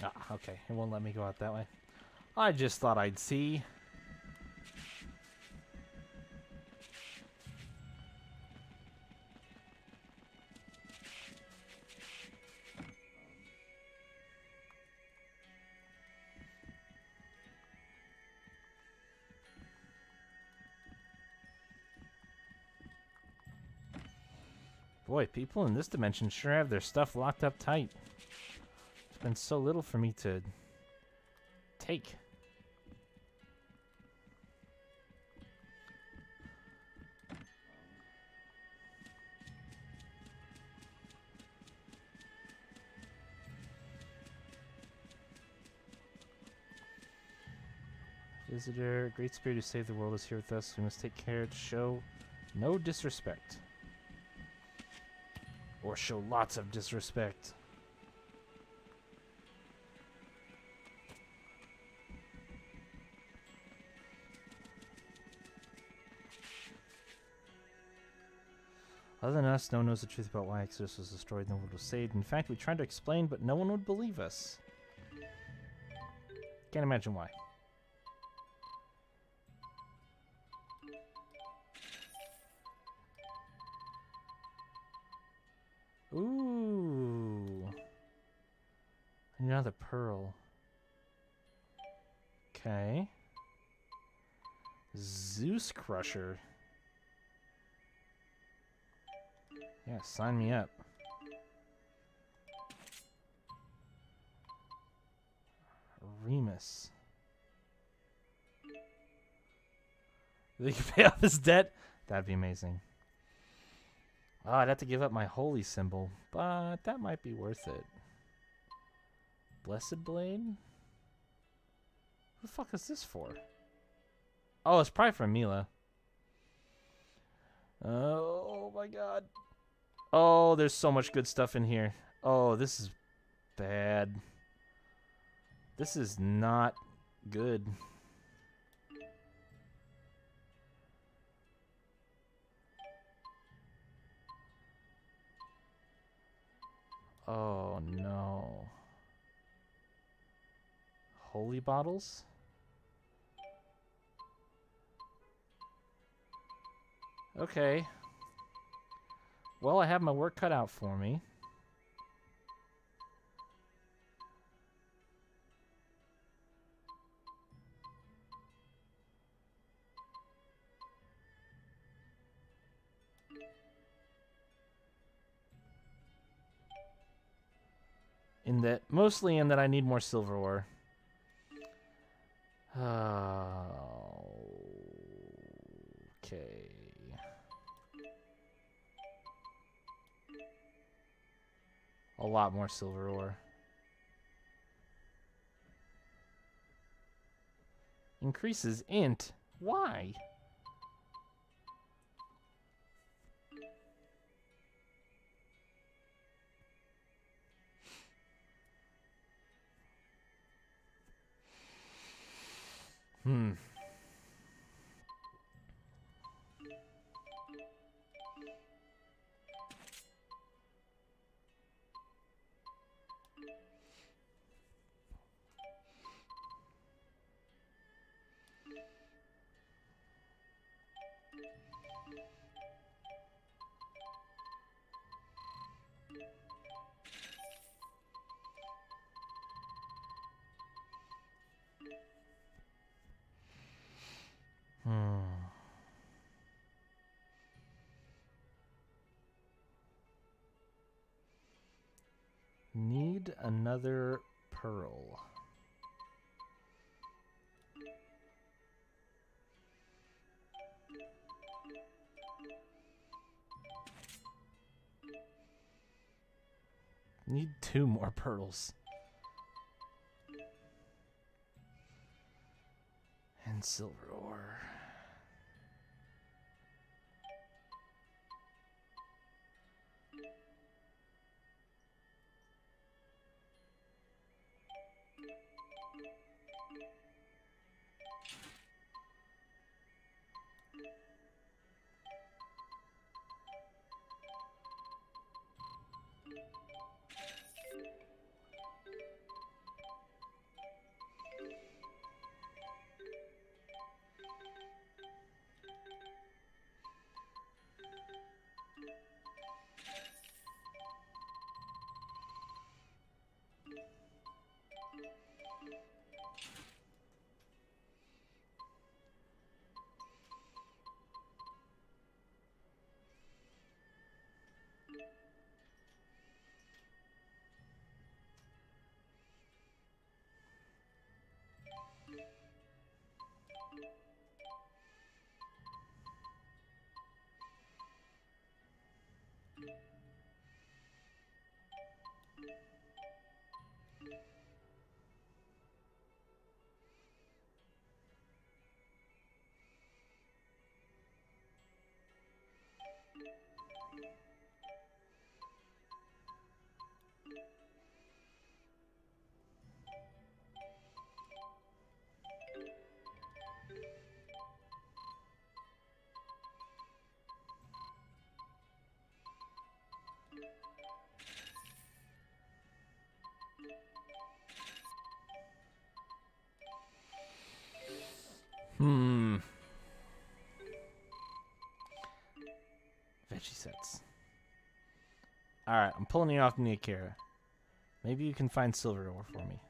Ah, okay. It won't let me go out that way. I just thought I'd see. Boy, people in this dimension sure have their stuff locked up tight. There's been so little for me to take. Visitor, great spirit who saved the world is here with us. We must take care to show no disrespect. Or show lots of disrespect. Other than us, no one knows the truth about why Exodus was destroyed and the world was saved. In fact, we tried to explain, but no one would believe us. Can't imagine why. Ooh. Another pearl. Okay. Zeus Crusher. Yeah, sign me up. Remus. They can pay off his debt? That'd be amazing. Oh, I'd have to give up my holy symbol, but that might be worth it. Blessed Blade? Who the fuck is this for? Oh, it's probably for Mila. Oh my god. Oh, there's so much good stuff in here. Oh, this is bad. This is not good. Oh no. Holy bottles? Okay. Well, I have my work cut out for me. Mostly in that I need more silver ore. Okay. A lot more silver ore. Increases int. Why? Hmm. Hmm. Need another pearl. Need 2 more pearls. And silver ore. Hmm. Veggie sets. Alright, I'm pulling you off Niakara. Maybe you can find silver ore for me.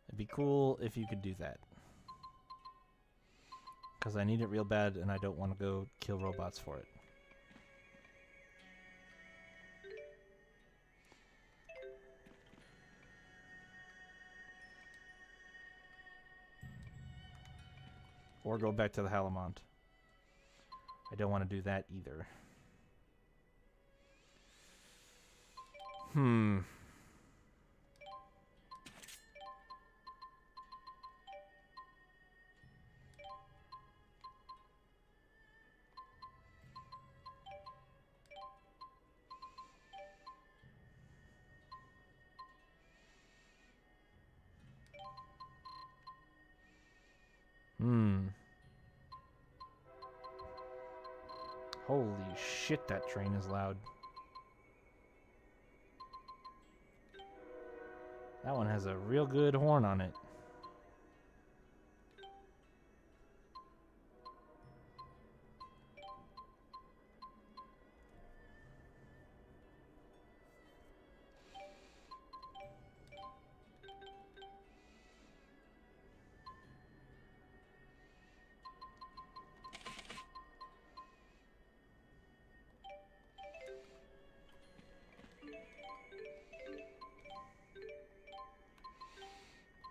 It'd be cool if you could do that. Because I need it real bad and I don't want to go kill robots for it. Or go back to the Halamont. I don't want to do that either. Hmm. Hmm. Holy shit, that train is loud. That one has a real good horn on it.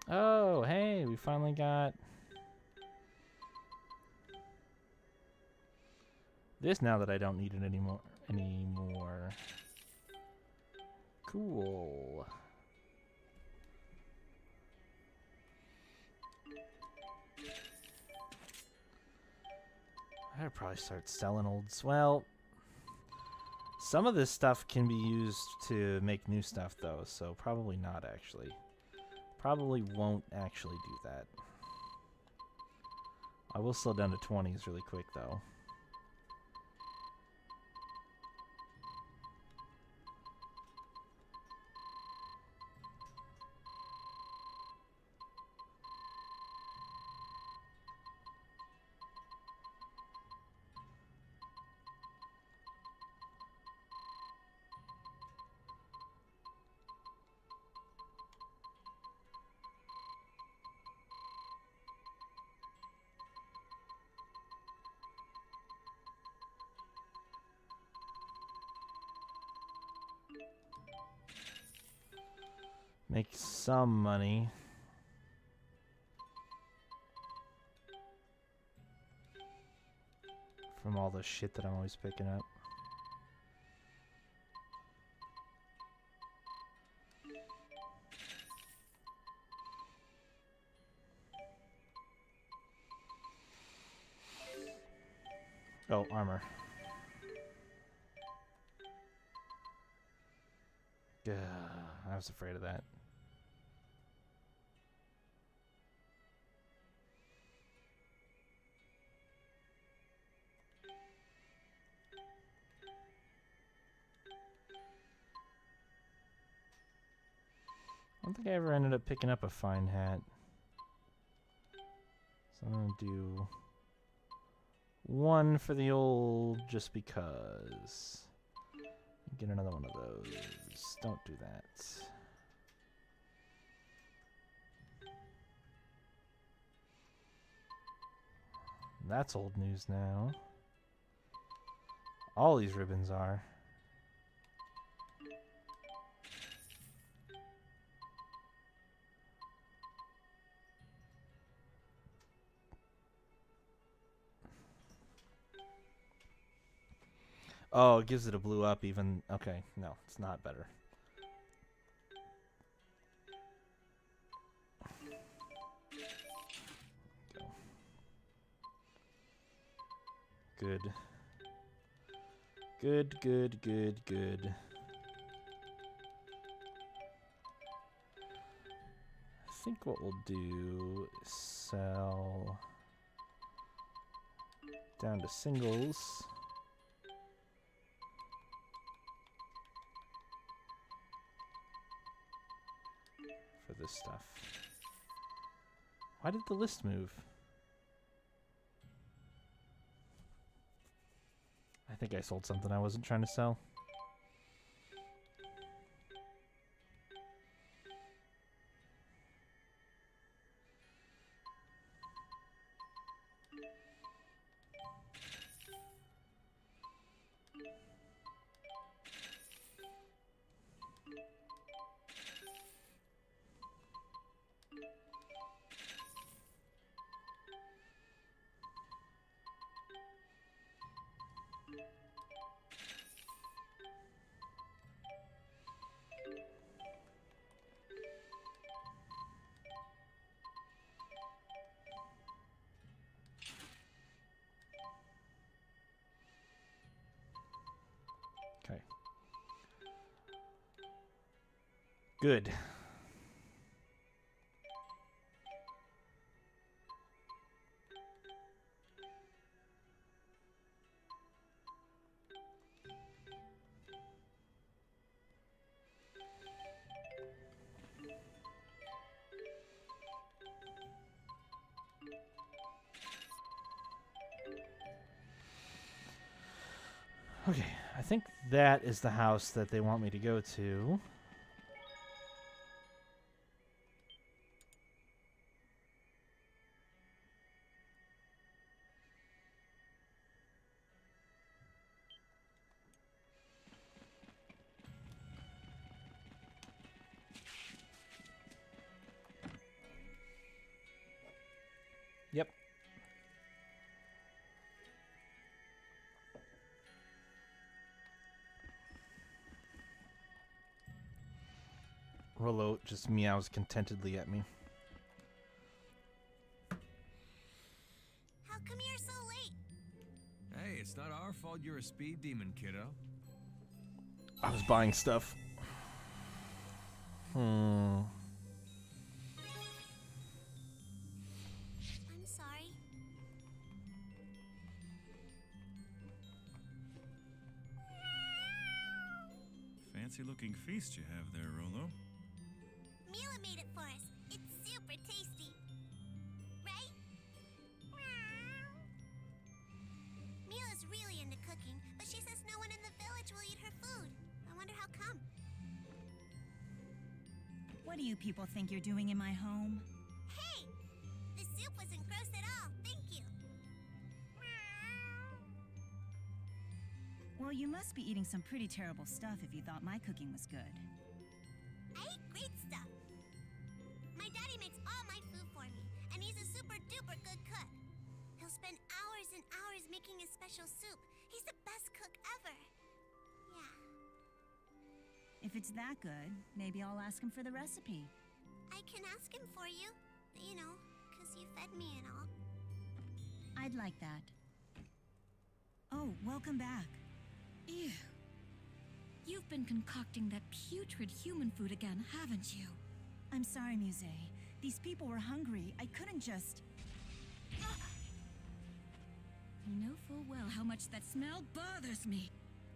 Oh, hey, we finally got this now that I don't need it anymore. Cool. I'd probably start selling olds. Well, some of this stuff can be used to make new stuff, though, so probably not, actually. Probably won't actually do that. I will slow down to 20s really quick, though. Make some money. From all the shit that I'm always picking up. Oh, armor. Gah, I was afraid of that. I don't think I ever ended up picking up a fine hat. So I'm gonna do one for the old just because. Get another one of those. Don't do that. That's old news now. All these ribbons are. Oh, it gives it a blue up even. Okay, no, it's not better. Go. Good. Good, good, good, good. I think what we'll do is sell down to singles. For this stuff. Why did the list move? I think I sold something I wasn't trying to sell. Okay. Good. Okay, I think that is the house that they want me to go to. Yep. Rollo just meows contentedly at me. How come you're so late? Hey, it's not our fault you're a speed demon, kiddo. I was buying stuff. I'm sorry. Fancy looking feast you have there, Rollo. Mila made it for us. It's super tasty. Right? Mila's really into cooking, but she says no one in the village will eat her food. I wonder how come. What do you people think you're doing in my home? Hey! The soup wasn't gross at all. Thank you. Well, you must be eating some pretty terrible stuff if you thought my cooking was good. I eat great stuff. My daddy makes all my food for me, and he's a super duper good cook. He'll spend hours and hours making his special soup. He's the best cook ever. Yeah. If it's that good, maybe I'll ask him for the recipe. I can ask him for you. You know, 'cause you fed me and all. I'd like that. Oh, welcome back. Ew. You've been concocting that putrid human food again, haven't you? I'm sorry, Muse. These people were hungry. I couldn't just... You know full well how much that smell bothers me.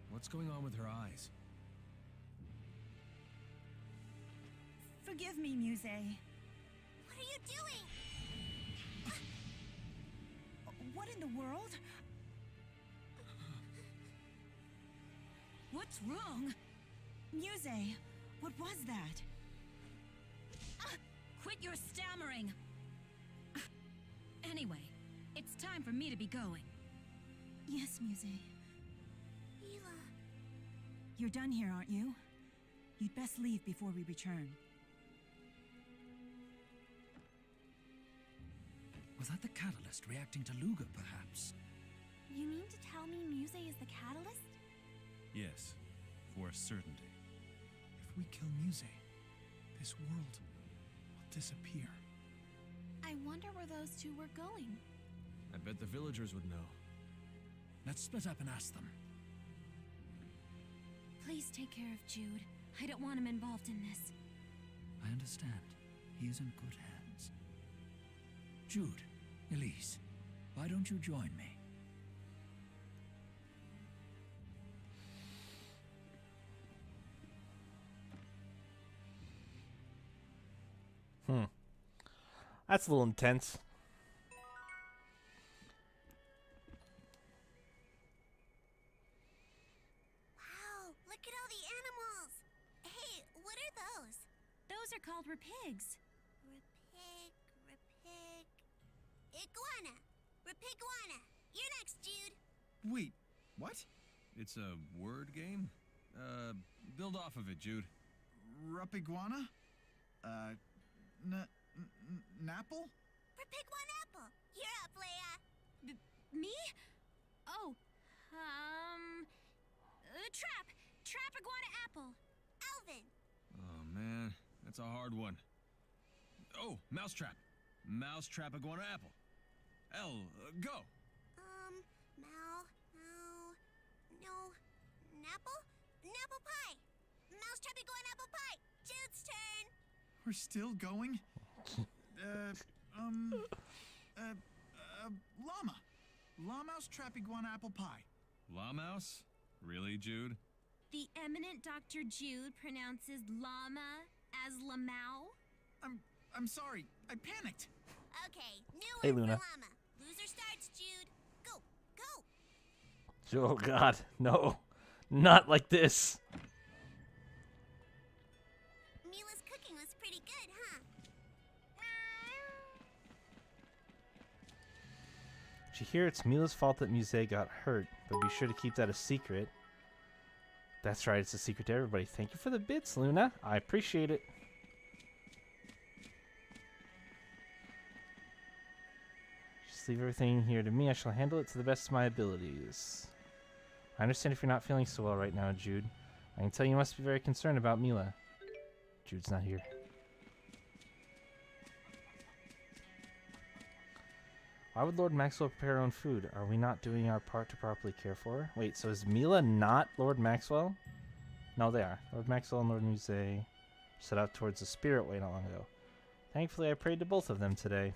What's going on with her eyes? Forgive me, Muse. What are you doing? What in the world? What's wrong? Muse, what was that? Quit your stammering! Anyway, it's time for me to be going. Yes, Muse. Mila. You're done here, aren't you? You'd best leave before we return. Was that the catalyst reacting to Luga, perhaps? You mean to tell me Muse is the catalyst? Yes, for a certainty. If we kill Muse, this world will disappear. I wonder where those two were going. I bet the villagers would know. Let's split up and ask them. Please take care of Jude. I don't want him involved in this. I understand. He is in good hands. Jude, Elise, why don't you join me? That's a little intense. are called repigs. Repig. Iguana. Repiguana. You're next, Jude. Wait, what? It's a word game? Build off of it, Jude. Rupiguana? Napple? Repiguana apple. You're up, Leia. Me? Oh, Trap iguana apple. Alvin. Oh, man. That's a hard one. Oh, Mousetrap. Mousetrap iguana apple. L, go. Napple? Napple pie. Mousetrap iguana apple pie. Jude's turn. We're still going? Llama. Llama's trap iguana apple pie. La Mouse? Really, Jude? The eminent Dr. Jude pronounces llama as lamau. I'm sorry. I panicked. Okay, new Hey, word Luna. for llama. Loser starts, Jude. Go. Oh God, no, not like this. Mila's cooking was pretty good, huh? Did you hear it's Mila's fault that Muse got hurt, but be sure to keep that a secret. That's right, it's a secret to everybody. Thank you for the bits, Luna. I appreciate it. Just leave everything here to me. I shall handle it to the best of my abilities. I understand if you're not feeling so well right now, Jude. I can tell you must be very concerned about Mila. Jude's not here. Why would Lord Maxwell prepare her own food? Are we not doing our part to properly care for her? Wait, so is Mila not Lord Maxwell? No, they are. Lord Maxwell and Lord Muse set out towards the Spirit Way not long ago. Thankfully, I prayed to both of them today.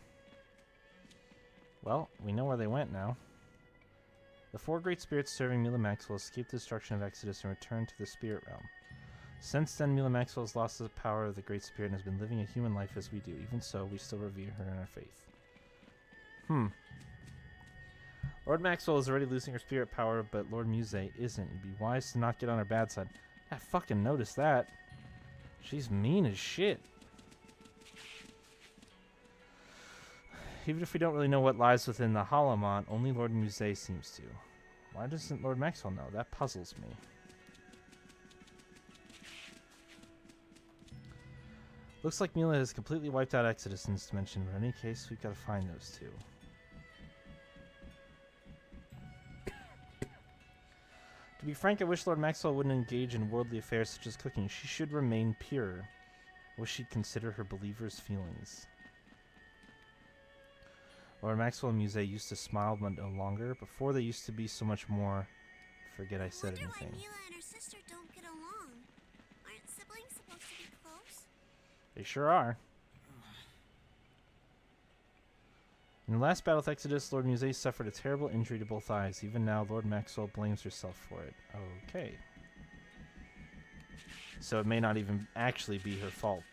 Well, we know where they went now. The four great spirits serving Mila Maxwell escaped the destruction of Exodus and returned to the Spirit Realm. Since then, Mila Maxwell has lost the power of the Great Spirit and has been living a human life as we do. Even so, we still revere her in our faith. Lord Maxwell is already losing her spirit power, but Lord Muse isn't. It'd be wise to not get on her bad side. I fucking noticed that. She's mean as shit. Even if we don't really know what lies within the Holomont, only Lord Muse seems to. Why doesn't Lord Maxwell know? That puzzles me. Looks like Mila has completely wiped out Exodus in this dimension, but in any case, we've got to find those two. To be frank, I wish Lord Maxwell wouldn't engage in worldly affairs such as cooking. She should remain pure. I wish she'd consider her believers' feelings. Lord Maxwell and Muse used to smile but no longer. Before they used to be so much more. Forget I said Wonder anything. why Mila and her sister don't get along. Aren't siblings supposed to be close? They sure are. In the last battle with Exodus, Lord Muse suffered a terrible injury to both eyes. Even now, Lord Maxwell blames herself for it. Okay. So it may not even actually be her fault.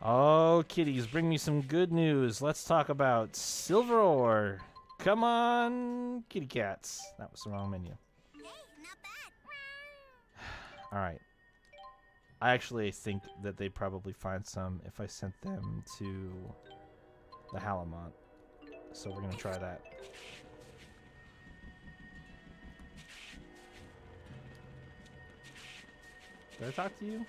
Oh, kitties, bring me some good news. Let's talk about silver ore. Come on, kitty cats. That was the wrong menu. Hey, not bad. Alright. I actually think that they'd probably find some if I sent them to the Hallamont. So we're going to try that. Did I talk to you?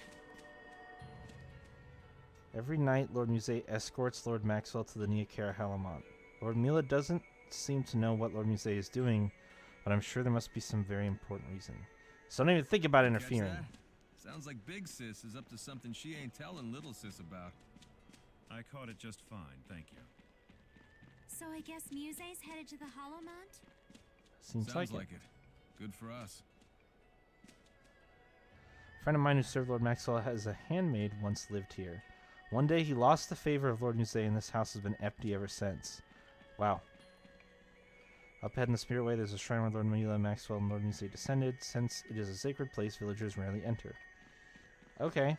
Every night, Lord Muse escorts Lord Maxwell to the Neokara Hallamont. Lord Mila doesn't seem to know what Lord Muse is doing, but I'm sure there must be some very important reason. So don't even think about interfering. Catch that? Sounds like Big Sis is up to something she ain't telling Little Sis about. I caught it just fine, thank you. So I guess Muse's headed to the Holomont? Seems Sounds like it. like it. Good for us. A friend of mine who served Lord Maxwell as a handmaid once lived here. One day he lost the favor of Lord Muse and this house has been empty ever since. Wow. Up ahead in the Spirit Way there's a shrine where Lord Mila Maxwell and Lord Muse descended. Since it is a sacred place, villagers rarely enter. Okay.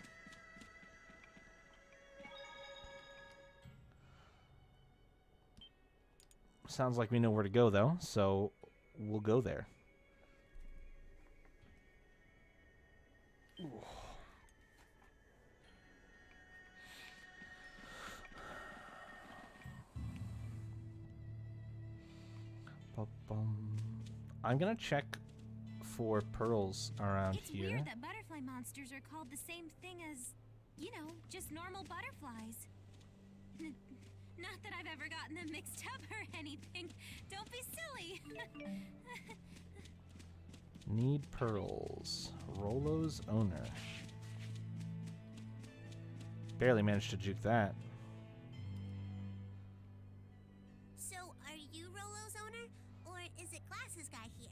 Sounds like we know where to go though, so we'll go there. I'm gonna check for pearls around It's here. weird that butterfly monsters are called the same thing as, you know, just normal butterflies. Not that I've ever gotten them mixed up or anything. Don't be silly. Need pearls. Rolo's owner. Barely managed to juke that. So, are you Rolo's owner, or is it Glasses Guy here?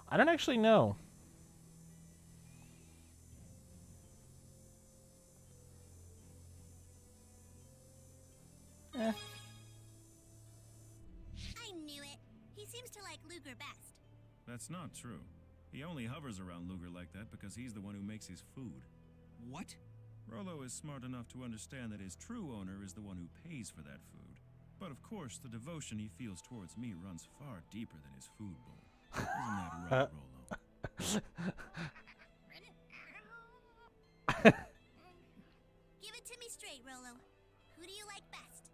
I don't actually know. Eh. I knew it. He seems to like Luger best. That's not true. He only hovers around Luger like that because he's the one who makes his food. What? Rolo is smart enough to understand that his true owner is the one who pays for that food. But of course, the devotion he feels towards me runs far deeper than his food bowl. Isn't that right, Rolo? Give it to me straight, Rolo. Who do you like best?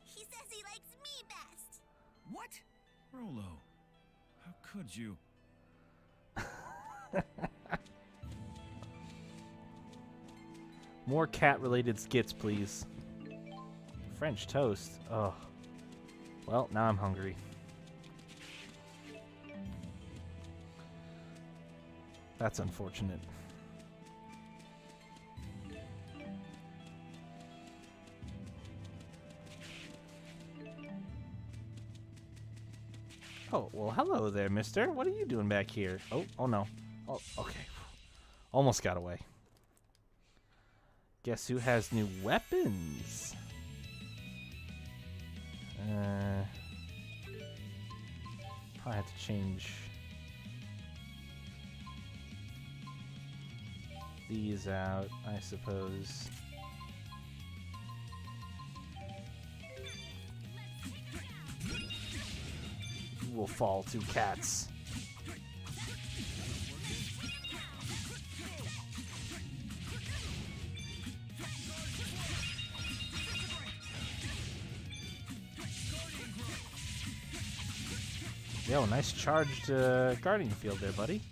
He says he likes me best. What? Rolo, how could you? More cat-related skits, please. French toast. Oh. Well, now I'm hungry. That's unfortunate. Oh, well, hello there, mister. What are you doing back here? Oh no. Oh, okay. Almost got away. Guess who has new weapons? Probably have to change these out, I suppose. You will fall to cats. Yo, nice charged guardian field there, buddy.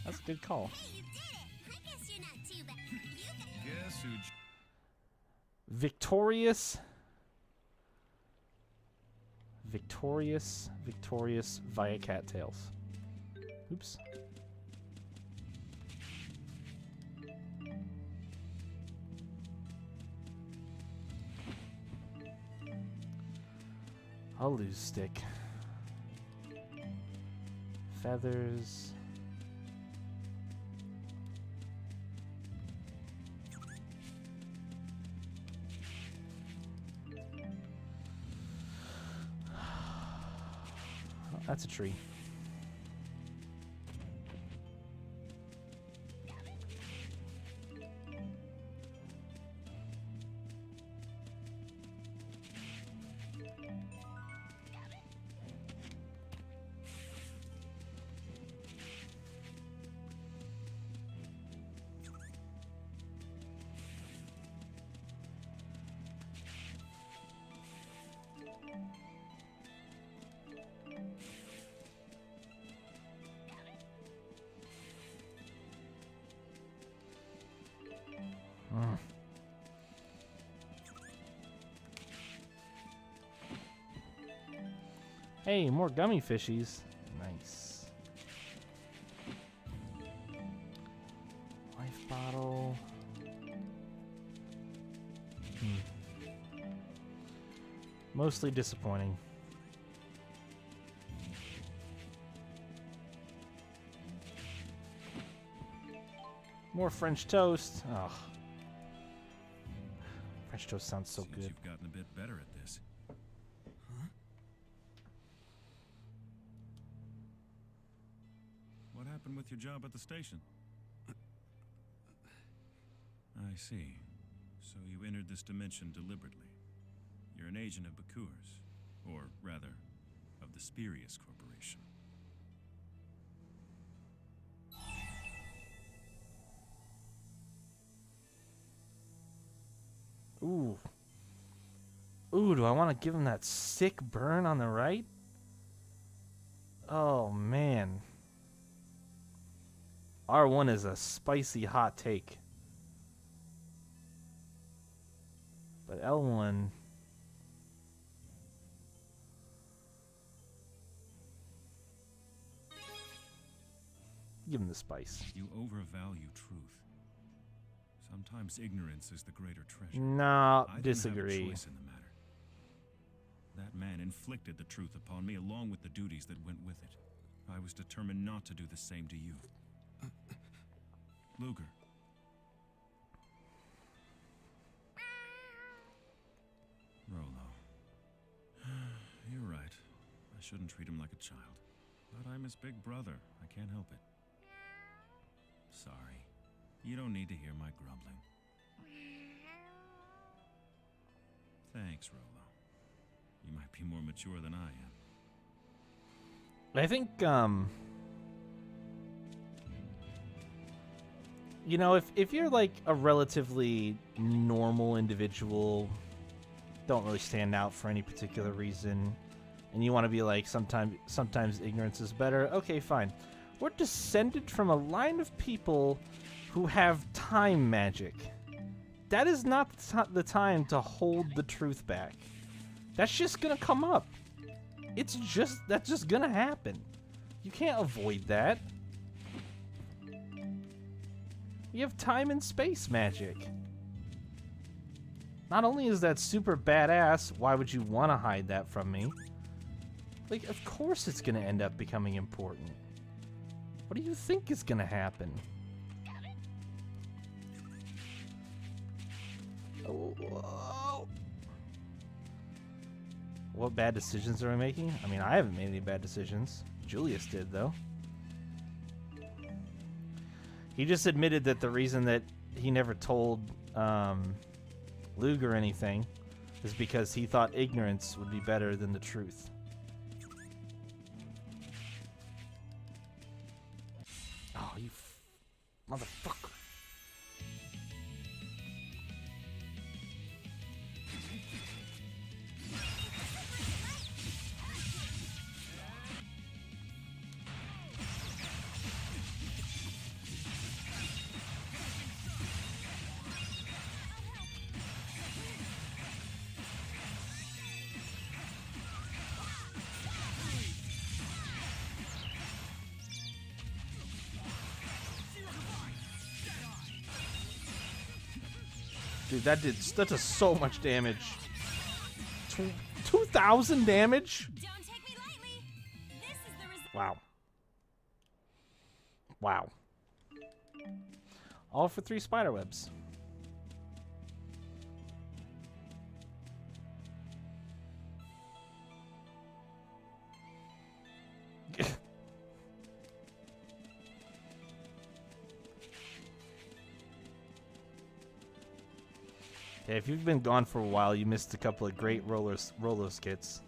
That's a good call. Hey, you did it! I guess you're not too bad. You got Guess who? Victorious via cattails. Oops. I'll lose stick. Feathers. Oh, that's a tree. Hey, more gummy fishies. Nice. Life bottle. Mostly disappointing. More French toast. Oh. French toast sounds so Seems good. You've gotten a bit better at this. What happened with your job at the station? I see. So you entered this dimension deliberately. You're an agent of Bakur's, or rather, of the Spurious Corporation. Ooh. Ooh, do I want to give him that sick burn on the right? Oh, man. R1 is a spicy hot take. But L1... Give him the spice. You overvalue truth. Sometimes ignorance is the greater treasure. No, I didn't disagree. have a choice in the matter. That man inflicted the truth upon me along with the duties that went with it. I was determined not to do the same to you. Luger. Rolo. You're right. I shouldn't treat him like a child. But I'm his big brother. I can't help it. Sorry. You don't need to hear my grumbling. Thanks, Rolo. You might be more mature than I am. I think, you know, if you're like a relatively normal individual, don't really stand out for any particular reason, and you want to be like, sometimes ignorance is better, okay, fine. We're descended from a line of people who have time magic. That is not the time to hold the truth back. That's just gonna come up. That's just gonna happen. You can't avoid that. You have time and space magic. Not only is that super badass, why would you want to hide that from me? Like, of course it's gonna end up becoming important. What do you think is gonna happen? Oh, whoa. What bad decisions are we making? I mean, I haven't made any bad decisions. Julius did, though. He just admitted that the reason that he never told Luger anything is because he thought ignorance would be better than the truth. Oh, you motherfucker. Dude, that does so much damage. 2,000 damage? Don't take me lightly. This is the result. Wow. Wow. All for 3 spiderwebs. Yeah, if you've been gone for a while, you missed a couple of great roller skits.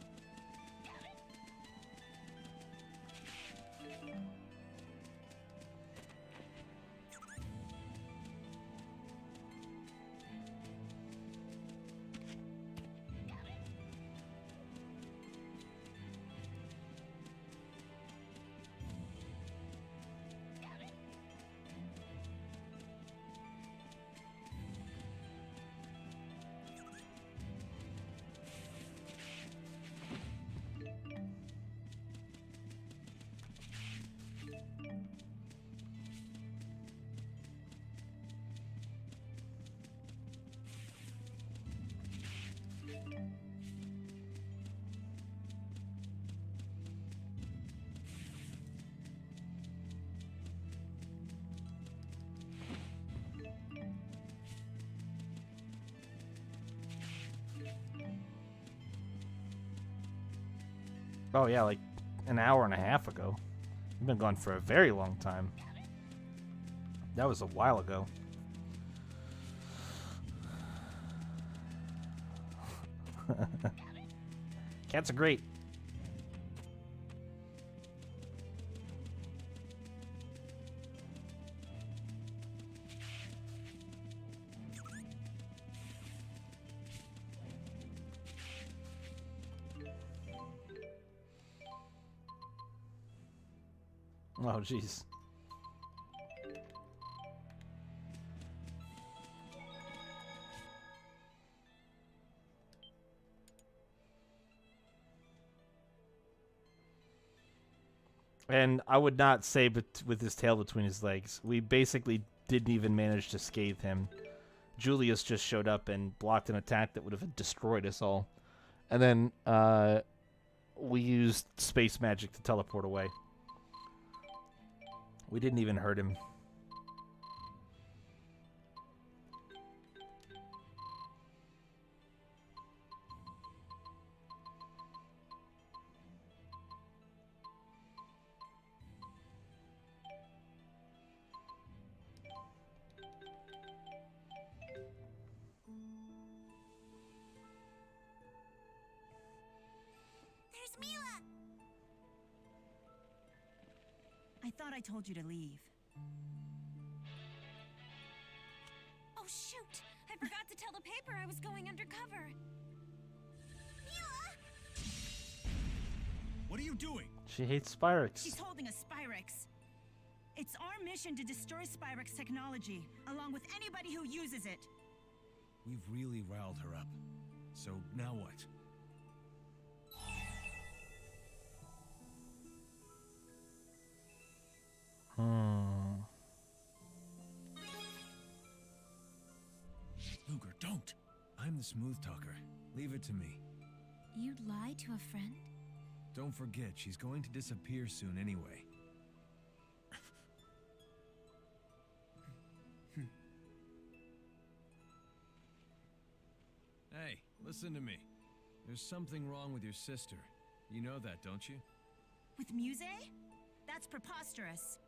Oh yeah, like an hour and a half ago. You've been gone for a very long time. That was a while ago. Cats are great. Oh, jeez. And I would not say, but with his tail between his legs, we basically didn't even manage to scathe him. Julius just showed up and blocked an attack that would have destroyed us all. And then we used space magic to teleport away. We didn't even hurt him. There's Mila! I thought I told you to leave. Oh, shoot! I forgot to tell the paper I was going undercover. Mila! What are you doing? She hates Spyrex. She's holding a Spyrex. It's our mission to destroy Spyrex technology, along with anybody who uses it. We've really riled her up. So now what? Luger, don't! I'm the smooth talker. Leave it to me. You'd lie to a friend? Don't forget, she's going to disappear soon anyway. Hey, listen to me. There's something wrong with your sister. You know that, don't you? With Muse? That's preposterous.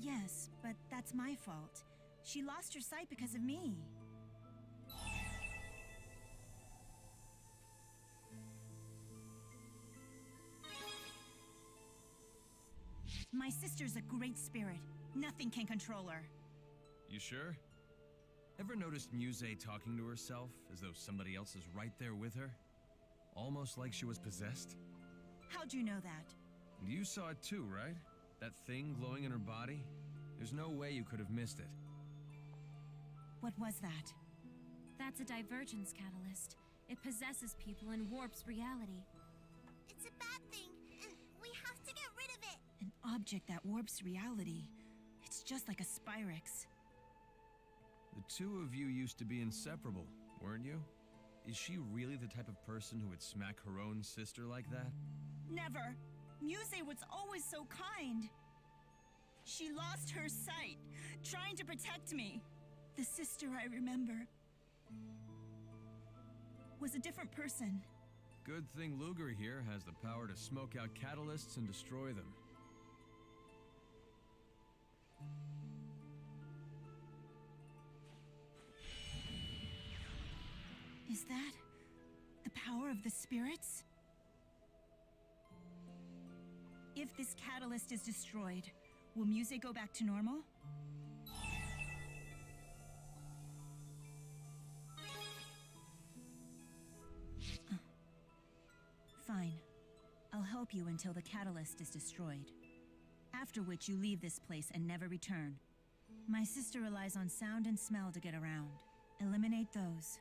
Yes, but that's my fault. She lost her sight because of me. My sister's a great spirit. Nothing can control her. You sure? Ever noticed Muse talking to herself as though somebody else is right there with her? Almost like she was possessed? How'd you know that? And you saw it too, right? That thing glowing in her body? There's no way you could have missed it. What was that? That's a divergence catalyst. It possesses people and warps reality. It's a bad thing, and we have to get rid of it! An object that warps reality. It's just like a Spyrex. The two of you used to be inseparable, weren't you? Is she really the type of person who would smack her own sister like that? Never! Muse was always so kind. She lost her sight, trying to protect me. The sister I remember was a different person. Good thing Luger here has the power to smoke out catalysts and destroy them. Is that the power of the spirits? If this catalyst is destroyed, will Muse go back to normal? Fine. I'll help you until the catalyst is destroyed. After which you leave this place and never return. My sister relies on sound and smell to get around. Eliminate those,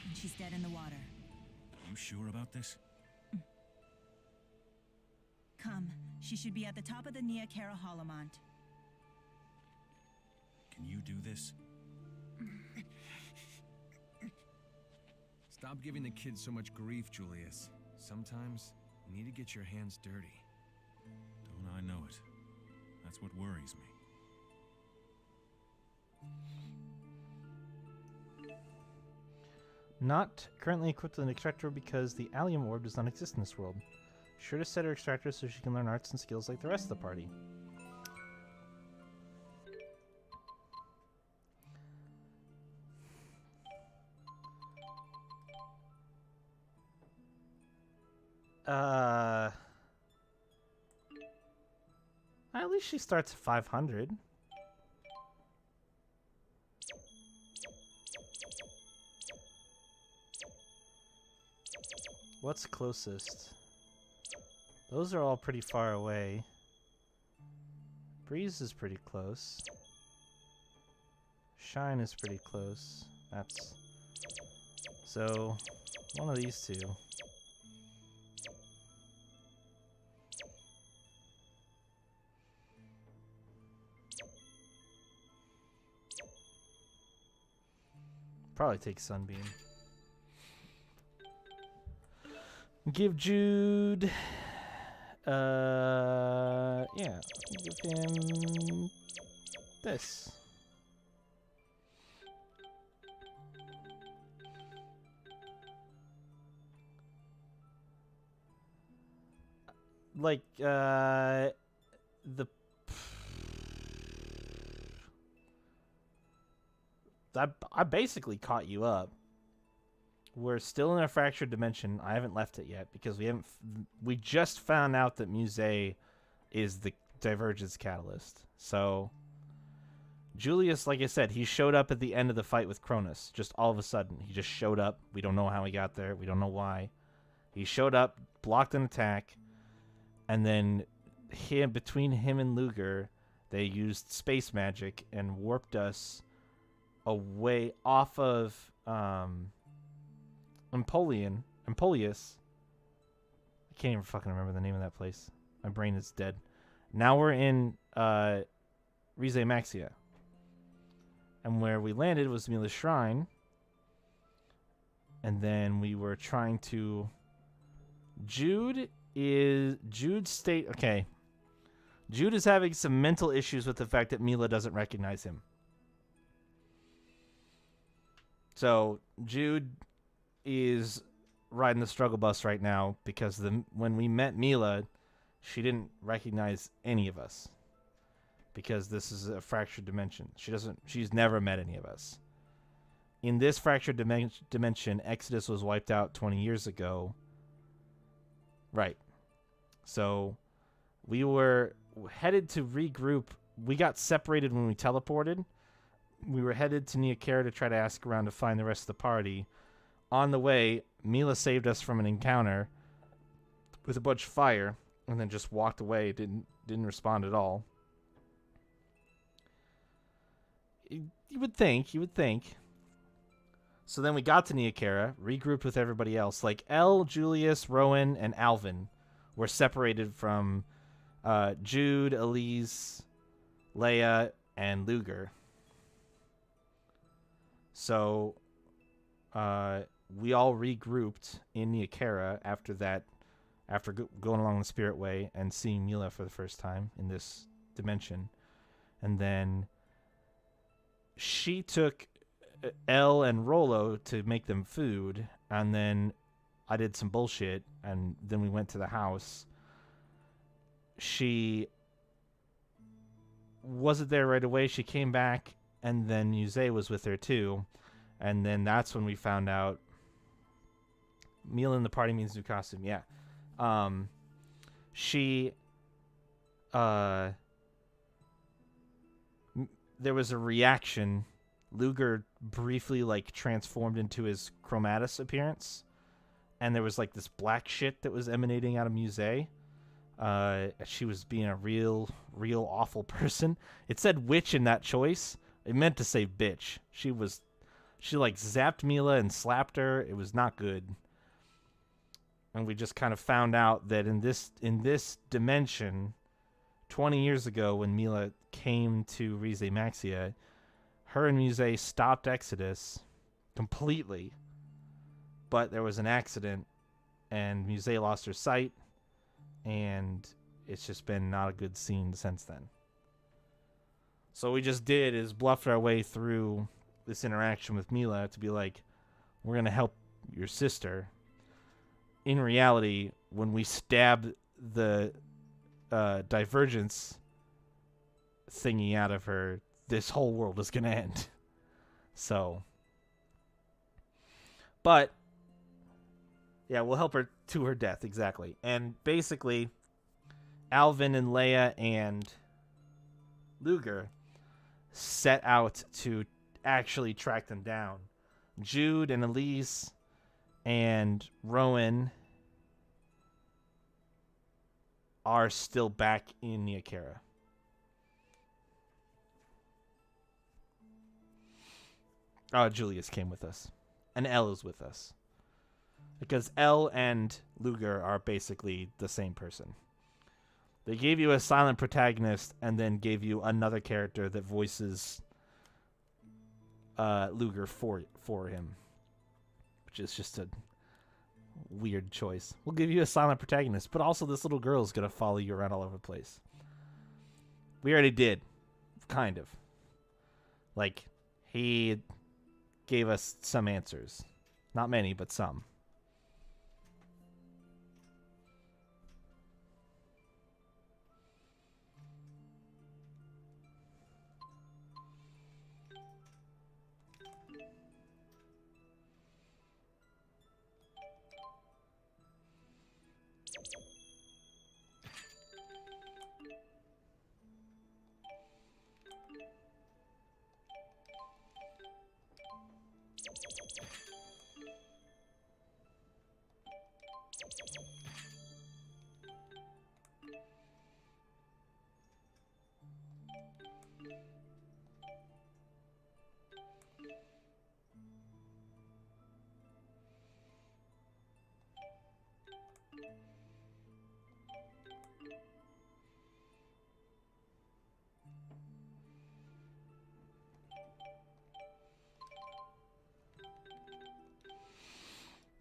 and she's dead in the water. You sure about this? Come, she should be at the top of the Nia Kara Holomont. Can you do this? Stop giving the kids so much grief, Julius. Sometimes you need to get your hands dirty. Don't I know it? That's what worries me. Not currently equipped with an extractor because the allium orb does not exist in this world. Sure to set her extractor so she can learn arts and skills like the rest of the party. At least she starts at 500. What's closest? Those are all pretty far away. Breeze is pretty close. Shine is pretty close. That's... So, one of these two. Probably take Sunbeam. Give Jude... yeah. Give him... this. Like, the... I basically caught you up. We're still in a fractured dimension. I haven't left it yet because we just found out that Muse is the divergence catalyst. So Julius, like I said, he showed up at the end of the fight with Cronus. Just all of a sudden, he just showed up. We don't know how he got there. We don't know why. He showed up, blocked an attack, and then between him and Luger, they used space magic and warped us away off of Empoleus. I can't even fucking remember the name of that place. My brain is dead. Now we're in Rize Maxia. And where we landed was Mila's Shrine. And then we were trying to... Jude is having some mental issues with the fact that Mila doesn't recognize him. So Jude is riding the struggle bus right now because when we met Mila, she didn't recognize any of us because this is a fractured dimension. She's never met any of us. In this fractured dimension, Exodus was wiped out 20 years ago. Right. So we were headed to regroup. We got separated when we teleported. We were headed to Neokera to try to ask around to find the rest of the party. On the way, Mila saved us from an encounter with a bunch of fire and then just walked away. Didn't respond at all. You would think. So then we got to Neokera, regrouped with everybody else. Like Elle, Julius, Rowan, and Alvin were separated from Jude, Elise, Leia, and Luger. So we all regrouped in Neokera after that, after going along the Spirit Way and seeing Mila for the first time in this dimension. And then she took Elle and Rolo to make them food, and then I did some bullshit, and then we went to the house. She wasn't there right away. She came back, and then Muse was with her too. And then that's when we found out Mila in the party means new costume. Yeah. There was a reaction. Luger briefly transformed into his Chromatus appearance, and there was this black shit that was emanating out of Muse. She was being a real awful person. It said witch in that choice. It meant to say bitch. She zapped Mila and slapped her. It was not good. And we just kind of found out that in this dimension, 20 years ago when Mila came to Rize Maxia, her and Muse stopped Exodus completely. But there was an accident, and Muse lost her sight, and it's just been not a good scene since then. So what we just did is bluffed our way through this interaction with Mila to be like, we're going to help your sister. In reality, when we stabbed the divergence thingy out of her, this whole world is going to end. So, but yeah, we'll help her to her death, exactly. And basically, Alvin and Leia and Luger set out to actually track them down. Jude and Elise and Rowan are still back in Niakara. Oh, Julius came with us. And Elle is with us. Because Elle and Luger are basically the same person. They gave you a silent protagonist and then gave you another character that voices Luger for him. Which is just a weird choice. We'll give you a silent protagonist, but also this little girl is going to follow you around all over the place. We already did. Kind of. Like, he gave us some answers. Not many, but some.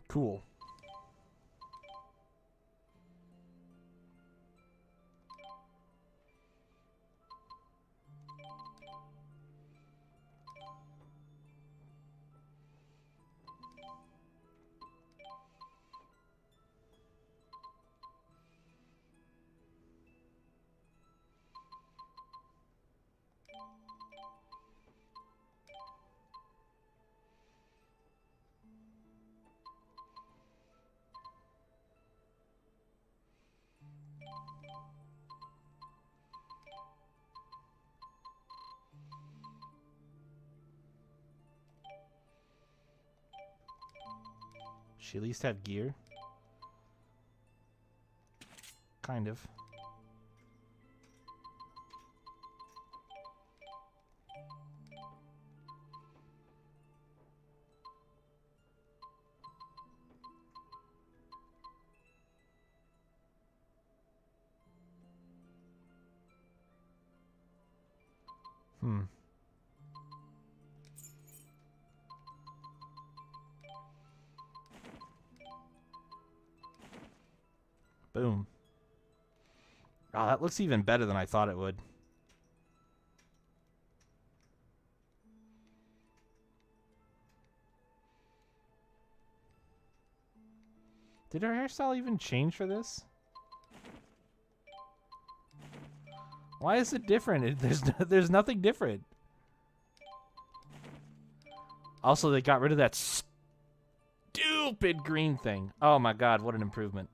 Cool. She at least have gear? Kind of. Boom. Oh, that looks even better than I thought it would. Did her hairstyle even change for this? Why is it different? There's nothing different. Also, they got rid of that stupid green thing. Oh my god, what an improvement.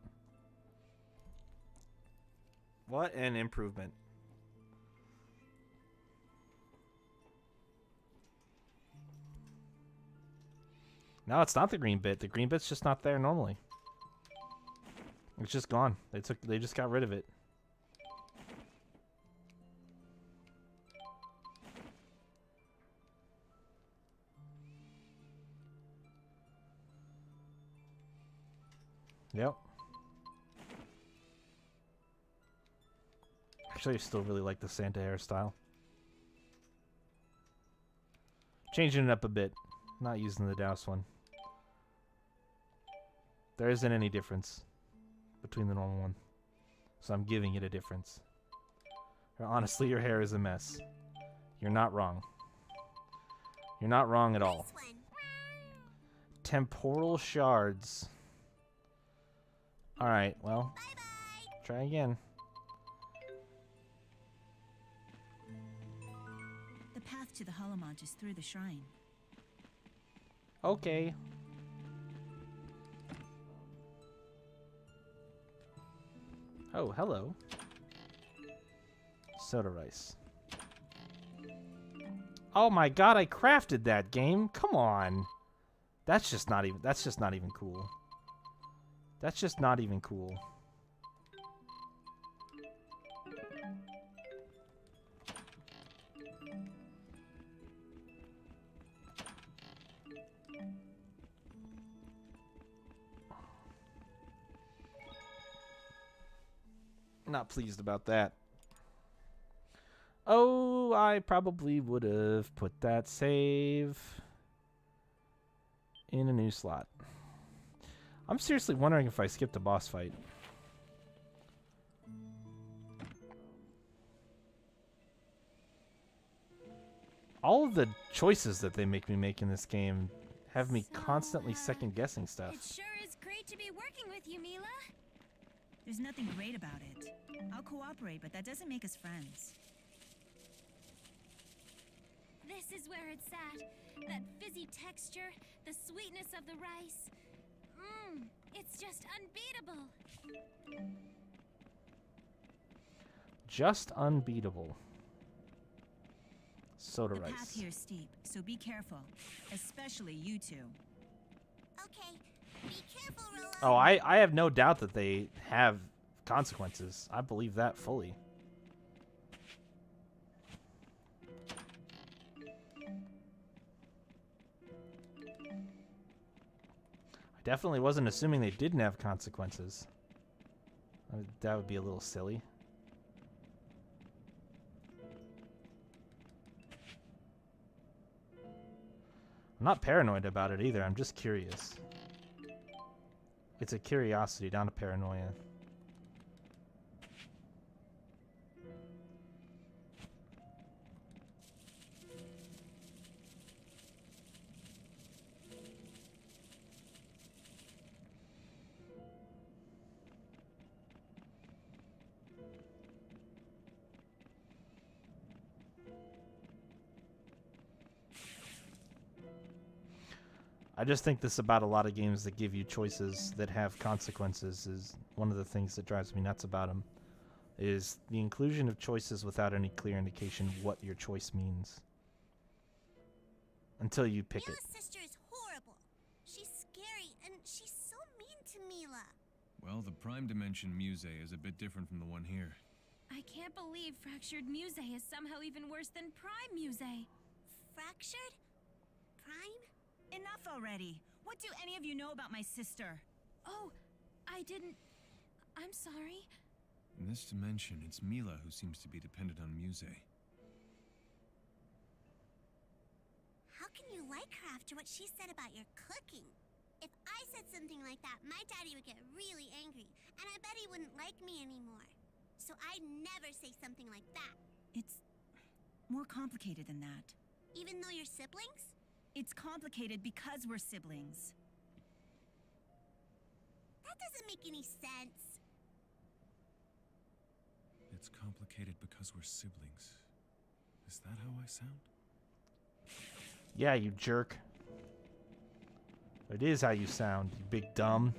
What an improvement. No, it's not the green bit. The green bit's just not there normally. It's just gone. They just got rid of it. Yep. Actually, I still really like the Santa hairstyle. Changing it up a bit. Not using the Douse one. There isn't any difference between the normal one. So I'm giving it a difference. Honestly, your hair is a mess. You're not wrong. You're not wrong at all. Temporal shards. Alright, well. Try again. The path to the Holomont is through the shrine. Okay. Oh, hello. Soda rice. Oh my god, I crafted that game. Come on. That's just not even cool. That's just not even cool. Not pleased about that. Oh, I probably would have put that save in a new slot. I'm seriously wondering if I skipped a boss fight. All of the choices that they make me make in this game have me constantly second-guessing stuff. It sure is great to be working with you, Mila. There's nothing great about it. I'll cooperate, but that doesn't make us friends. This is where it's at. That fizzy texture, the sweetness of the rice. It's just unbeatable. Just unbeatable. Soda The rice. path here is steep, so be careful. Especially you two. Okay, be careful, Rolo. Oh, I have no doubt that they have consequences. I believe that fully. I definitely wasn't assuming they didn't have consequences. That would be a little silly. I'm not paranoid about it either. I'm just curious. It's a curiosity, not a paranoia. I just think this about a lot of games that give you choices that have consequences is one of the things that drives me nuts about them, is the inclusion of choices without any clear indication what your choice means. Until you pick it. Mila's sister is horrible. She's scary, and she's so mean to Mila. Well, the Prime Dimension Muse is a bit different from the one here. I can't believe Fractured Muse is somehow even worse than Prime Muse. Fractured? Prime? Enough already. What do any of you know about my sister? Oh, I didn't... I'm sorry. In this dimension, it's Mila who seems to be dependent on Muse. How can you like her after what she said about your cooking? If I said something like that, my daddy would get really angry, and I bet he wouldn't like me anymore. So I'd never say something like that. It's more complicated than that. Even though you're siblings? It's complicated because we're siblings. That doesn't make any sense. It's complicated because we're siblings. Is that how I sound? Yeah, you jerk. It is how you sound, you big dumb.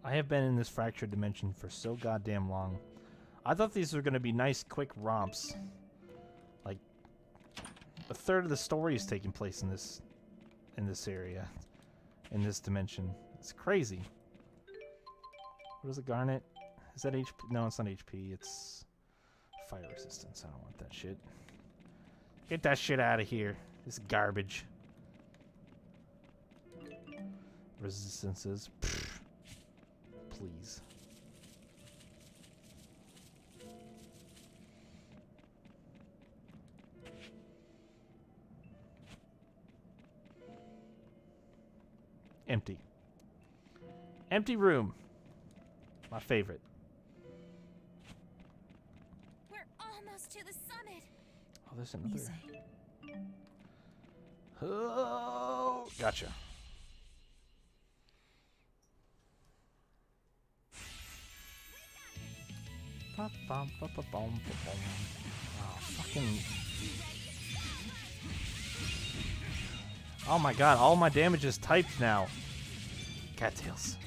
I have been in this fractured dimension for so goddamn long. I thought these were going to be nice, quick romps. Like, a third of the story is taking place in this area, in this dimension. It's crazy. What is it, Garnet? Is that HP? No, it's not HP. It's fire resistance. I don't want that shit. Get that shit out of here. This is garbage. Resistances. Pfft. Please. Empty. Empty room. My favorite. We're almost to the summit. Oh, there's another. Muse. Oh, gotcha. Oh, fucking. Oh my god, all my damage is typed now. Cattails.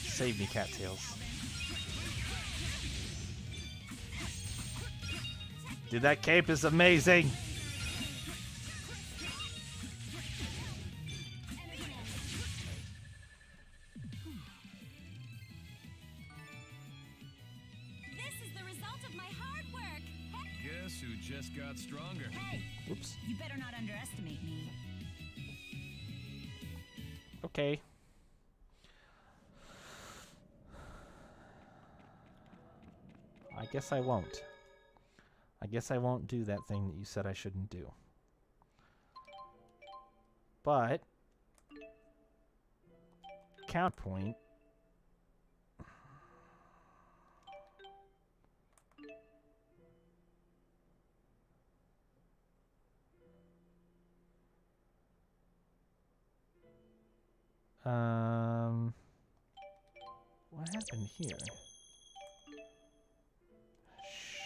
Save me, cattails. Dude, that cape is amazing. This is the result of my hard work. Guess who just got stronger? Hey, Oops. You better not underestimate me. Okay. I guess I won't. I guess I won't do that thing that you said I shouldn't do. But counterpoint. What happened here?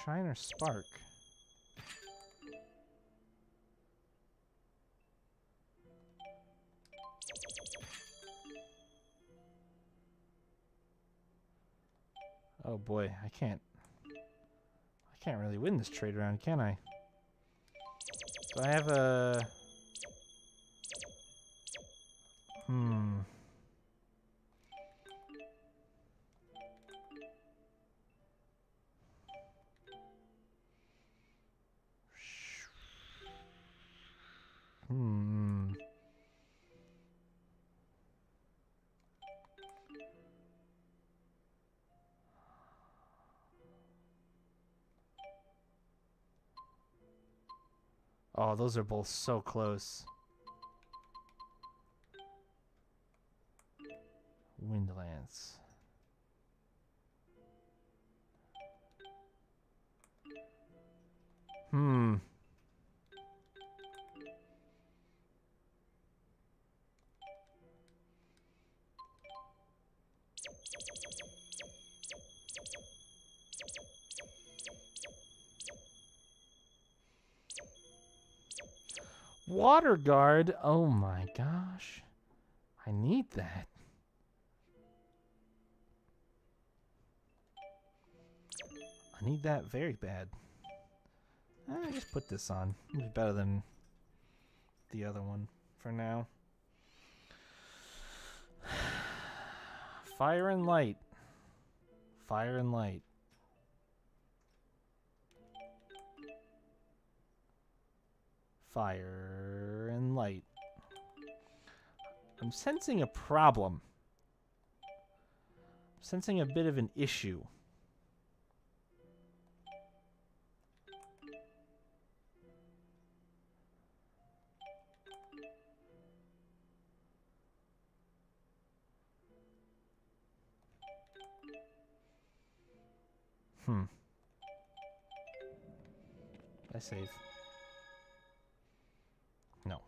Shine or spark? Oh boy, I can't really win this trade round, can I? Do I have a... Oh, those are both so close. Windlance. Water guard? Oh my gosh. I need that. I need that very bad. Just put this on. It'll be better than the other one for now. Fire and light. Fire and light. Fire and light. I'm sensing a problem. I'm sensing a bit of an issue. I save. No.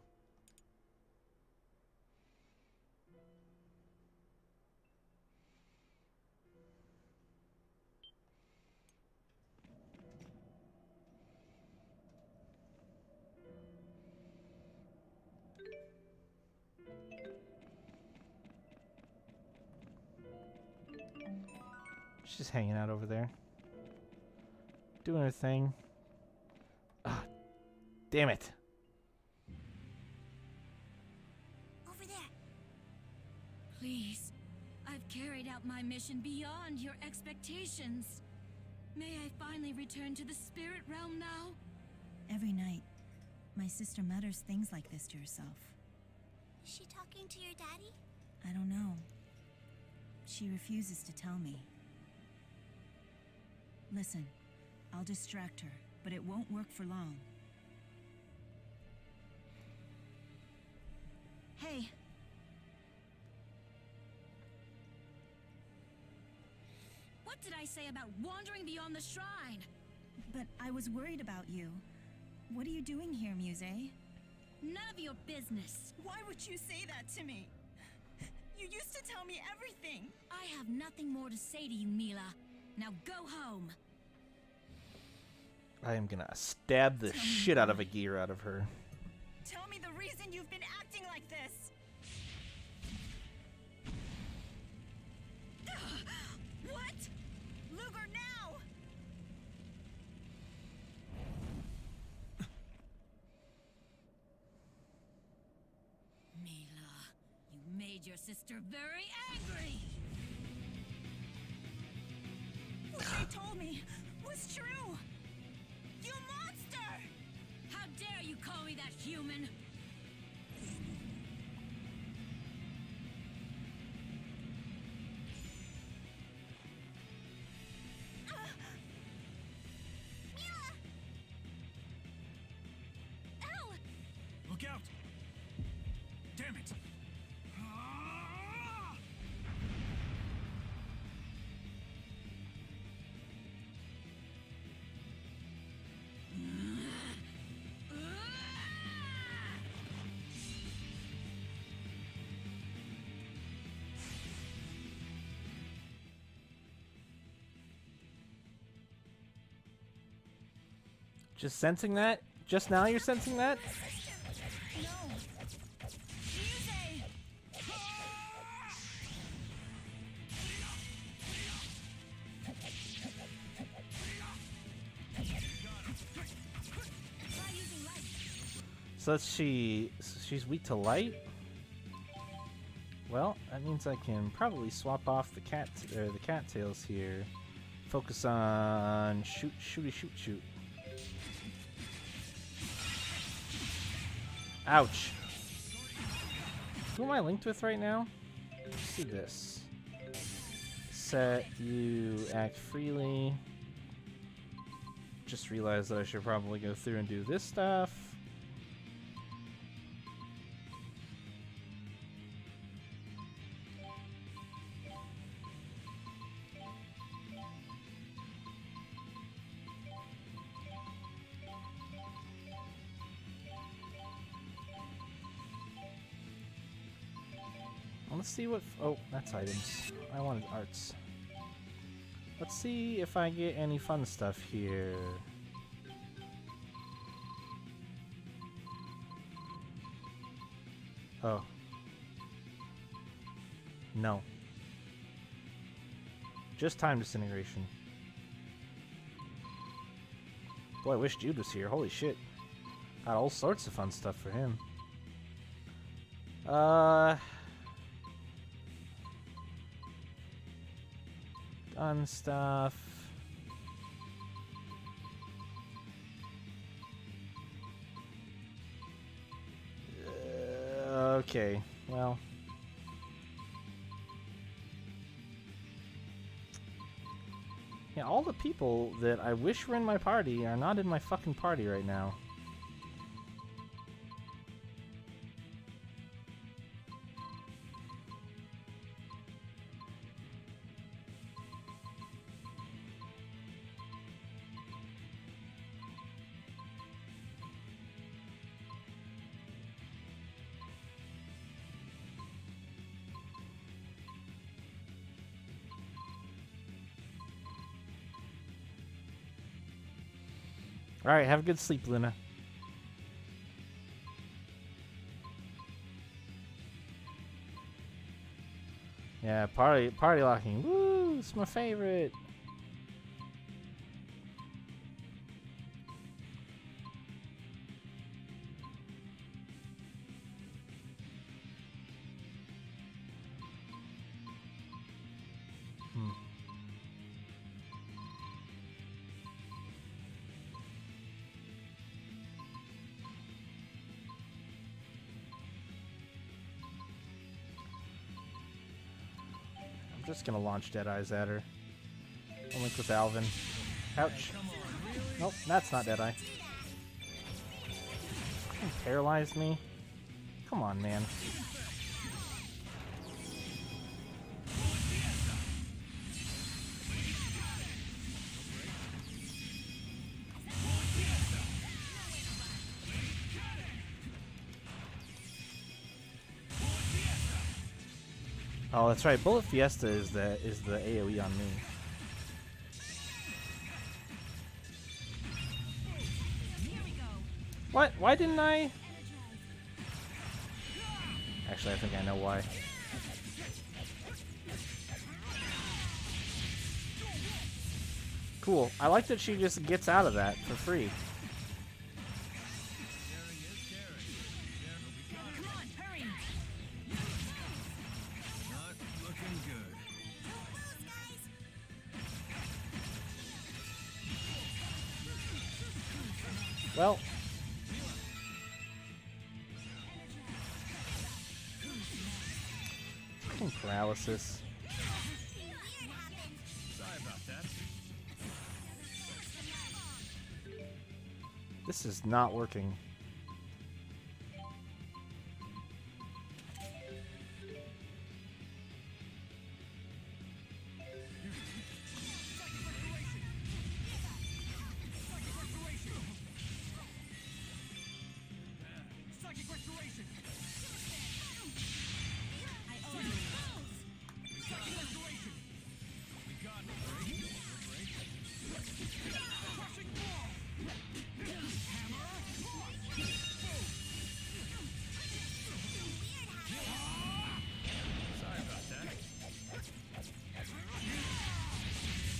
She's just hanging out over there. Doing her thing. Ah, damn it. Over there. Please, I've carried out my mission beyond your expectations. May I finally return to the spirit realm now? Every night, my sister mutters things like this to herself. Is she talking to your daddy? I don't know. She refuses to tell me. Listen, I'll distract her, but it won't work for long. Hey! What did I say about wandering beyond the shrine? But I was worried about you. What are you doing here, Muse? None of your business. Why would you say that to me? You used to tell me everything. I have nothing more to say to you, Mila. Now go home. I am gonna stab the shit out of a gear out of her. Tell me the reason you've been acting like this. What? Luger, now! made your sister very angry. What they told me was true! You monster! How dare you call me that, human? Ow! Look out! Damn it! Ah! Just sensing that? Just now you're sensing that? No! Muse! Try using light. So she's weak to light? Well, that means I can probably swap off the cattails here. Focus on shoot. Ouch. Who am I linked with right now? Let's do this. Set you act freely. Just realized that I should probably go through and do this stuff. Let's see what. Oh, that's items. I wanted arts. Let's see if I get any fun stuff here. Oh. No. Just time disintegration. Boy, I wish Jude was here. Holy shit. Got all sorts of fun stuff for him. Gun stuff. Okay, well. Yeah, all the people that I wish were in my party are not in my fucking party right now. Alright, have a good sleep, Luna. Yeah, party locking. Woo! It's my favorite. Just gonna launch Deadeyes at her. I'll link with Alvin. Ouch. Nope, that's not Deadeye. You paralyzed me? Come on, man. Oh, that's right. Bullet Fiesta is the AoE on me. What? Why didn't I? Actually, I think I know why. Cool. I like that she just gets out of that for free. Well. Fucking paralysis. Sorry about that. This is not working.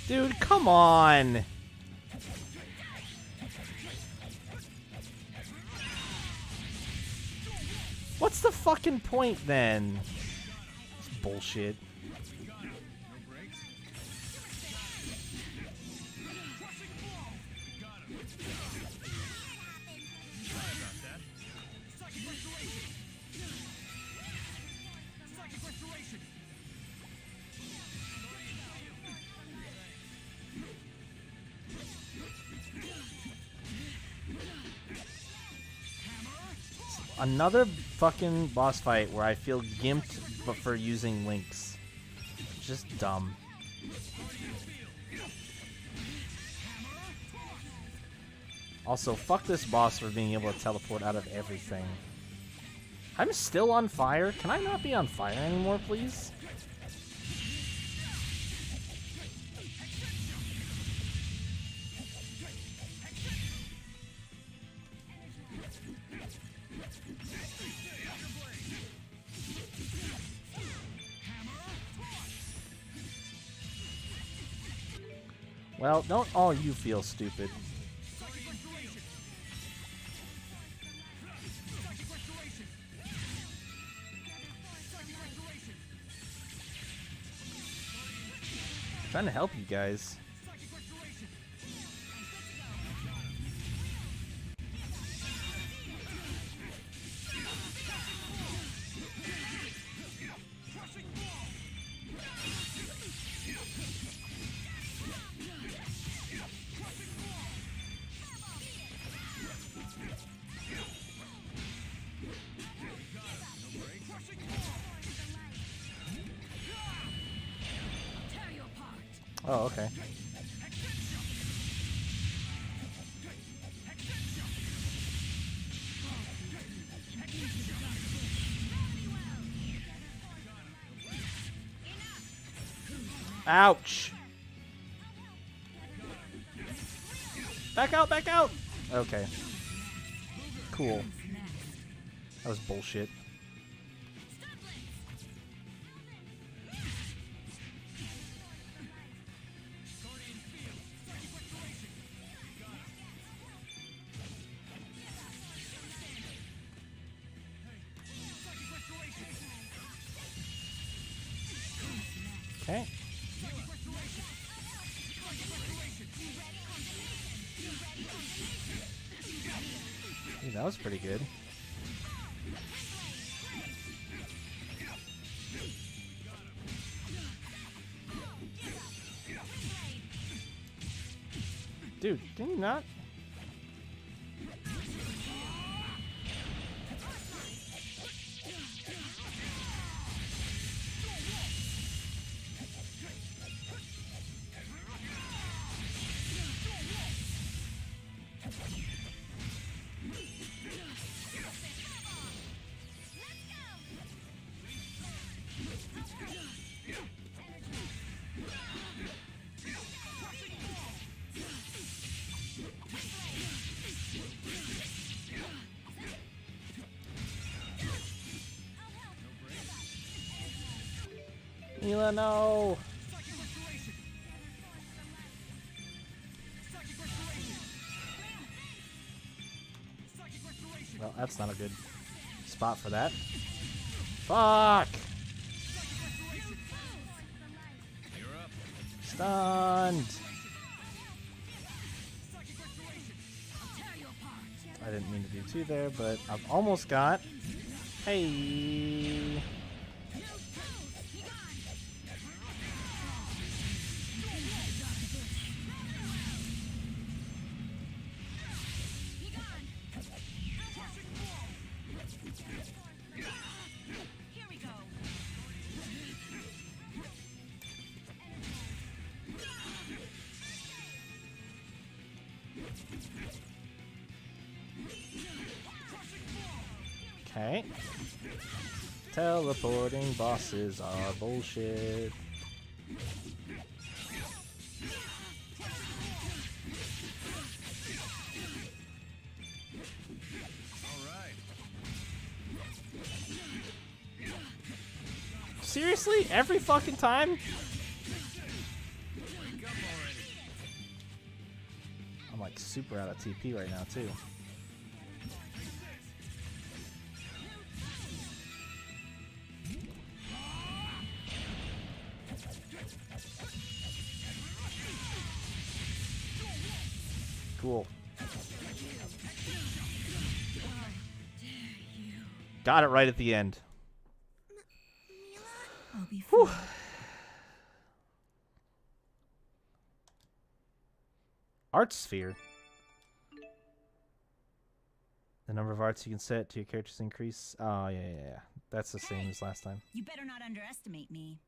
Dude, come on! What's the fucking point then? It's bullshit. Another fucking boss fight where I feel gimped but for using links. Just dumb. Also, fuck this boss for being able to teleport out of everything. I'm still on fire? Can I not be on fire anymore, please? Well, don't all you feel stupid. I'm trying to help you guys. Oh, okay. Ouch! Back out, back out! Okay. Cool. That was bullshit. Okay. Ooh, that was pretty good. Dude, can you not? Xillia, no! Well, that's not a good spot for that. Fuck! Stunned! I didn't mean to do 2 there, but I've almost got. Hey. Here we go. Okay. Teleporting bosses are bullshit. Seriously? Every fucking time? I'm like super out of TP right now too. Cool. Got it right at the end. I'll be Whew. fine. Art sphere. The number of arts you can set to your characters increase. Oh, yeah. That's the same as last time. You better not underestimate me.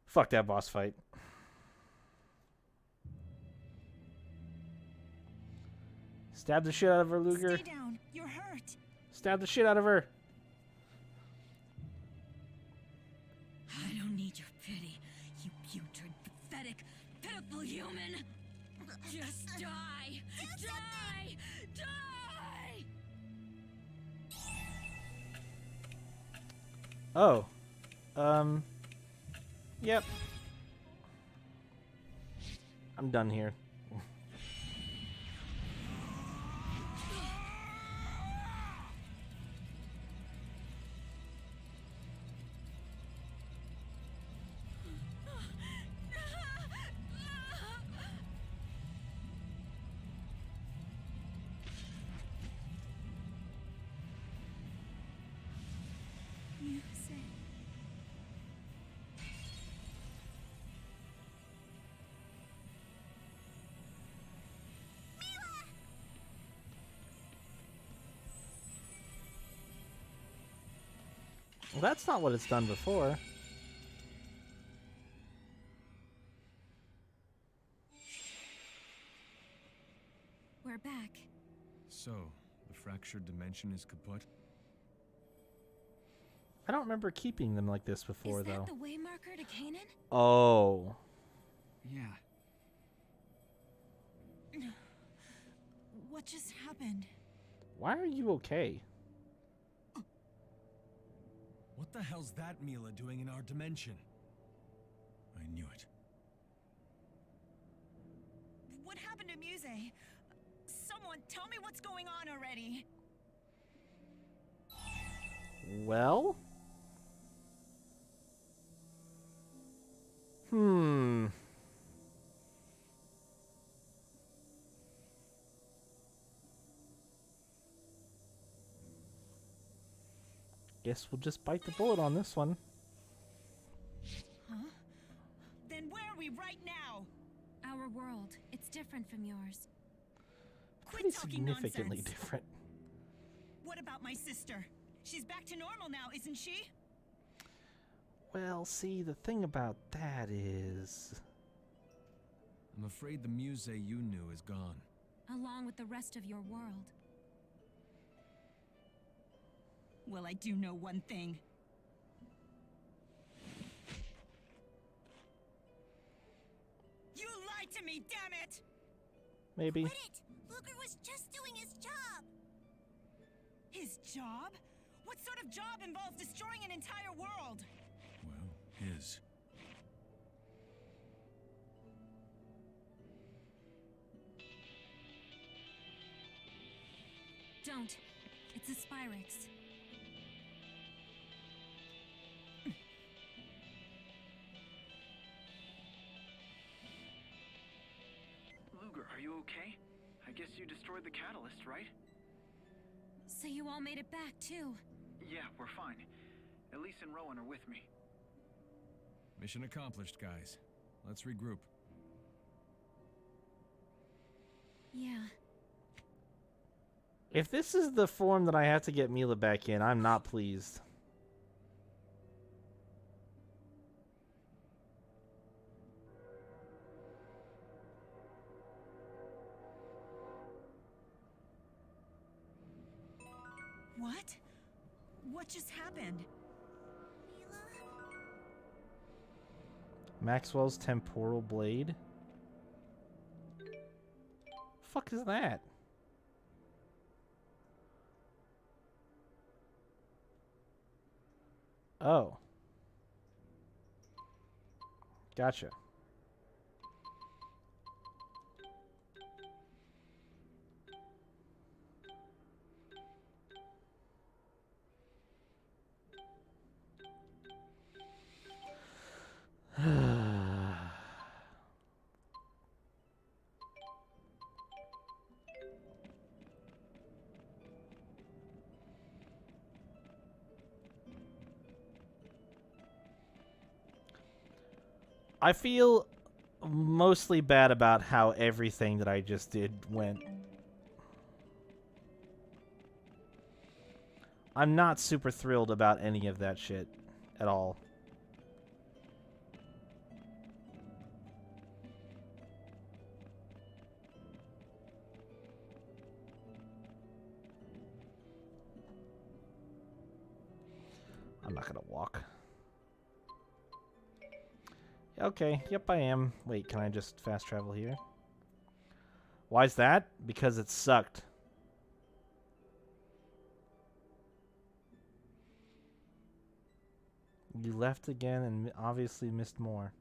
Fuck that boss fight. Stab the shit out of her, Luger. Stay down. You're hurt. Stab the shit out of her. I don't need your pity, you putrid, pathetic, pitiful human. Just die! Die! Die! Oh. Yep. I'm done here. You say. Well, that's not what it's done before. We're back. So, the fractured dimension is kaput? I don't remember keeping them like this before, Is that though. the way marker to Canaan? Oh. Yeah. What just happened? Why are you okay? What the hell's that Mila doing in our dimension? I knew it. What happened to Muse? Someone tell me what's going on already. Well? Guess we'll just bite the bullet on this one. Huh? Then where are we right now? Our world. It's different from yours. Pretty Quit talking significantly nonsense. different. What about my sister? She's back to normal now, isn't she? Well, see, the thing about that is... I'm afraid the Muse you knew is gone. Along with the rest of your world. Well, I do know one thing. You lied to me, damn it! Maybe. Quit it! Luger was just doing his job! His job? What sort of job involves destroying an entire world? Well, his. Don't. It's a Spyrex. Luger, are you okay? I guess you destroyed the catalyst, right? So you all made it back, too. Yeah, we're fine. Elise and Rowan are with me. Mission accomplished, guys. Let's regroup. Yeah. If this is the form that I have to get Mila back in, I'm not pleased. What? What just happened? Maxwell's temporal blade? Fuck is that? Oh. Gotcha. I feel mostly bad about how everything that I just did went. I'm not super thrilled about any of that shit at all. I'm not gonna walk. Okay, yep I am. Wait, can I just fast travel here? Why's that? Because it sucked. You left again and obviously missed more.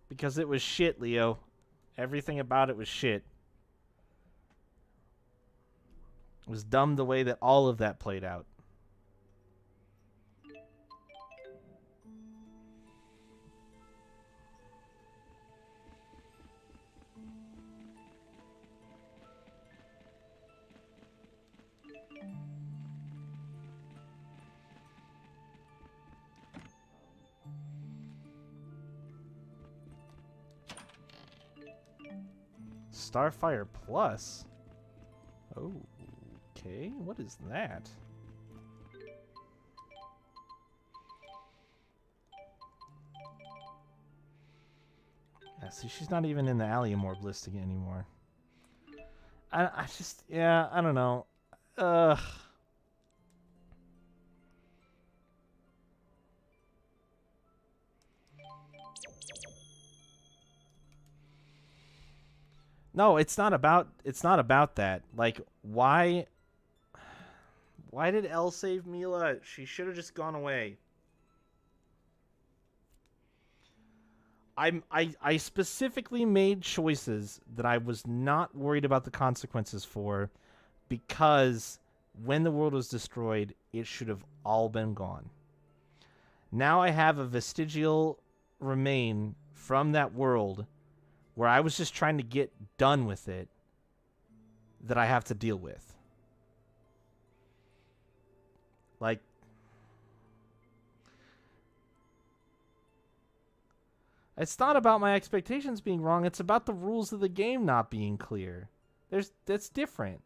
Because it was shit, Leo. Everything about it was shit. It was dumb the way that all of that played out. Starfire Plus? Oh. Okay, what is that? Yeah, see, she's not even in the Alliamorb listing anymore. I just, yeah, I don't know. No, it's not about that. Like, why did Elle save Mila? She should have just gone away. I specifically made choices that I was not worried about the consequences for, because when the world was destroyed, it should have all been gone. Now I have a vestigial remain from that world where I was just trying to get done with it that I have to deal with. Like, it's not about my expectations being wrong. It's about the rules of the game not being clear. That's different.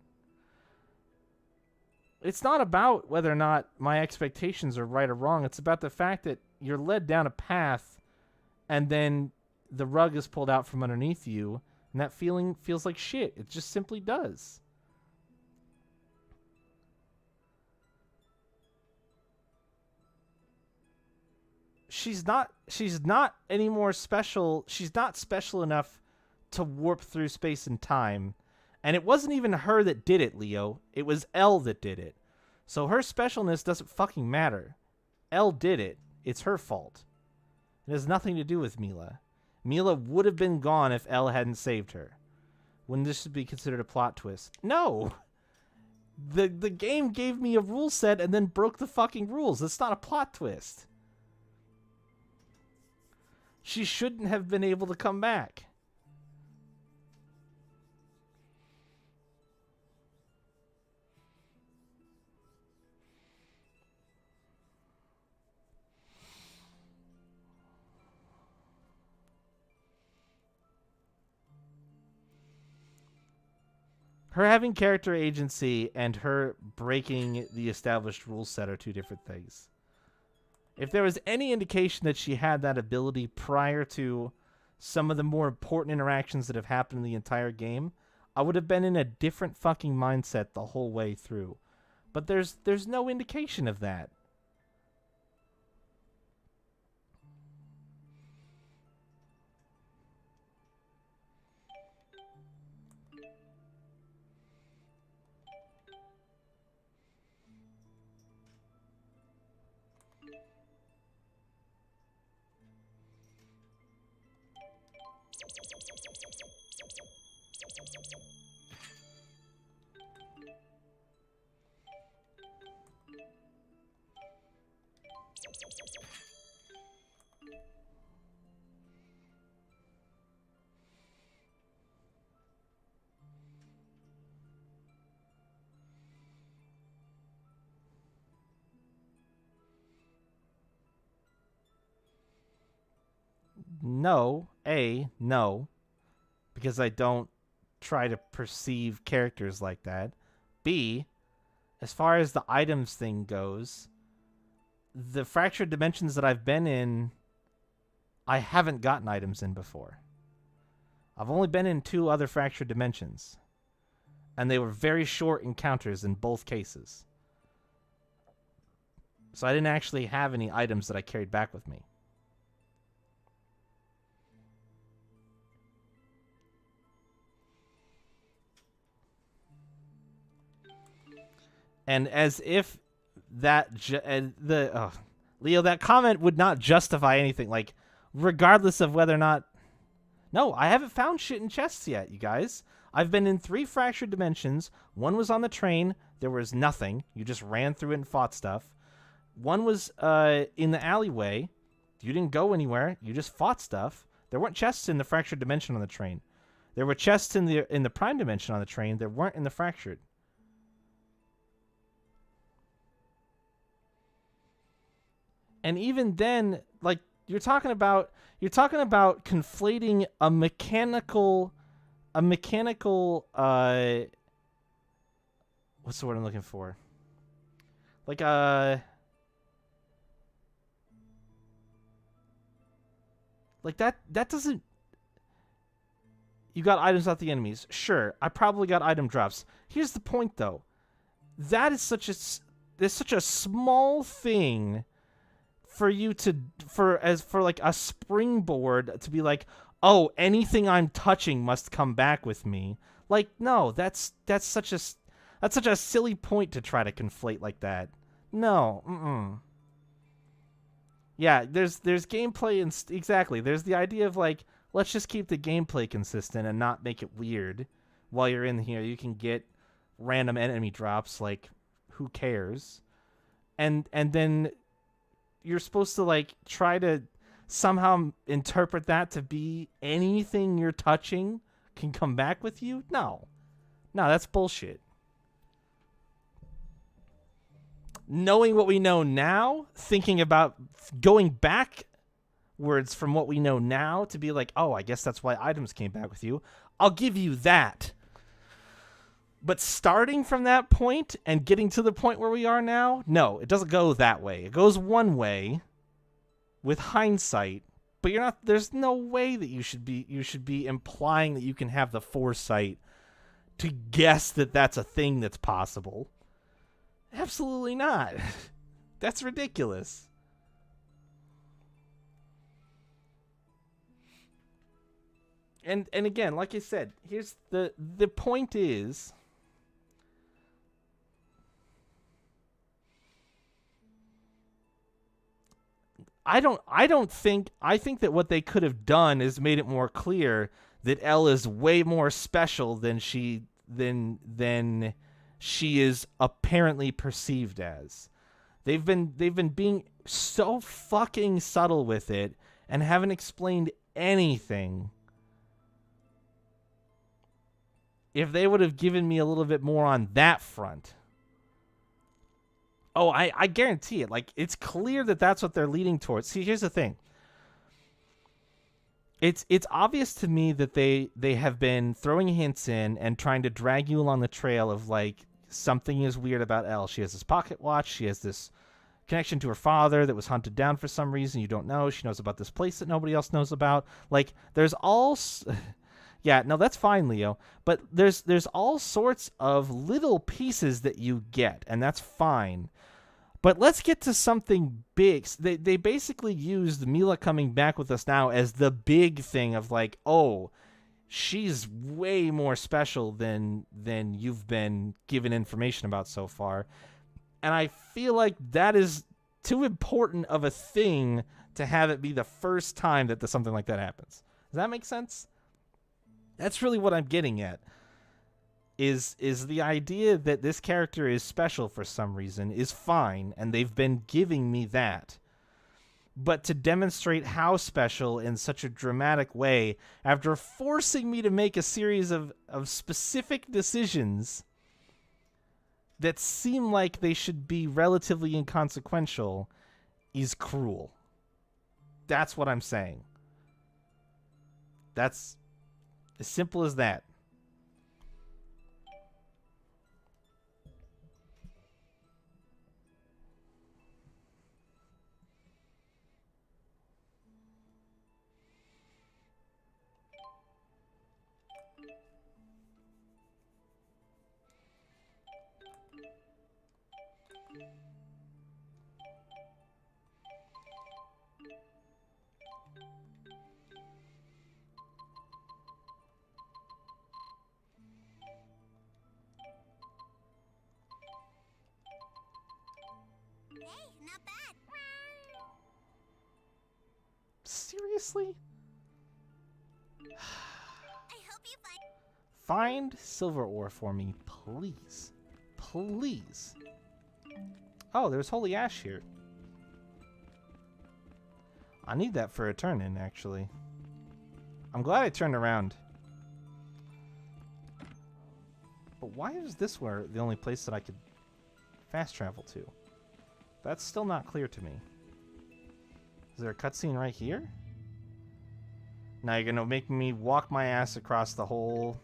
It's not about whether or not my expectations are right or wrong. It's about the fact that you're led down a path and then the rug is pulled out from underneath you, and that feeling feels like shit. It just simply does. She's not any more special. She's not special enough to warp through space and time. And it wasn't even her that did it, Leo. It was Elle that did it. So her specialness doesn't fucking matter. Elle did it. It's her fault. It has nothing to do with Mila. Mila would have been gone if Elle hadn't saved her. Wouldn't this be considered a plot twist? No! The game gave me a rule set and then broke the fucking rules. It's not a plot twist. She shouldn't have been able to come back. Her having character agency and her breaking the established rule set are two different things. If there was any indication that she had that ability prior to some of the more important interactions that have happened in the entire game, I would have been in a different fucking mindset the whole way through. But there's no indication of that. No. No. Because I don't try to perceive characters like that. B, as far as the items thing goes, the fractured dimensions that I've been in, I haven't gotten items in before. I've only been in 2 other fractured dimensions. And they were very short encounters in both cases. So I didn't actually have any items that I carried back with me. And as if that Leo, that comment would not justify anything. Like, regardless of whether or not... No, I haven't found shit in chests yet, you guys. I've been in 3 fractured dimensions. One was on the train. There was nothing. You just ran through it and fought stuff. One was in the alleyway. You didn't go anywhere. You just fought stuff. There weren't chests in the fractured dimension on the train. There were chests in the prime dimension on the train. There weren't in the fractured. And even then, like, you're talking about conflating a mechanical what's the word I'm looking for? Like that doesn't... You got items off the enemies. Sure, I probably got item drops. Here's the point though. That is such a small thing for you for like a springboard to be like, oh, anything I'm touching must come back with me. Like, no, that's such a silly point to try to conflate like that. No, Yeah, there's gameplay and exactly. There's the idea of like, let's just keep the gameplay consistent and not make it weird. While you're in here, you can get random enemy drops. Like, who cares? And then you're supposed to like try to somehow interpret that to be anything you're touching can come back with you? No, that's bullshit. Knowing what we know now, thinking about going backwards from what we know now to be like, oh, I guess that's why items came back with you. I'll give you that. But starting from that point and getting to the point where we are now, no, it doesn't go that way. It goes one way with hindsight, but you're not... There's no way that you should be implying that you can have the foresight to guess that that's a thing that's possible. Absolutely not. That's ridiculous. And again, like I said, here's the point is, I think that what they could have done is made it more clear that Elle is way more special than she is apparently perceived as. They've been being so fucking subtle with it and haven't explained anything. If they would have given me a little bit more on that front. Oh, I guarantee it. Like, it's clear that that's what they're leading towards. See, here's the thing. It's obvious to me that they have been throwing hints in and trying to drag you along the trail of, like, something is weird about Elle. She has this pocket watch. She has this connection to her father that was hunted down for some reason you don't know. She knows about this place that nobody else knows about. Like, there's all... Yeah, no, that's fine, Leo. But there's all sorts of little pieces that you get, and that's fine. But let's get to something big. They basically used Mila coming back with us now as the big thing of like, oh, she's way more special than you've been given information about so far. And I feel like that is too important of a thing to have it be the first time that something like that happens. Does that make sense? That's really what I'm getting at. Is the idea that this character is special for some reason is fine, and they've been giving me that. But to demonstrate how special in such a dramatic way, after forcing me to make a series of specific decisions that seem like they should be relatively inconsequential, is cruel. That's what I'm saying. That's as simple as that. Hey, not bad. Seriously? I hope you find... Find silver ore for me, please. Please. Oh, there's holy ash here. I need that for a turn-in, actually. I'm glad I turned around. But why is this the only place that I could fast travel to? That's still not clear to me. Is there a cutscene right here? Now you're gonna make me walk my ass across the whole...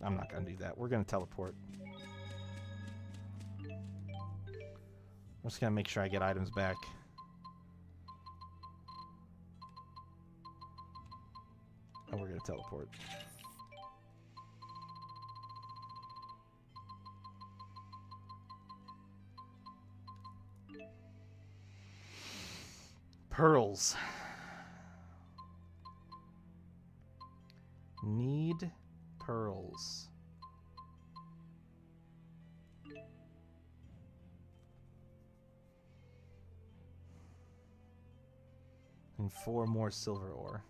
I'm not gonna do that. We're gonna teleport. I'm just gonna make sure I get items back. And we're gonna teleport. Pearls. Need pearls. And 4 more silver ore.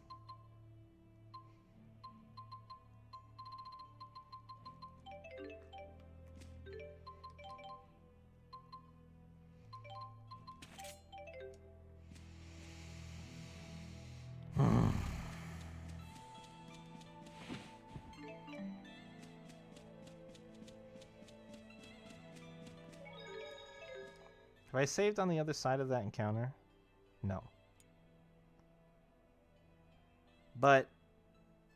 Have I saved on the other side of that encounter? No. But,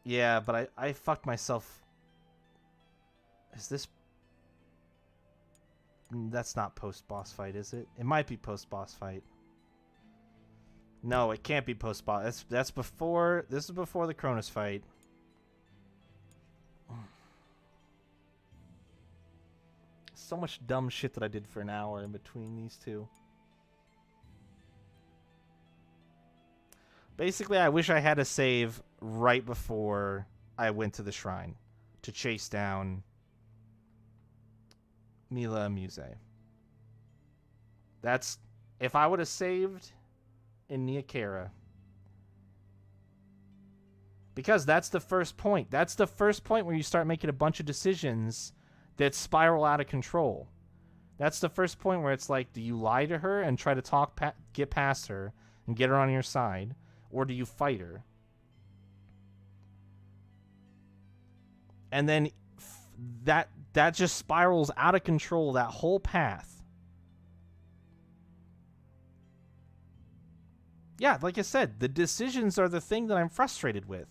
yeah, but I fucked myself. Is this... That's not post-boss fight, is it? It might be post-boss fight. No, it can't be post-boss. That's before... This is before the Cronus fight. So much dumb shit that I did for an hour in between these two. Basically, I wish I had a save right before I went to the shrine to chase down Mila Muse. That's... If I would have saved in Niakara. Because that's the first point. That's the first point where you start making a bunch of decisions that spiral out of control. That's the first point where it's like, do you lie to her and try to get past her and get her on your side, or do you fight her? And then that just spirals out of control, that whole path. Yeah, like I said, the decisions are the thing that I'm frustrated with.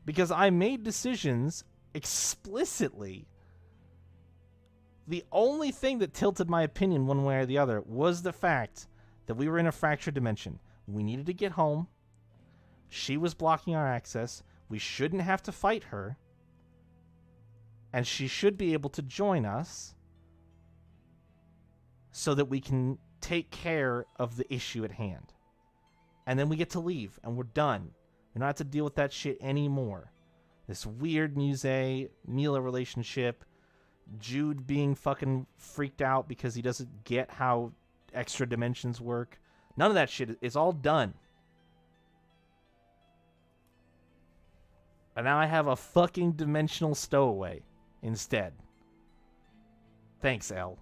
Because I made decisions explicitly. The only thing that tilted my opinion one way or the other was the fact that we were in a fractured dimension. We needed to get home. She was blocking our access. We shouldn't have to fight her. And she should be able to join us so that we can take care of the issue at hand. And then we get to leave, and we're done. We don't have to deal with that shit anymore. This weird Muse-Mila relationship. Jude being fucking freaked out because he doesn't get how extra dimensions work. None of that shit is all done. And now I have a fucking dimensional stowaway instead. Thanks, Elle.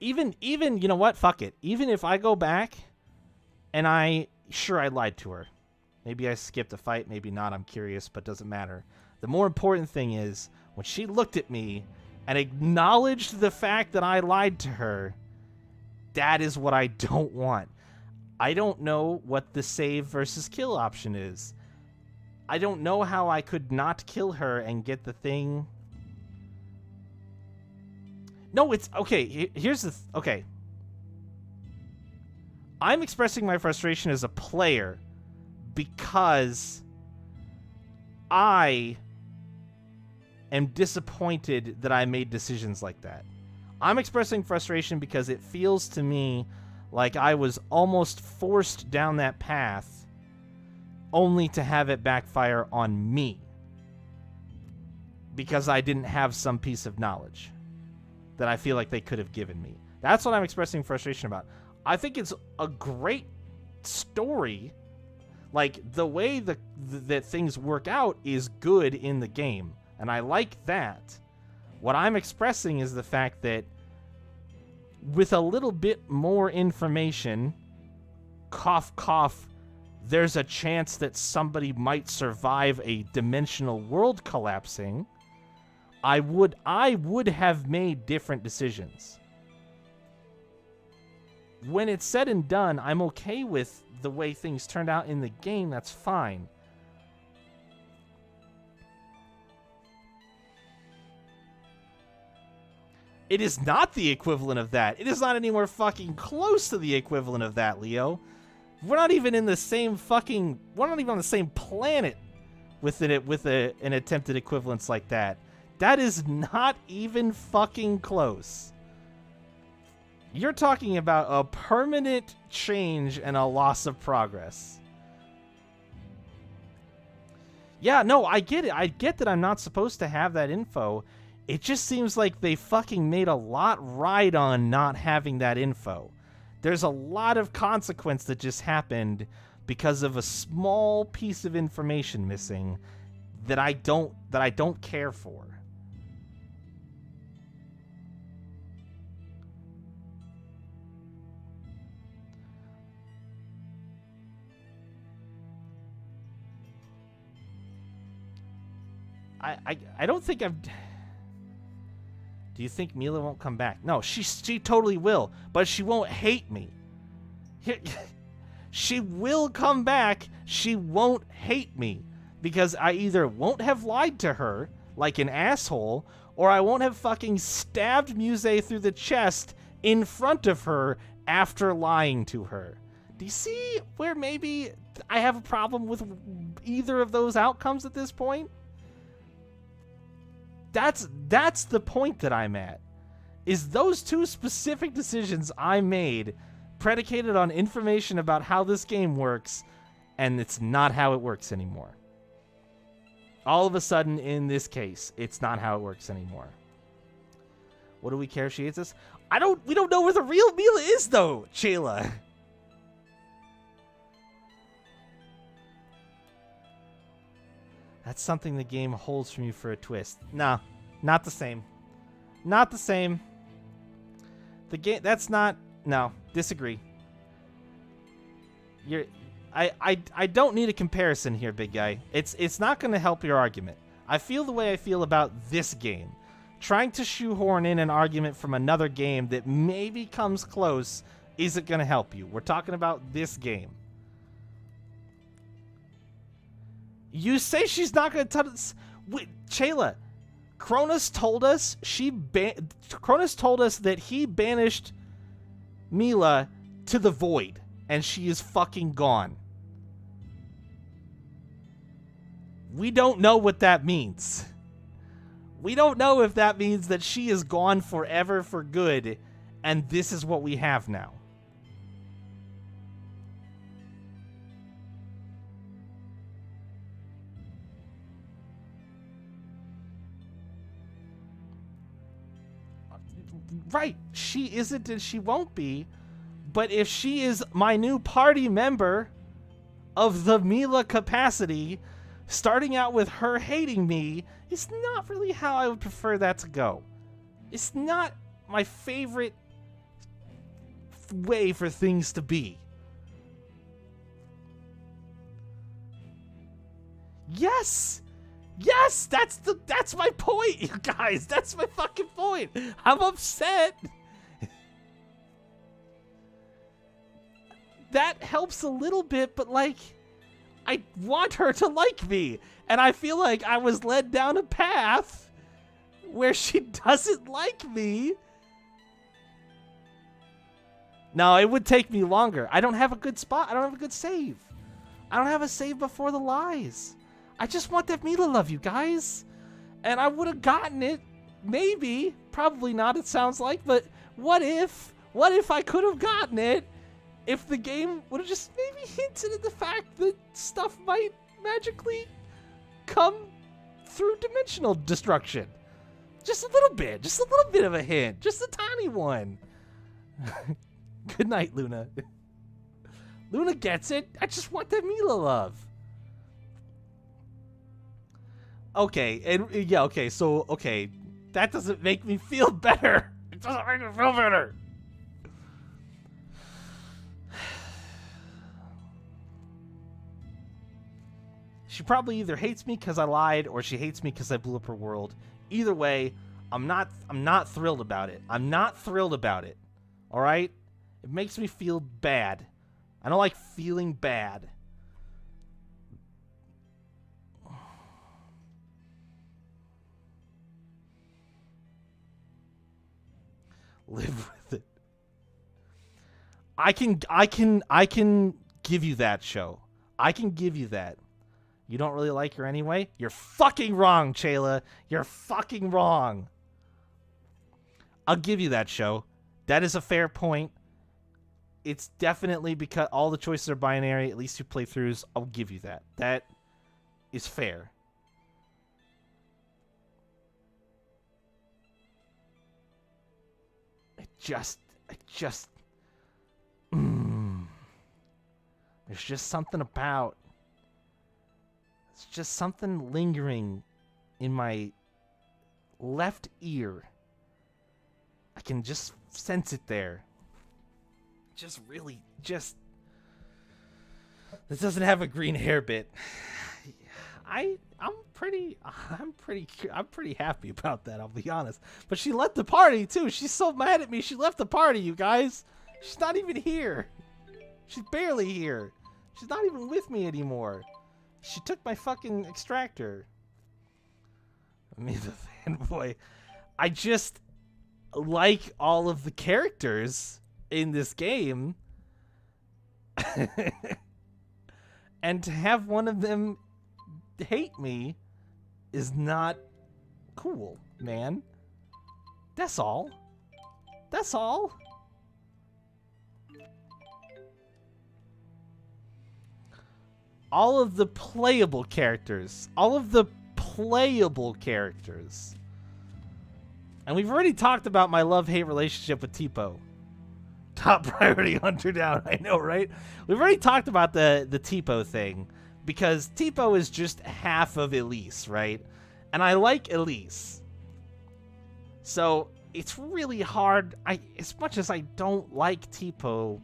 Even, you know what? Fuck it. Even if I go back and I lied to her. Maybe I skipped a fight, maybe not. I'm curious, but doesn't matter. The more important thing is, when she looked at me and acknowledged the fact that I lied to her, that is what I don't want. I don't know what the save versus kill option is. I don't know how I could not kill her and get the thing. No, it's... Okay, here's the... Okay. I'm expressing my frustration as a player because I am disappointed that I made decisions like that. I'm expressing frustration because it feels to me like I was almost forced down that path only to have it backfire on me because I didn't have some piece of knowledge that I feel like they could have given me. That's what I'm expressing frustration about. I think it's a great story. Like, the way that things work out is good in the game, and I like that. What I'm expressing is the fact that with a little bit more information, cough, cough, there's a chance that somebody might survive a dimensional world collapsing, I would have made different decisions. When it's said and done, I'm okay with the way things turned out in the game. That's fine. It is not the equivalent of that. It is not anywhere fucking close to the equivalent of that, Leo. We're not even in the same fucking... We're not even on the same planet with an attempted equivalence like that. That is not even fucking close. You're talking about a permanent change and a loss of progress. Yeah, no, I get it. I get that I'm not supposed to have that info. It just seems like they fucking made a lot right on not having that info. There's a lot of consequence that just happened because of a small piece of information missing that I don't care for. I don't think I've... Do you think Mila won't come back? No, she totally will, but she won't hate me. She will come back. She won't hate me because I either won't have lied to her like an asshole or I won't have fucking stabbed Muse through the chest in front of her after lying to her. Do you see where maybe I have a problem with either of those outcomes at this point? That's the point that I'm at. Is those two specific decisions I made predicated on information about how this game works, and it's not how it works anymore. All of a sudden, in this case, it's not how it works anymore. What do we care if she hates us? We don't know where the real Mila is, though, Chayla. That's something the game holds from you for a twist. Nah, Not the same. Not the same. The game, that's not, no, disagree. I don't need a comparison here, big guy. It's not going to help your argument. I feel the way I feel about this game. Trying to shoehorn in an argument from another game that maybe comes close isn't going to help you. We're talking about this game. You say she's not going to touch... Chayla, Cronus told us Cronus told us that he banished Mila to the void, and she is fucking gone. We don't know what that means. We don't know if that means that she is gone forever for good, and this is what we have now. Right, she isn't and she won't be, but if she is my new party member of the Mila capacity, starting out with her hating me is not really how I would prefer that to go. It's not my favorite way for things to be. Yes! Yes, that's my point, you guys. That's my fucking point. I'm upset. That helps a little bit, but like, I want her to like me, and I feel like I was led down a path where she doesn't like me. No, it would take me longer. I don't have a good spot. I don't have a good save. I don't have a save before the lies. I just want that Mila love, you guys. And I would have gotten it. Maybe. Probably not, it sounds like. But what if? What if I could have gotten it if the game would have just maybe hinted at the fact that stuff might magically come through dimensional destruction? Just a little bit. Just a little bit of a hint. Just a tiny one. Good night, Luna. Luna gets it. I just want that Mila love. Okay, and yeah, okay, so, okay, that doesn't make me feel better. It doesn't make me feel better. She probably either hates me because I lied or she hates me because I blew up her world. Either way, I'm not thrilled about it. I'm not thrilled about it. All right? It makes me feel bad. I don't like feeling bad. Live with it. I can give you that, show. I can give you that. You don't really like her anyway? You're fucking wrong, Chayla. You're fucking wrong. I'll give you that, show. That is a fair point. It's definitely because all the choices are binary, at least 2 playthroughs. I'll give you that. That is fair. There's just something about, it's just something lingering in my left ear. I can just sense it there. Just really, this doesn't have a green hair bit. I'm pretty happy about that, I'll be honest. But she left the party too. She's so mad at me. She left the party, you guys. She's not even here. She's barely here. She's not even with me anymore. She took my fucking extractor. Me, the fanboy. I just like all of the characters in this game. And to have one of them hate me is not cool, man. That's all. That's all. All of the playable characters. All of the playable characters. And we've already talked about my love-hate relationship with Tipo. Top priority hunter down, I know, right? We've already talked about the Tipo thing. Because Tipo is just half of Elise, right? And I like Elise. So it's really hard. As much as I don't like Tipo,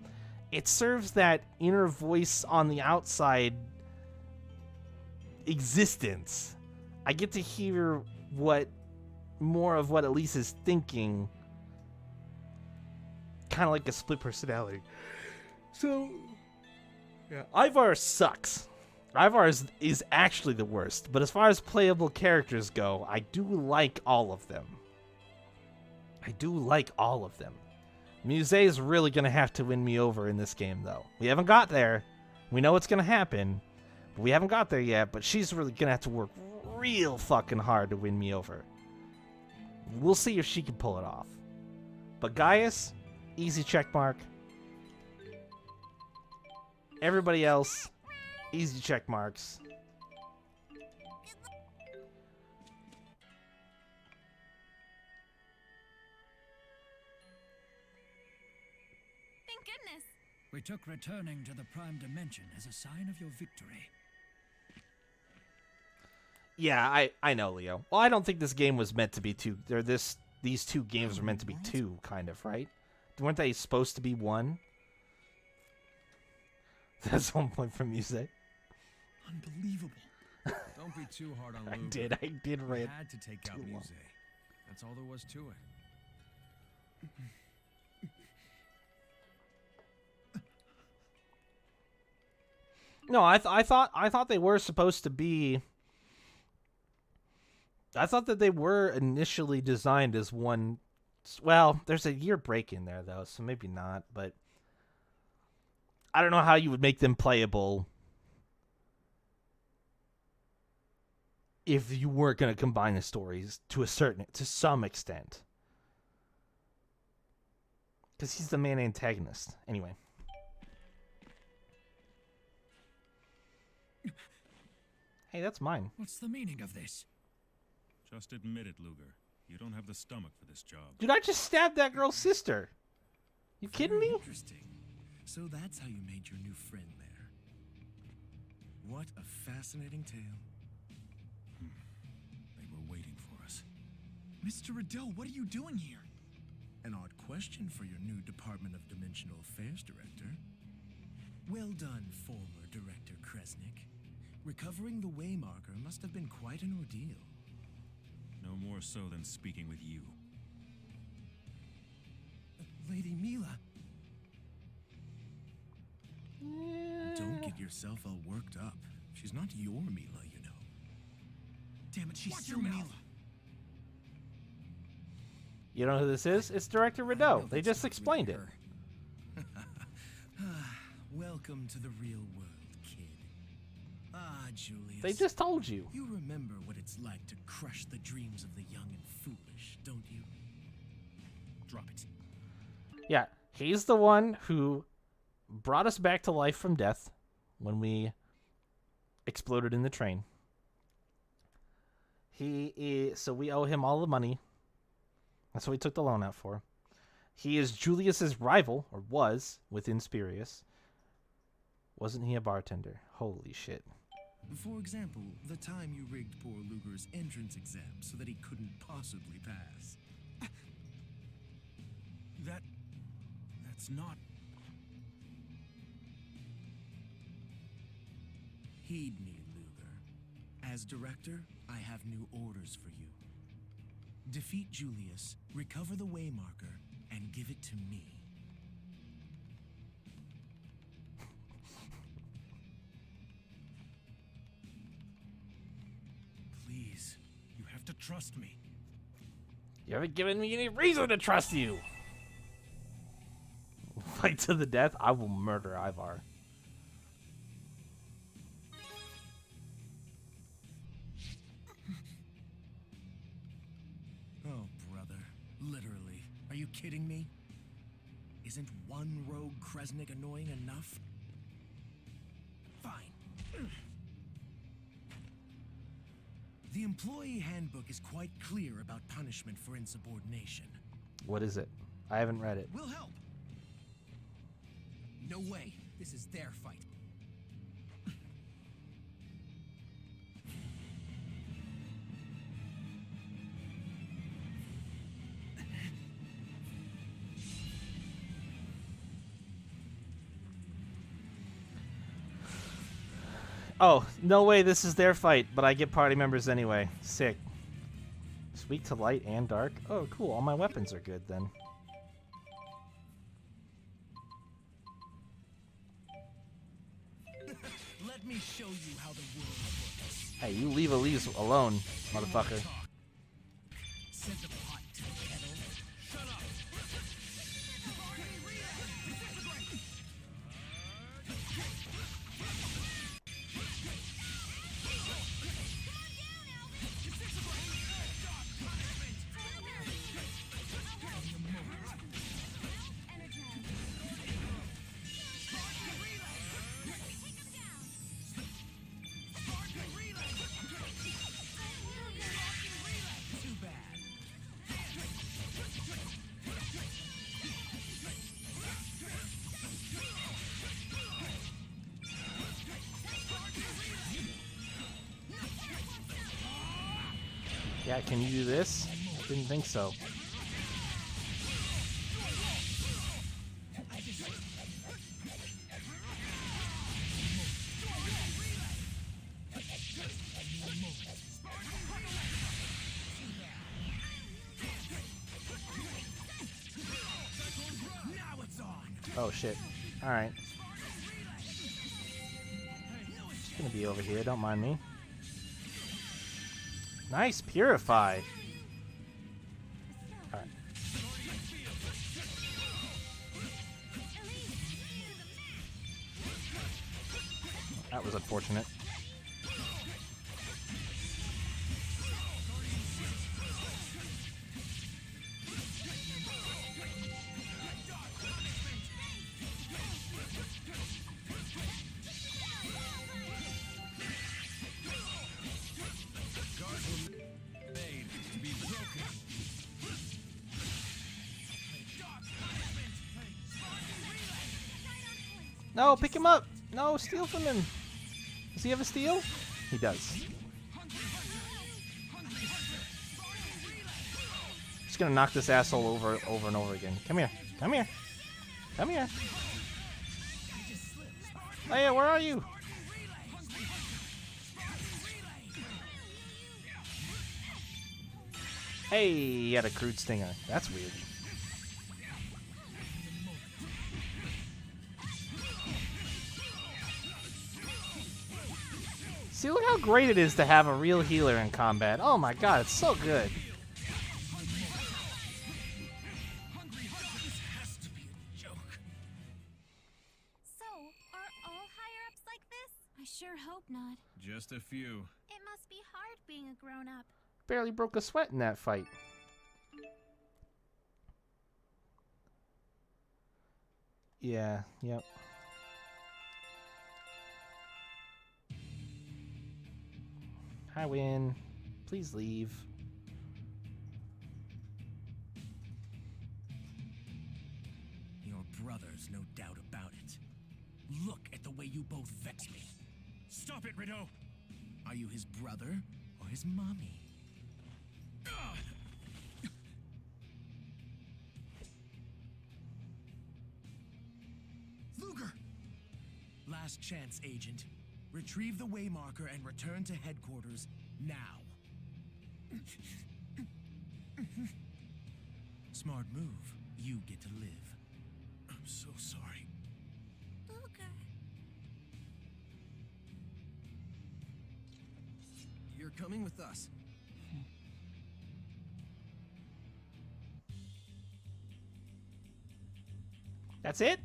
it serves that inner voice on the outside existence. I get to hear more of what Elise is thinking, kind of like a split personality. So, yeah, Ivar sucks. Ivar is actually the worst, but as far as playable characters go, I do like all of them. Muse is really going to have to win me over in this game, though. We haven't got there. We know what's going to happen, but we haven't got there yet, but she's really going to have to work real fucking hard to win me over. We'll see if she can pull it off. But Gaius, easy check mark. Everybody else, easy check marks. Thank goodness. We took returning to the Prime Dimension as a sign of your victory. Yeah, I know, Leo. Well, I don't think this game was meant to be two. These two games were meant to be two, kind of, right? Weren't they supposed to be one? That's 1 point from Muse. Unbelievable. Don't be too hard on Luger. I did You read had to take out too long. Muse. That's all there was to it. No, I thought they were supposed to be. I thought that they were initially designed as one. Well, there's a year break in there though, so maybe not. But I don't know how you would make them playable if you weren't going to combine the stories to some extent. Because he's the main antagonist. Anyway. Hey, that's mine. What's the meaning of this? Just admit it, Luger. You don't have the stomach for this job. Dude, I just stabbed that girl's sister. You kidding Very me? Interesting. So that's how you made your new friend there. What a fascinating tale. They were waiting for us. Mr. Riddell, what are you doing here? An odd question for your new Department of Dimensional Affairs Director. Well done, former Director Kresnik. Recovering the Waymarker must have been quite an ordeal. No more so than speaking with you. Lady Mila. Don't get yourself all worked up. She's not your Mila, you know. Damn it, she's Watch still your Mila. mouth. You know who this is? It's Director Rideau. They just explained it. Welcome to the real world, kid. Ah, Julius. They just told you. You remember what it's like to crush the dreams of the young and foolish, don't you? Drop it. Yeah, he's the one who brought us back to life from death when we exploded in the train. So we owe him all the money. That's what we took the loan out for. He is Julius's rival, or was, within Spirius. Wasn't he a bartender? Holy shit. For example, the time you rigged poor Luger's entrance exam so that he couldn't possibly pass. That's not... Heed me, Luger. As director, I have new orders for you. Defeat Julius, recover the Waymarker, and give it to me. Please, you have to trust me. You haven't given me any reason to trust you. Fight to the death. I will murder Ivar. Oh, brother. Literally. Are you kidding me? Isn't one rogue Kresnik annoying enough? Fine. The employee handbook is quite clear about punishment for insubordination. What is it? I haven't read it. We'll help. No way. This is their fight. Oh, no way this is their fight, but I get party members anyway. Sick. It's weak to light and dark. Oh, cool. All my weapons are good then. Let me show you how the world works. Hey, you leave Elise alone, motherfucker. Set the pot to the kettle. Shut up. Too bad. Yeah, can you do this? Didn't think so. Now it's on. Oh shit. Alright. Just gonna be over here, don't mind me. Nice, purify. Alright. That was unfortunate. Made to be broken. No, pick him up! No, steal from him! Does he have a steal? He does. Just gonna knock this asshole over and over again. Come here. Come here. Come here. Leia, where are you? Hey, he had a crude stinger. That's weird. See, look how great it is to have a real healer in combat. Oh my god, it's so good. So, are all higher-ups like this? I sure hope not. Just a few. It must be hard being a grown-up. Barely broke a sweat in that fight. Yeah, yep. Hi, Win. Please leave. Your brothers, no doubt about it. Look at the way you both vex me. Stop it, Rideau! Are you his brother or his mommy? Luger! Last chance, Agent. Retrieve the waymarker and return to headquarters now. Smart move. You get to live. I'm so sorry. Luger. You're coming with us. That's it?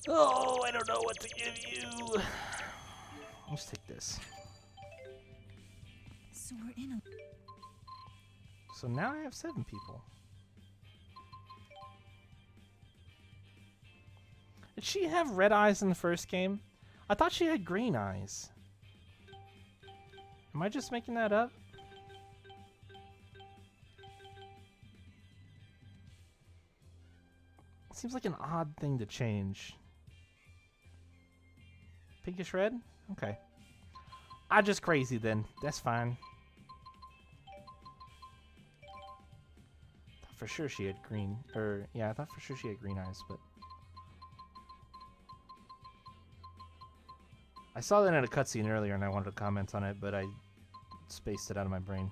Oh, I don't know what to give you. Let's take this. So we're in a... So now I have 7 people. Did she have red eyes in the first game? I thought she had green eyes. Am I just making that up? Seems like an odd thing to change. Pinkish red? Okay. I'm just crazy then. That's fine. Thought for sure she had green. Yeah, I thought for sure she had green eyes, but... I saw that in a cutscene earlier and I wanted to comment on it, but I spaced it out of my brain.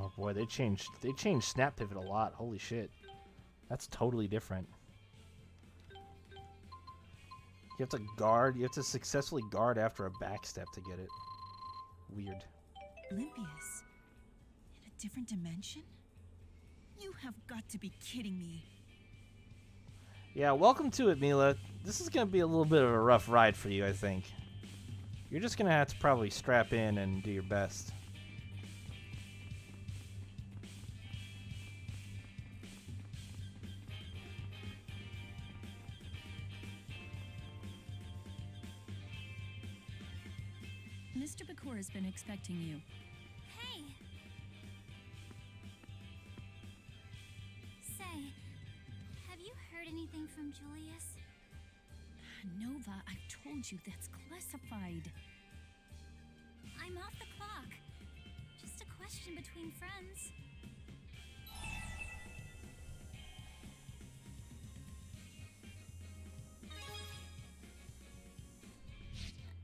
Oh boy, they changed snap pivot a lot. Holy shit. That's totally different. You have to guard, you have to successfully guard after a backstep to get it. Weird. Olympius? In a different dimension? You have got to be kidding me. Yeah, welcome to it, Mila. This is gonna be a little bit of a rough ride for you, I think. You're just gonna have to probably strap in and do your best. Mr. Bakor has been expecting you. Hey! Say, have you heard anything from Julius? Nova, I've told you that's classified. I'm off the clock. Just a question between friends.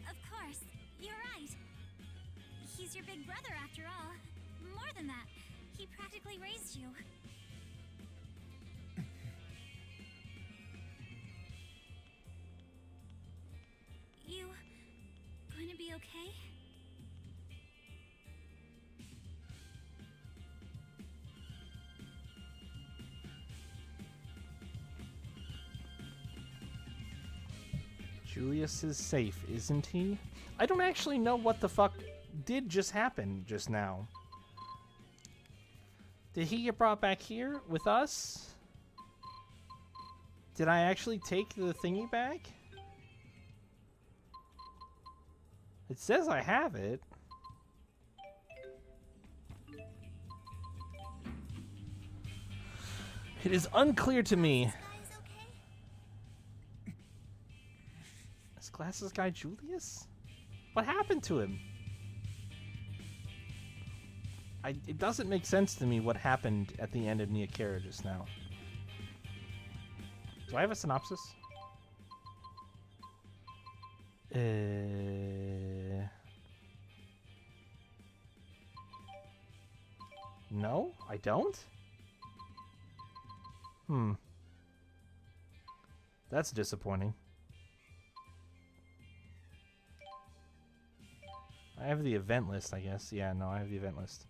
Of course, you're right. He's your big brother after all. More than that, he practically raised you. You going to be okay? Julius is safe, isn't he? I don't actually know what the fuck did just happen just now. Did he get brought back here with us? Did I actually take the thingy back? It says I have it. It is unclear to me. Is Glasses Guy Julius? What happened to him? It doesn't make sense to me what happened at the end of Niakara just now. Do I have a synopsis? No, I don't? That's disappointing. I have the event list, I guess. Yeah, no, I have the event list.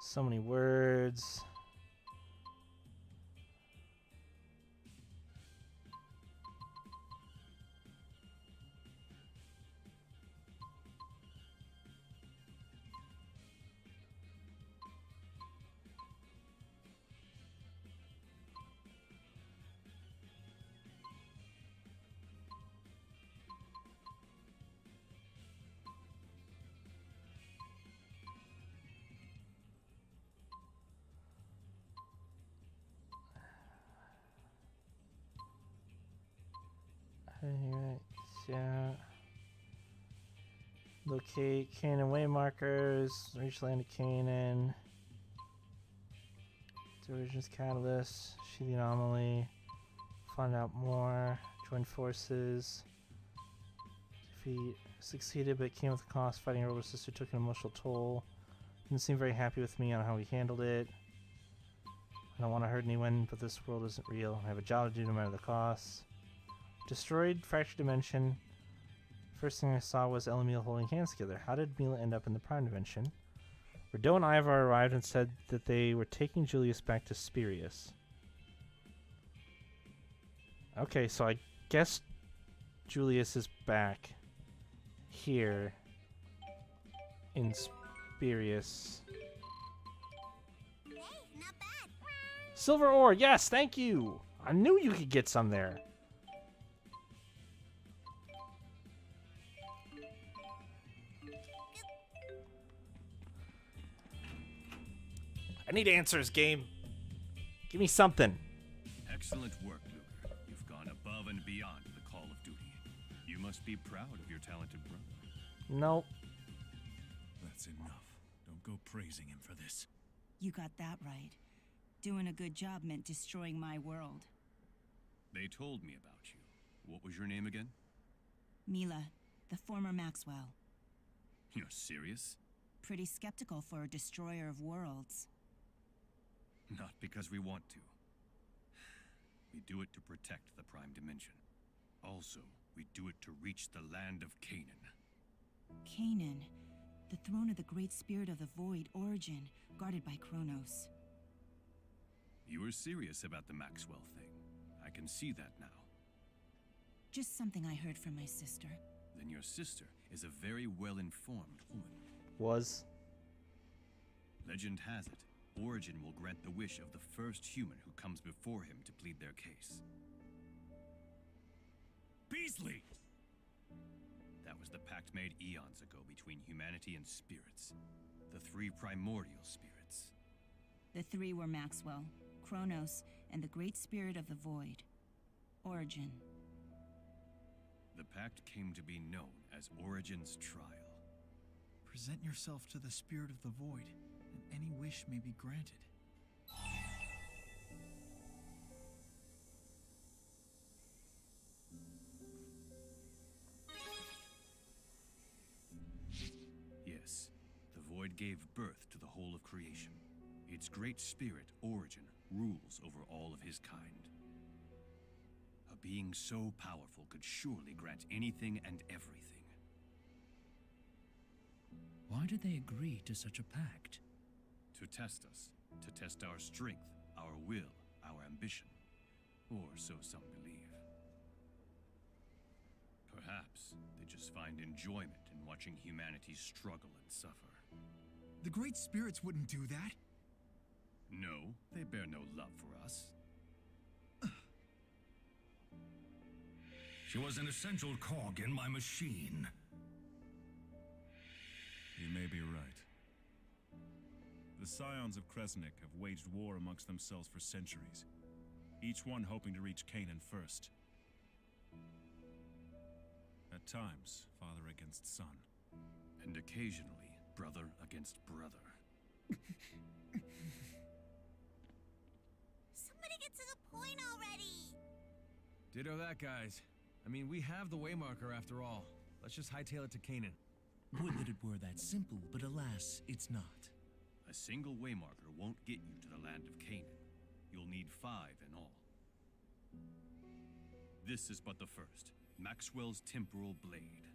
So many words. Yeah. Locate Canaan waymarkers. Reach land of Canaan. Divergence catalyst. See the anomaly. Find out more. Join forces. Defeat. Succeeded, but it came with a cost. Fighting her older sister took an emotional toll. Didn't seem very happy with me on how he handled it. I don't want to hurt anyone, but this world isn't real. I have a job to do no matter the cost. Destroyed fractured dimension. First thing I saw was Ella and Mila holding hands together. How did Mila end up in the Prime Dimension? Rideau and Ivar arrived and said that they were taking Julius back to Spirius. Okay, so I guess Julius is back here in Spirius. Hey, not bad. Silver ore, yes, thank you. I knew you could get some there. I need answers, game. Give me something. Excellent work, Luger. You've gone above and beyond the call of duty. You must be proud of your talented brother. Nope. That's enough. Don't go praising him for this. You got that right. Doing a good job meant destroying my world. They told me about you. What was your name again? Mila, the former Maxwell. You're serious? Pretty skeptical for a destroyer of worlds. Not because we want to. We do it to protect the Prime Dimension. Also, we do it to reach the land of Canaan. Canaan, the throne of the great spirit of the void, Origin, guarded by Kronos. You were serious about the Maxwell thing. I can see that now. Just something I heard from my sister. Then your sister is a very well-informed woman. Was. Legend has it, Origin will grant the wish of the first human who comes before him to plead their case. Beasley! That was the pact made eons ago between humanity and spirits. The three primordial spirits. The three were Maxwell, Kronos, and the great spirit of the void, Origin. The pact came to be known as Origin's Trial. Present yourself to the spirit of the void, and any wish may be granted. Yes, the void gave birth to the whole of creation. Its great spirit, Origin, rules over all of his kind. A being so powerful could surely grant anything and everything. Why did they agree to such a pact? To test us, to test our strength, our will, our ambition. Or so some believe. Perhaps they just find enjoyment in watching humanity struggle and suffer. The great spirits wouldn't do that. No, they bear no love for us. She was an essential cog in my machine. You may be right. The scions of Kresnik have waged war amongst themselves for centuries, each one hoping to reach Canaan first. At times, father against son. And occasionally, brother against brother. Somebody get to the point already. Ditto that, guys. I mean, we have the Waymarker after all. Let's just hightail it to Canaan. Would that it were that simple, but alas, it's not. A single Waymarker won't get you to the land of Canaan. You'll need 5 in all. This is but the first. Maxwell's Temporal Blade.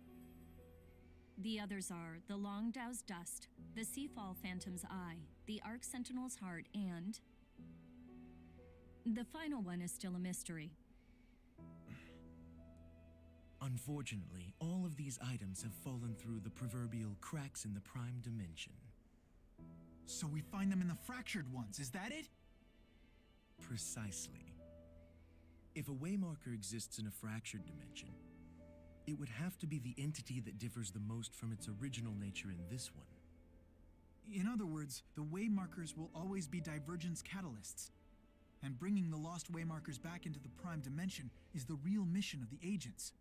The others are the Longdow's Dust, the Seafall Phantom's Eye, the Arc Sentinel's Heart, and... the final one is still a mystery. Unfortunately, all of these items have fallen through the proverbial cracks in the Prime Dimension. So we find them in the fractured ones, is that it? Precisely. If a Waymarker exists in a fractured dimension, it would have to be the entity that differs the most from its original nature in this one. In other words, the Waymarkers will always be divergence catalysts. And bringing the lost waymarkers back into the Prime Dimension is the real mission of the agents.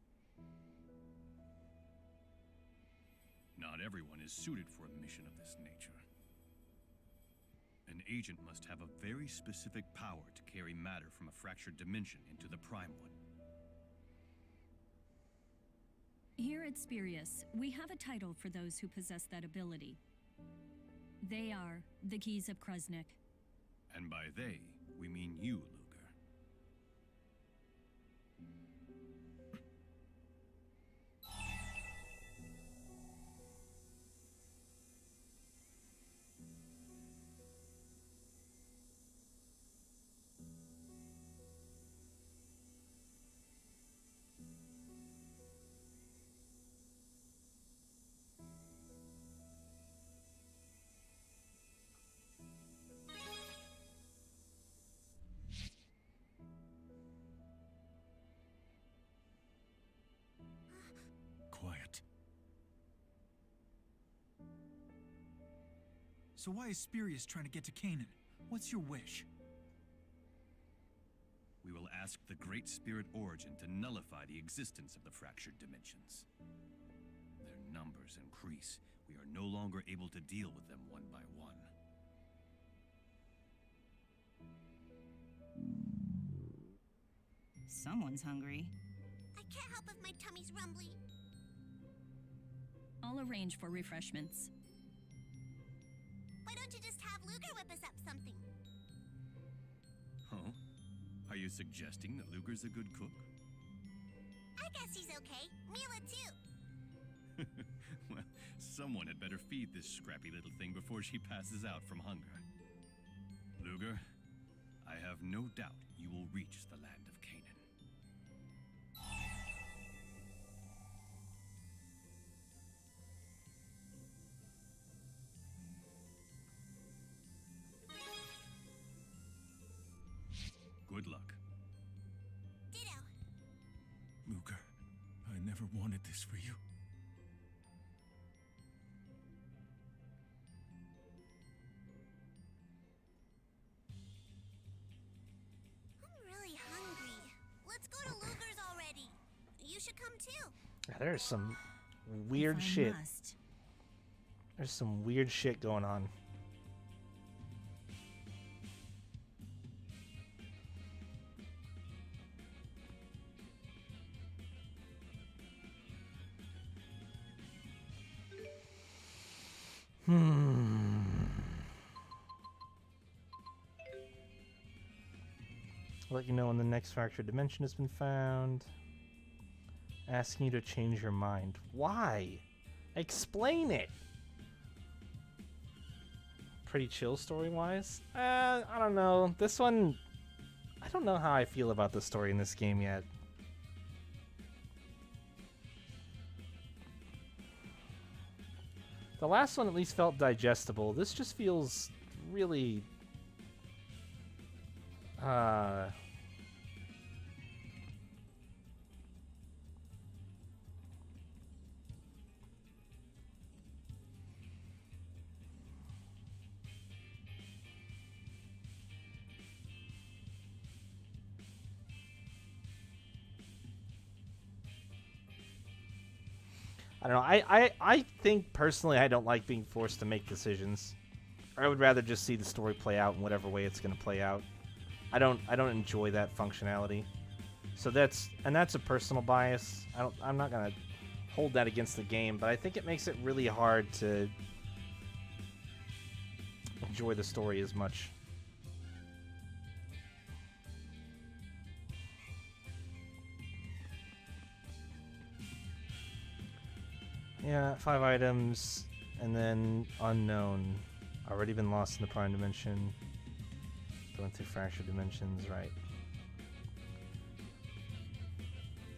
Not everyone is suited for a mission of this nature. An agent must have a very specific power to carry matter from a fractured dimension into the Prime one. Here at Spirius, we have a title for those who possess that ability. They are the Keys of Kruznik. And by they, we mean you, Luger. Quiet. So why is Spirius trying to get to Canaan? What's your wish? We will ask the Great Spirit Origin to nullify the existence of the fractured dimensions. Their numbers increase. We are no longer able to deal with them one by one. Someone's hungry. I can't help if my tummy's rumbly. I'll arrange for refreshments. Why don't you just have Luger whip us up something? Huh? Are you suggesting that Luger's a good cook? I guess he's okay. Mila too. Well, someone had better feed this scrappy little thing before she passes out from hunger. Luger, I have no doubt you will reach the land of Canaan. Good luck. Ditto. Luger, I never wanted this for you. I'm really hungry. Let's go to Luger's already. You should come too. Yeah, there's some weird If I shit. must. There's some weird shit going on. Let you know when the next fractured dimension has been found. Asking you to change your mind. Why? Explain it! Pretty chill story-wise? I don't know. This one... I don't know how I feel about the story in this game yet. The last one at least felt digestible. This just feels really... I don't know. I think personally I don't like being forced to make decisions. I would rather just see the story play out in whatever way it's going to play out. I don't enjoy that functionality. So that's a personal bias. I'm not going to hold that against the game, but I think it makes it really hard to enjoy the story as much. Yeah, 5 items, and then unknown. Already been lost in the Prime Dimension. Going through fractured dimensions, right.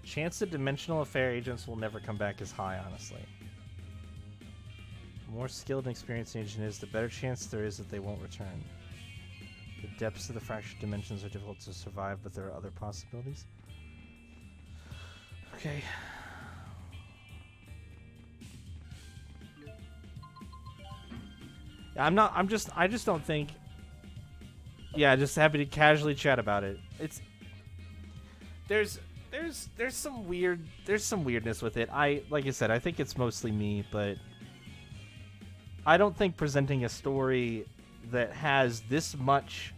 Chance that dimensional affair agents will never come back is high, honestly. The more skilled and experienced an agent is, the better chance there is that they won't return. The depths of the fractured dimensions are difficult to survive, but there are other possibilities. Okay. I just don't think Yeah, just happy to casually chat about it. It's there's some weirdness with it. Like I said, I think it's mostly me, but I don't think presenting a story that has this much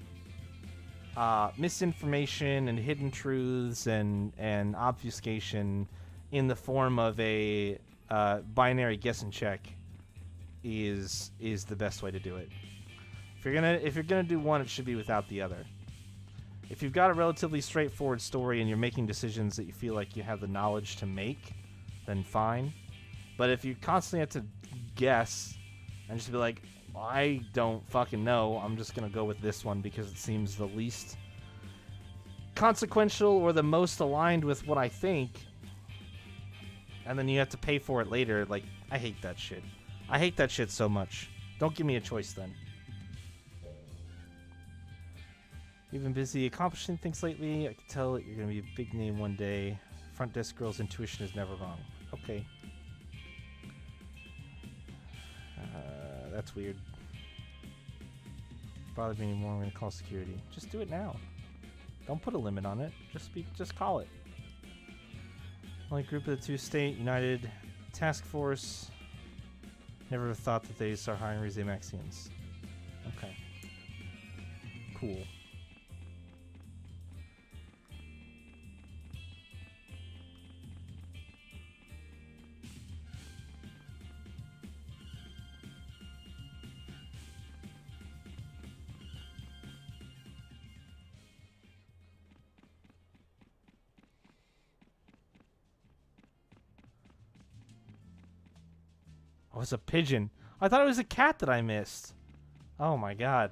misinformation and hidden truths and obfuscation in the form of a binary guess and check is the best way to do it. If you're gonna do one, it should be without the other. If you've got a relatively straightforward story and you're making decisions that you feel like you have the knowledge to make, then fine. But if you constantly have to guess and just be like, I don't fucking know, I'm just gonna go with this one because it seems the least consequential or the most aligned with what I think, and then you have to pay for it later, like, I hate that shit. I hate that shit so much. Don't give me a choice then. You've been busy accomplishing things lately. I can tell that you're going to be a big name one day. Front desk girl's intuition is never wrong. Okay. That's weird. Bother me anymore, I'm going to call security. Just do it now. Don't put a limit on it. Just call it. Only group of the two state united task force. Never thought that they start hiring Rize Maxians. Okay. Cool. Oh, it's a pigeon. I thought it was a cat that I missed. Oh my god.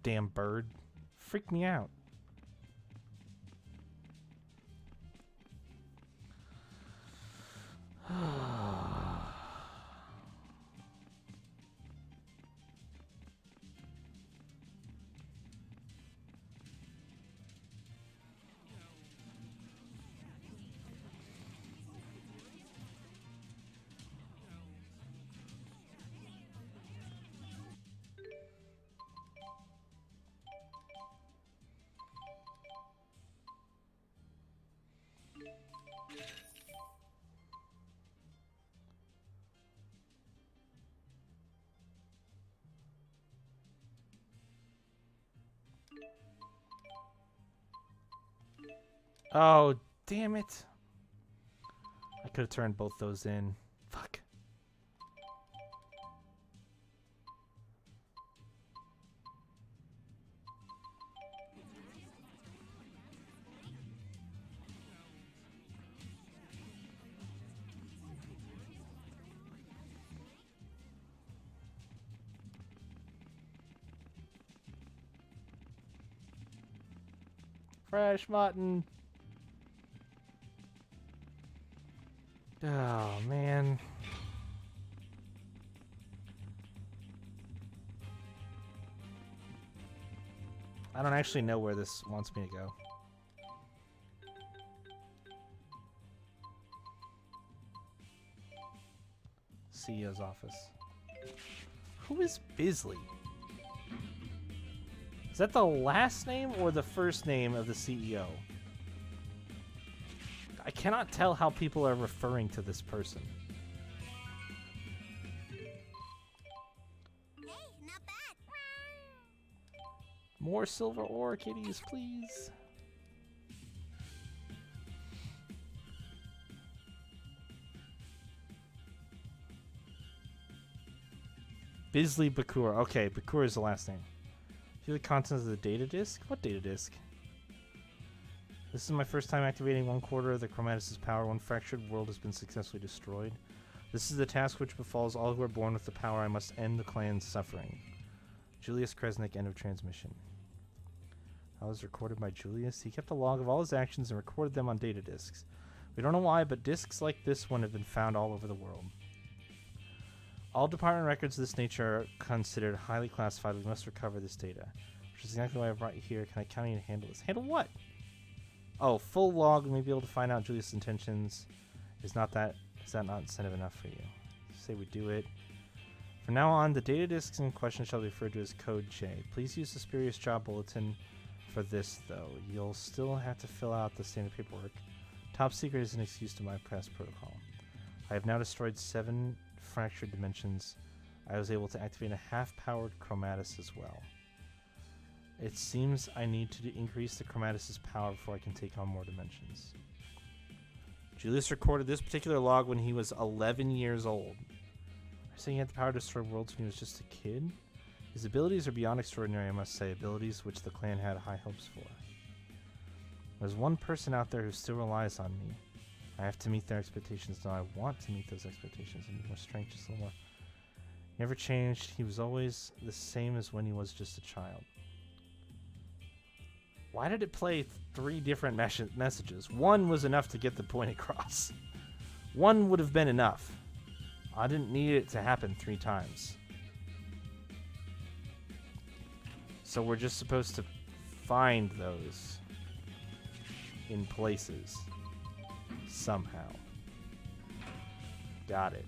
Damn bird. Freaked me out. Oh, damn it. I could have turned both those in. Fuck. Fresh mutton. Oh, man. I don't actually know where this wants me to go. CEO's office. Who is Bisley? Is that the last name or the first name of the CEO? I cannot tell how people are referring to this person. Hey, not bad. More silver ore, kitties, please. Bisley Bakur. Okay, Bakur is the last name. View the contents of the data disk? What data disk? This is my first time activating 1/4 of the Chromatus' power. One fractured world has been successfully destroyed. This is the task which befalls all who are born with the power. I must end the clan's suffering. Julius Kresnik, end of transmission. That was recorded by Julius. He kept a log of all his actions and recorded them on data disks. We don't know why, but disks like this one have been found all over the world. All department records of this nature are considered highly classified. We must recover this data. Which is exactly why I brought you here. Can I count on you to handle this? Handle what? Oh, full log. We may be able to find out Julius' intentions. Is that not incentive enough for you? Say we do it. From now on, the data disks in question shall be referred to as Code J. Please use the Spurious Job Bulletin for this, though. You'll still have to fill out the standard paperwork. Top secret is an excuse to bypass protocol. I have now destroyed 7 fractured dimensions. I was able to activate a half-powered Chromatus as well. It seems I need to increase the Chromatus's power before I can take on more dimensions. Julius recorded this particular log when he was 11 years old. You're saying he had the power to destroy worlds when he was just a kid? His abilities are beyond extraordinary, I must say, abilities which the clan had high hopes for. There's one person out there who still relies on me. I have to meet their expectations. Now I want to meet those expectations. I need more strength, just a little more. Never changed. He was always the same as when he was just a child. Why did it play 3 different messages? One was enough to get the point across. One would have been enough. I didn't need it to happen 3 times. So we're just supposed to find those in places somehow. Got it.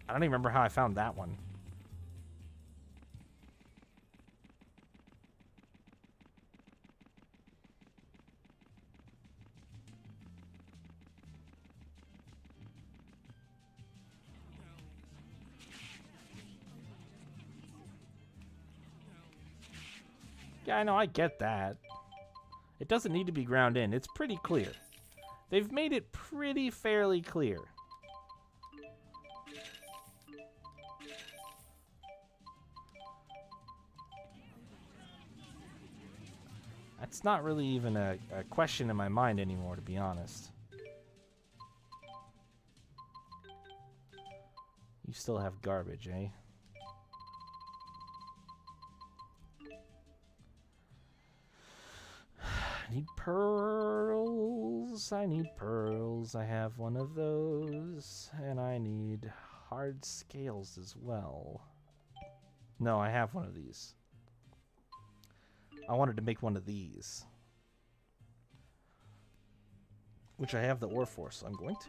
I don't even remember how I found that one. Yeah, I know, I get that. It doesn't need to be ground in. It's pretty clear. They've made it pretty fairly clear. That's not really even a question in my mind anymore, to be honest. You still have garbage, eh? I need pearls. I need pearls. I have one of those. And I need hard scales as well. No, I have one of these. I wanted to make one of these. Which I have the ore for, so I'm going to.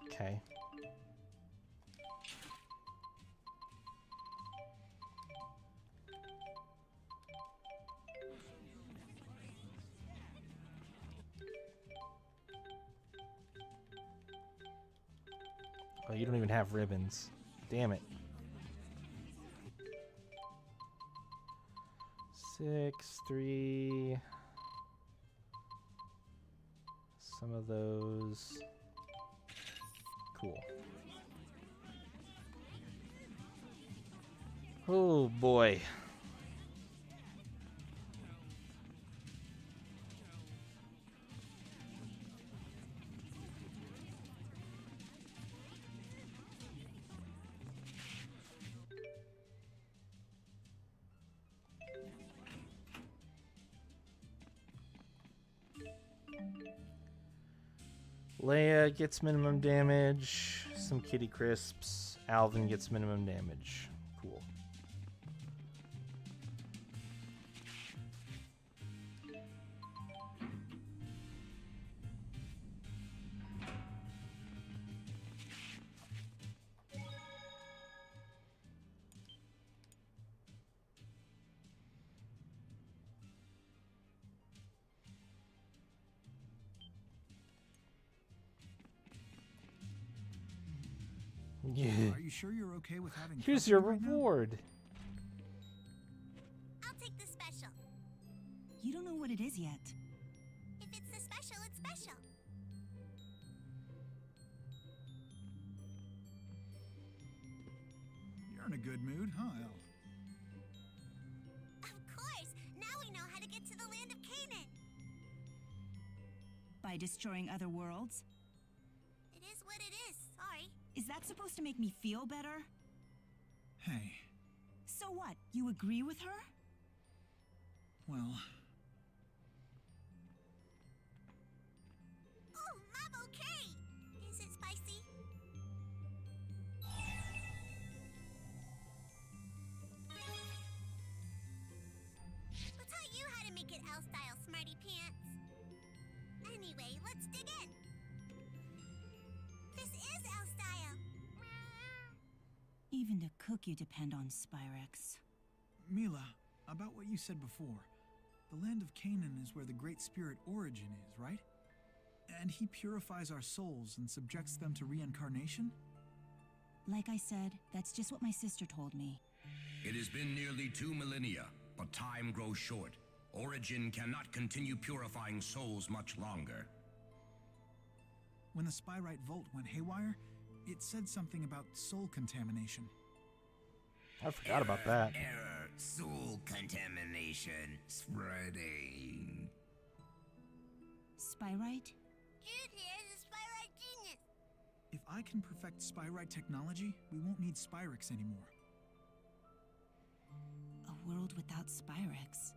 Okay. Oh, you don't even have ribbons. Damn it. 6, 3. Some of those. Cool. Oh boy. Leia gets minimum damage. Some Kitty Crisps. Alvin gets minimum damage. Cool. Yeah. Are you sure you're okay with having Here's your company right now? reward. I'll take the special. You don't know what it is yet. If it's the special, it's special. You're in a good mood, huh, El? Of course. Now we know how to get to the land of Canaan. By destroying other worlds? It is what it is. Sorry. Is that supposed to make me feel better? Hey, So what? You agree with her? well, Oh, I'm okay. Is it spicy? L-style, smarty pants. Anyway, let's dig in. This is L-style. Even to cook, you depend on Spyrex. Mila, about what you said before. The land of Canaan is where the Great Spirit Origin is, right? And he purifies our souls and subjects them to reincarnation? Like I said, that's just what my sister told me. It has been nearly 2 millennia, but time grows short. Origin cannot continue purifying souls much longer. When the Spyrite Vault went haywire, it said something about soul contamination. I forgot about that. Error. Soul contamination spreading. Spyrite? Jude here is a Spyrite genius. If I can perfect Spyrite technology, we won't need Spyrex anymore. A world without Spyrex.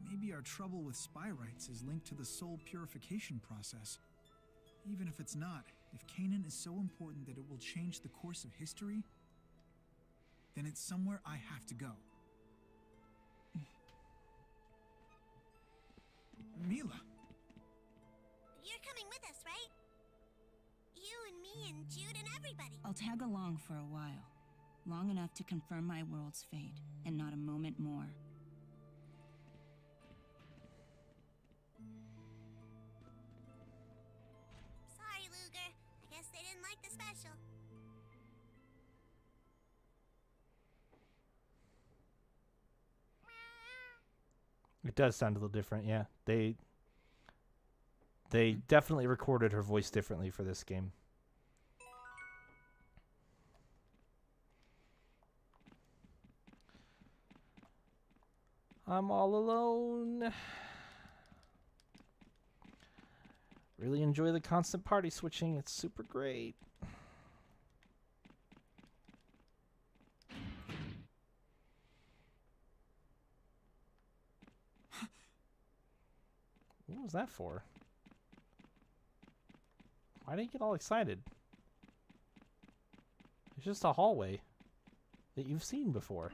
Maybe our trouble with Spyrites is linked to the soul purification process. Even if it's not, if Canaan is so important that it will change the course of history, then it's somewhere I have to go. Mila. You're coming with us, right? You and me and Jude and everybody. I'll tag along for a while. Long enough to confirm my world's fate, and not a moment more. Sorry, Luger. I guess they didn't like the special. It does sound a little different, yeah. They definitely recorded her voice differently for this game. I'm all alone. Really enjoy the constant party switching. It's super great. What was that for? Why did you get all excited? It's just a hallway that you've seen before.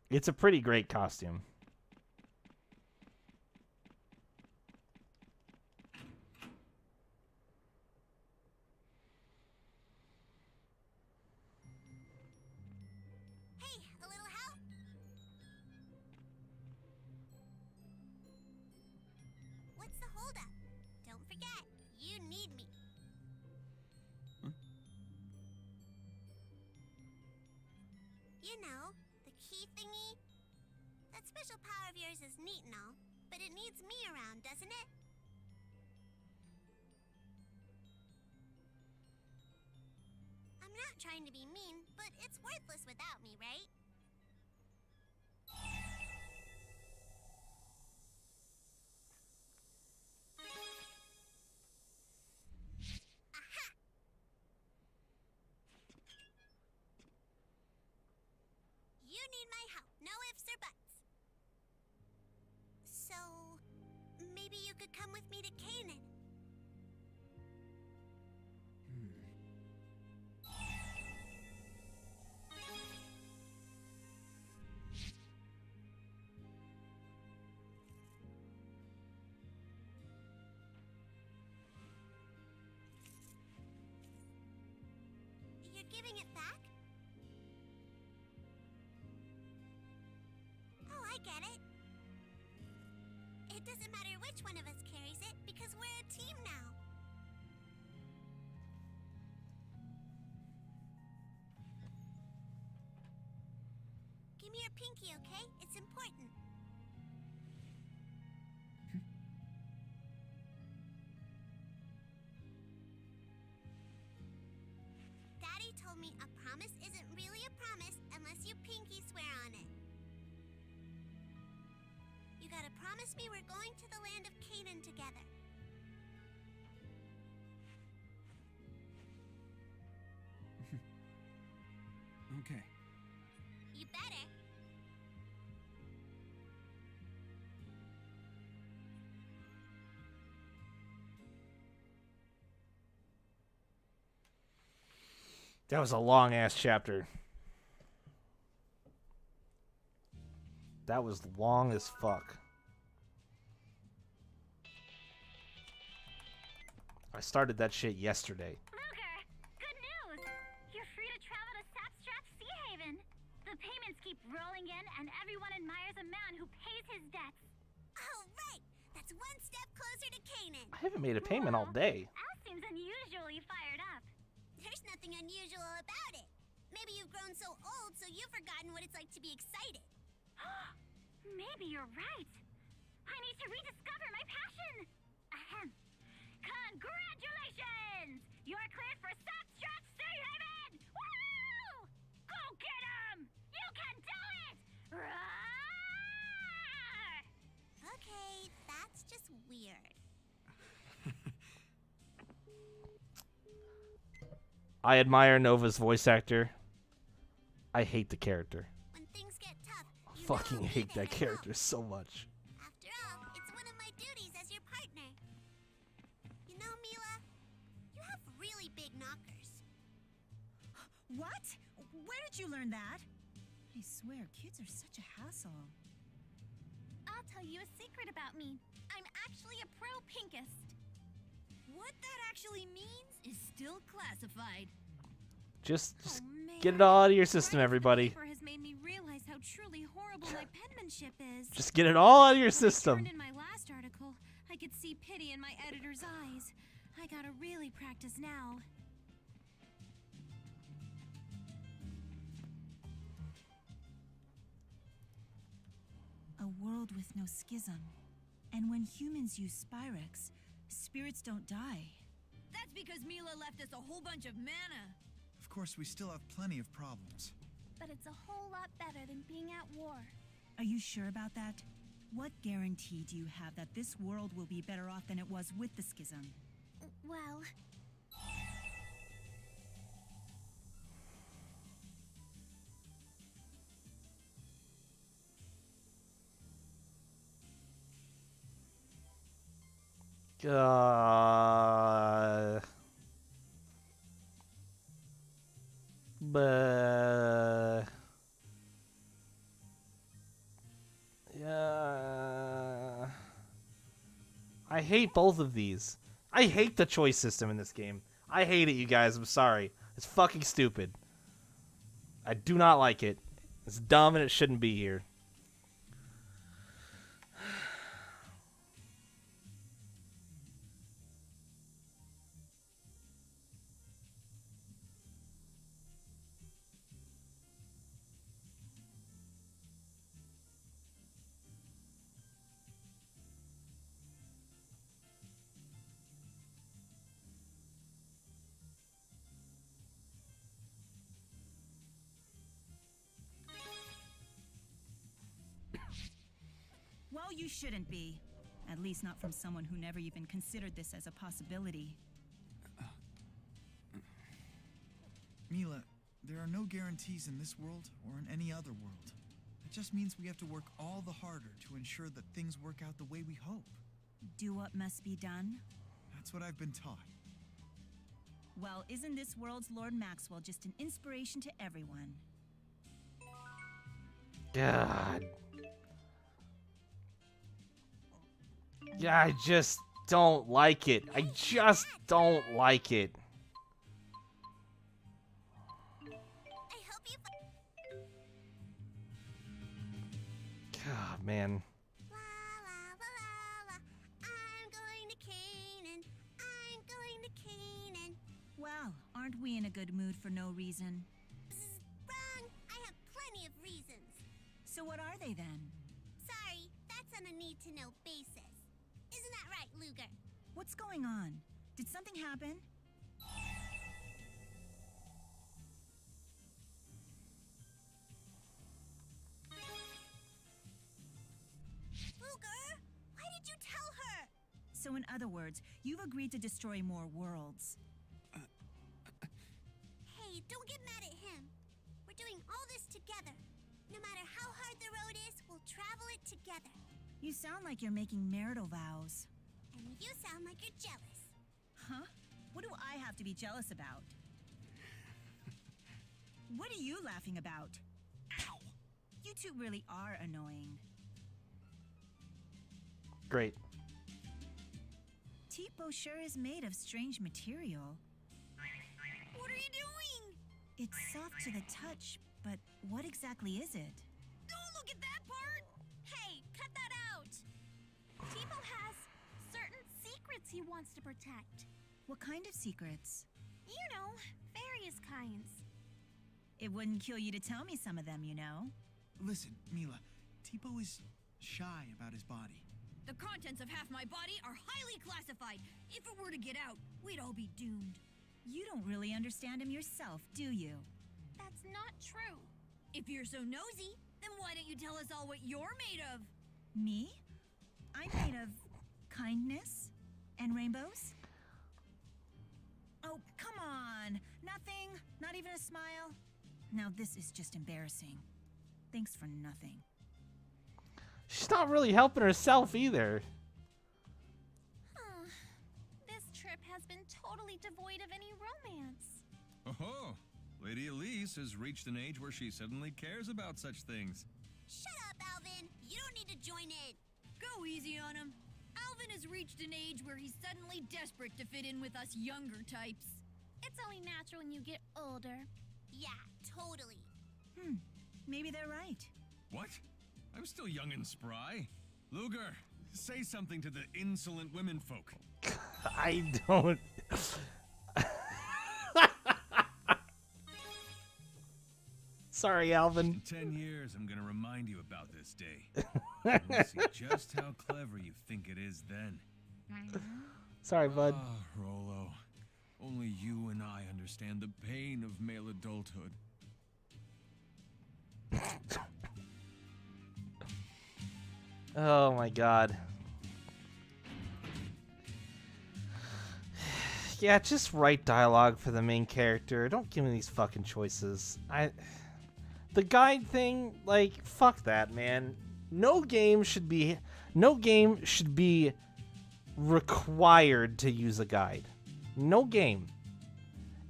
It's a pretty great costume. Hey, a little help? What's the holdup? Don't forget, you need me. You know, the key thingy? That special power of yours is neat and all, but it needs me around, doesn't it? I'm not trying to be mean, but it's worthless without me, right? Aha! You need my help, no ifs or buts. So, maybe you could come with me to Canaan. You're giving it back? Oh, I get it. It doesn't matter which one of us carries it, because we're a team now. Give me your pinky, okay? It's important. Daddy told me a promise isn't really a promise unless you pinky swear on it. You gotta promise me we're going to the land of Canaan together. Okay. You better. That was a long ass chapter. That was long as fuck. I started that shit yesterday. Luger, good news! You're free to travel to Sapstrap Sea Haven. The payments keep rolling in, and everyone admires a man who pays his debts. Oh, right! That's one step closer to Canaan. I haven't made a payment all day. Al seems unusually fired up. There's nothing unusual about it. Maybe you've grown so old, so you've forgotten what it's like to be excited. Maybe you're right. I need to rediscover my passion. Ahem. Congratulations! You're cleared for Sapstrap Sea Haven! Woo! Go get him! You can do it! Roar! Okay, that's just weird. I admire Nova's voice actor. I hate the character. When things get tough, I you fucking know I'll be hate there that to character help. so much. After all, it's one of my duties as your partner. You know, Mila, you have really big knockers. What? Where did you learn that? I swear, kids are such a hassle. I'll tell you a secret about me. I'm actually a pro pinkist. What that actually means is still classified. Just Oh, man. get it all out of your system, everybody. The paper has made me realize how truly horrible my penmanship is. Just get it all out of your When I system. turned in my last article, I could see pity in my editor's eyes. I gotta really practice now. A world with no schism. And when humans use Spyrex, spirits don't die. That's because Mila left us a whole bunch of mana. Of course, we still have plenty of problems. But it's a whole lot better than being at war. Are you sure about that? What guarantee do you have that this world will be better off than it was with the schism? Well, But yeah, I hate both of these. I hate the choice system in this game. I hate it, you guys. I'm sorry. It's fucking stupid. I do not like it. It's dumb and it shouldn't be here. Well, you shouldn't be. At least not from someone who never even considered this as a possibility. Mila, there are no guarantees in this world or in any other world. It just means we have to work all the harder to ensure that things work out the way we hope. Do what must be done? That's what I've been taught. Well, isn't this world's Lord Maxwell just an inspiration to everyone? God. Yeah, I just don't like it. I just don't like it. I hope you. God, man. La la la la la. I'm going to Canaan. I'm going to Canaan. Well, aren't we in a good mood for no reason? Bzz, wrong. I have plenty of reasons. So what are they then? Sorry, that's on a need-to-know basis. Isn't that right, Luger? What's going on? Did something happen? Luger, why did you tell her? So in other words, you've agreed to destroy more worlds. Hey, don't get mad at him. We're doing all this together. No matter how hard the road is, we'll travel it together. You sound like you're making marital vows. And you sound like you're jealous. Huh? What do I have to be jealous about? What are you laughing about? Ow! You two really are annoying. Great. Tipo sure is made of strange material. What are you doing? It's soft to the touch, but what exactly is it? Don't look at that part! Hey, cut that out! Tipo has certain secrets he wants to protect. What kind of secrets? You know, various kinds. It wouldn't kill you to tell me some of them, you know. Listen, Mila, Tipo is shy about his body. The contents of half my body are highly classified. If it were to get out, we'd all be doomed. You don't really understand him yourself, do you? That's not true. If you're so nosy, then why don't you tell us all what you're made of? Me? I'm made of kindness and rainbows. Oh, come on. Nothing? Not even a smile? Now this is just embarrassing. Thanks for nothing. She's not really helping herself either. This trip has been totally devoid of any romance. Oh, Lady Elise has reached an age where she suddenly cares about such things. Shut up, Alvin. You don't need to join in. Go easy on him. Alvin has reached an age where he's suddenly desperate to fit in with us younger types. It's only natural when you get older. Yeah, totally. Maybe they're right. What? I'm still young and spry. Luger, say something to the insolent women folk. I don't. Sorry, Alvin. In 10 years, I'm gonna remind you about this day. We'll see just how clever you think it is then. Sorry, bud. Ah, Rolo. Only you and I understand the pain of male adulthood. Oh my god. Yeah, just write dialogue for the main character. Don't give me these fucking choices. The guide thing, like, fuck that, man. No game should be required to use a guide. No game.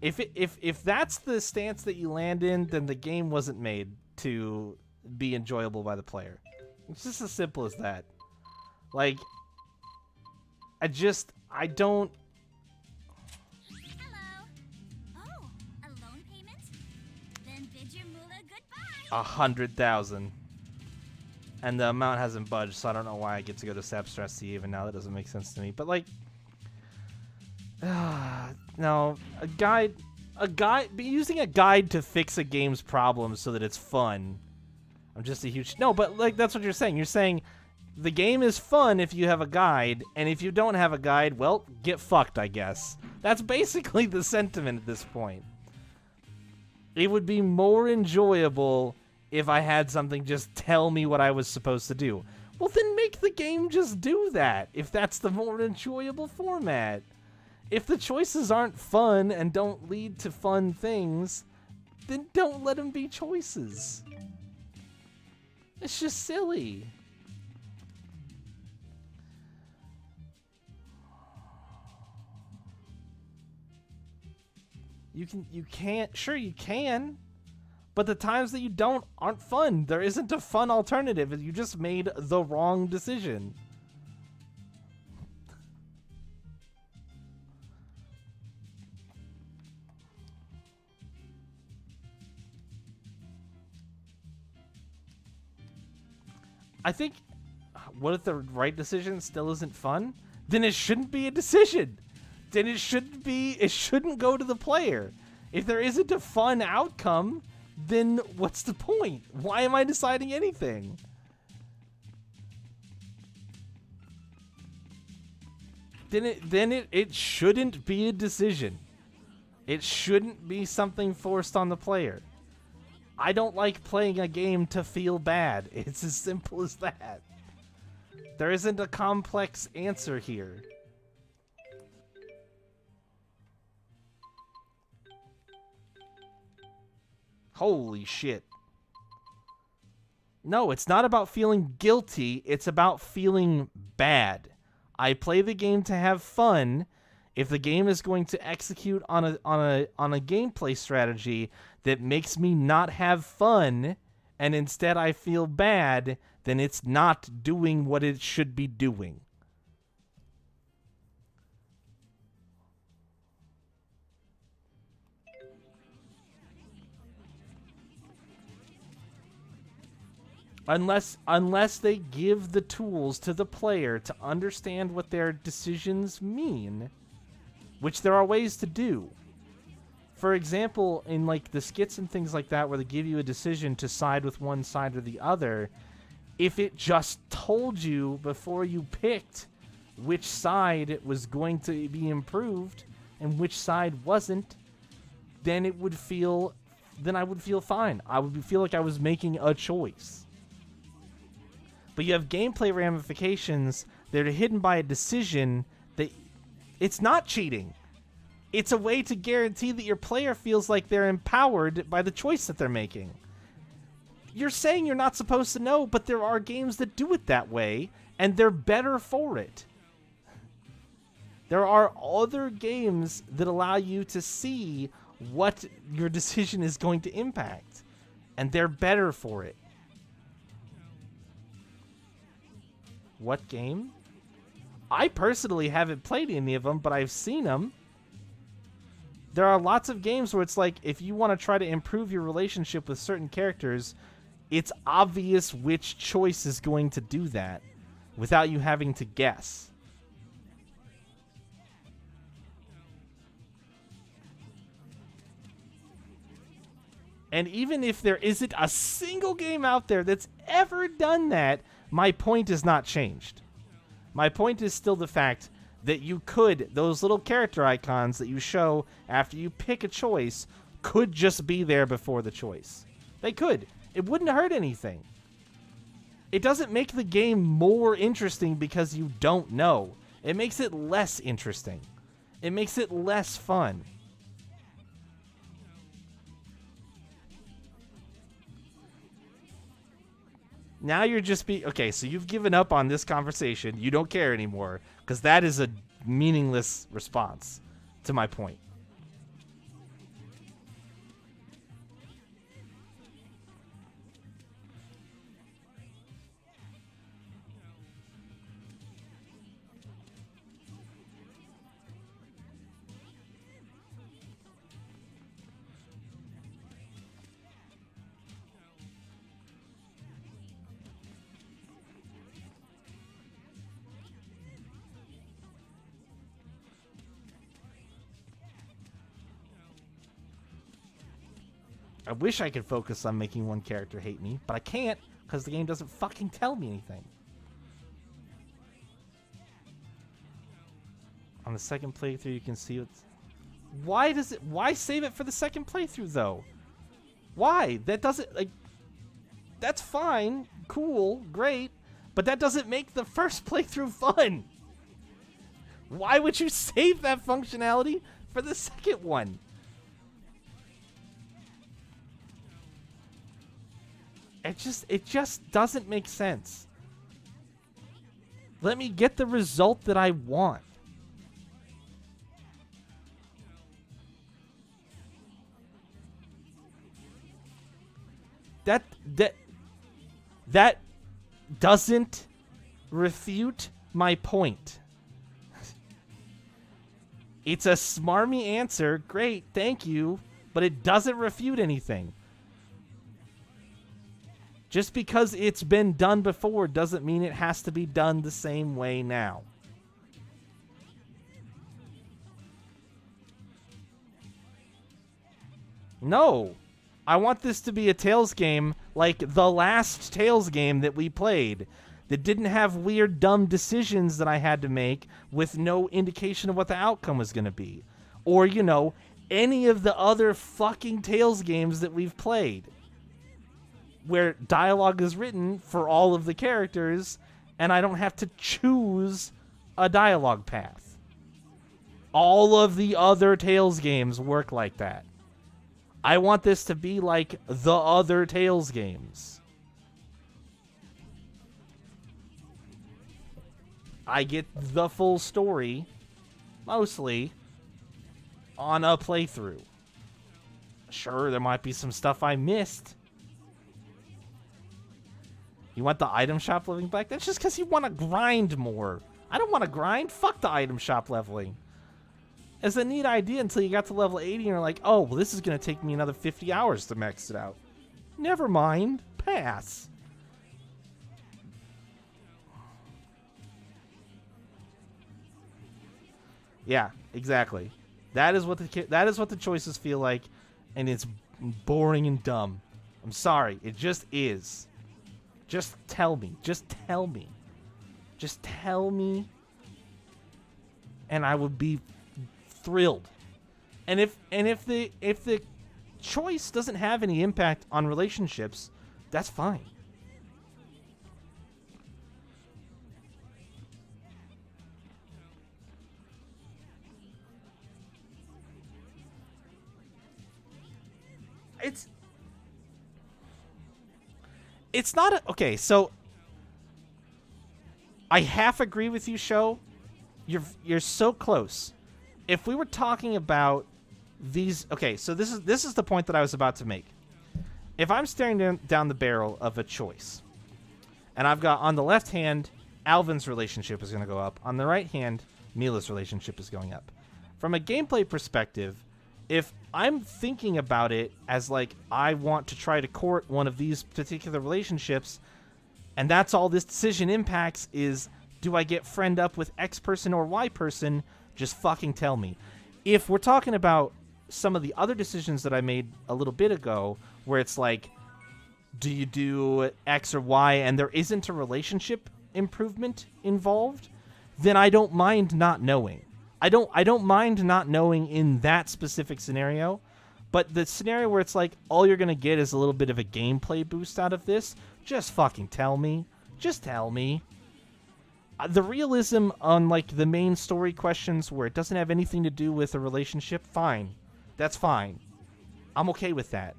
If that's the stance that you land in, then the game wasn't made to be enjoyable by the player. It's just as simple as that. Like, I don't. Hello. Oh, a loan payment? Then bid your moolah goodbye. 100,000. And the amount hasn't budged, so I don't know why I get to go to Sap Stress C even now. That doesn't make sense to me. But like, no, using a guide to fix a game's problems so that it's fun. I'm just a huge but like that's what you're saying. You're saying the game is fun if you have a guide, and if you don't have a guide, well, get fucked, I guess. That's basically the sentiment at this point. It would be more enjoyable if I had something just tell me what I was supposed to do. Well, then make the game just do that, if that's the more enjoyable format. If the choices aren't fun and don't lead to fun things, then don't let them be choices. It's just silly. You can't, sure you can, but the times that you don't aren't fun. There isn't a fun alternative. You just made the wrong decision. I think, what if the right decision still isn't fun? Then it shouldn't be a decision. Then it shouldn't go to the player. If there isn't a fun outcome, then what's the point? Why am I deciding anything? Then it shouldn't be a decision. It shouldn't be something forced on the player. I don't like playing a game to feel bad. It's as simple as that. There isn't a complex answer here. Holy shit. No, it's not about feeling guilty. It's about feeling bad. I play the game to have fun. If the game is going to execute on a gameplay strategy that makes me not have fun and instead I feel bad, then it's not doing what it should be doing. Unless they give the tools to the player to understand what their decisions mean, which there are ways to do. For example, in like the skits and things like that where they give you a decision to side with one side or the other, if it just told you before you picked which side was going to be improved and which side wasn't, then I would feel fine. I would feel like I was making a choice. But you have gameplay ramifications that are hidden by a decision that it's not cheating. It's a way to guarantee that your player feels like they're empowered by the choice that they're making. You're saying you're not supposed to know, but there are games that do it that way, and they're better for it. There are other games that allow you to see what your decision is going to impact, and they're better for it. What game? I personally haven't played any of them, but I've seen them. There are lots of games where it's like, if you want to try to improve your relationship with certain characters, it's obvious which choice is going to do that without you having to guess. And even if there isn't a single game out there that's ever done that, my point is not changed. My point is still the fact that you could, those little character icons that you show after you pick a choice, could just be there before the choice. They could. It wouldn't hurt anything. It doesn't make the game more interesting because you don't know. It makes it less interesting. It makes it less fun. Now you're just okay, so you've given up on this conversation. You don't care anymore, because that is a meaningless response to my point. I wish I could focus on making one character hate me, but I can't because the game doesn't fucking tell me anything. On the second playthrough, you can see what's... Why save it for the second playthrough, though? Why? That doesn't, like... That's fine, cool, great, but that doesn't make the first playthrough fun. Why would you save that functionality for the second one? It just doesn't make sense. Let me get the result that I want. That doesn't refute my point. It's a smarmy answer. Great, thank you. But it doesn't refute anything. Just because it's been done before doesn't mean it has to be done the same way now. No. I want this to be a Tales game like the last Tales game that we played, that didn't have weird, dumb decisions that I had to make with no indication of what the outcome was going to be. Or, you know, any of the other fucking Tales games that we've played, where dialogue is written for all of the characters, and I don't have to choose a dialogue path. All of the other Tales games work like that. I want this to be like the other Tales games. I get the full story. mostly on a playthrough. Sure, there might be some stuff I missed. You want the item shop leveling back? That's just because you want to grind more. I don't want to grind. Fuck the item shop leveling. It's a neat idea until you got to level 80 and you're like, oh, well, this is going to take me another 50 hours to max it out. Never mind. Pass. Yeah, exactly. That is what the choices feel like, and it's boring and dumb. I'm sorry. It just is. Just tell me. Just tell me. Just tell me. And I would be thrilled. And if the choice doesn't have any impact on relationships, that's fine. It's not a, okay, so I half agree with you, Sho. You're so close. If we were talking about these, okay, so this is the point that I was about to make. If I'm staring down the barrel of a choice, and I've got on the left hand, Alvin's relationship is going to go up. On the right hand, Mila's relationship is going up. From a gameplay perspective, if I'm thinking about it as like I want to try to court one of these particular relationships, and that's all this decision impacts is, do I get friend up with X person or Y person? Just fucking tell me. If we're talking about some of the other decisions that I made a little bit ago, where it's like, do you do X or Y and there isn't a relationship improvement involved, then I don't mind not knowing. I don't mind not knowing in that specific scenario, but the scenario where it's like all you're gonna get is a little bit of a gameplay boost out of this, just fucking tell me. Just tell me. The realism on like the main story questions where it doesn't have anything to do with a relationship, fine. That's fine. I'm okay with that.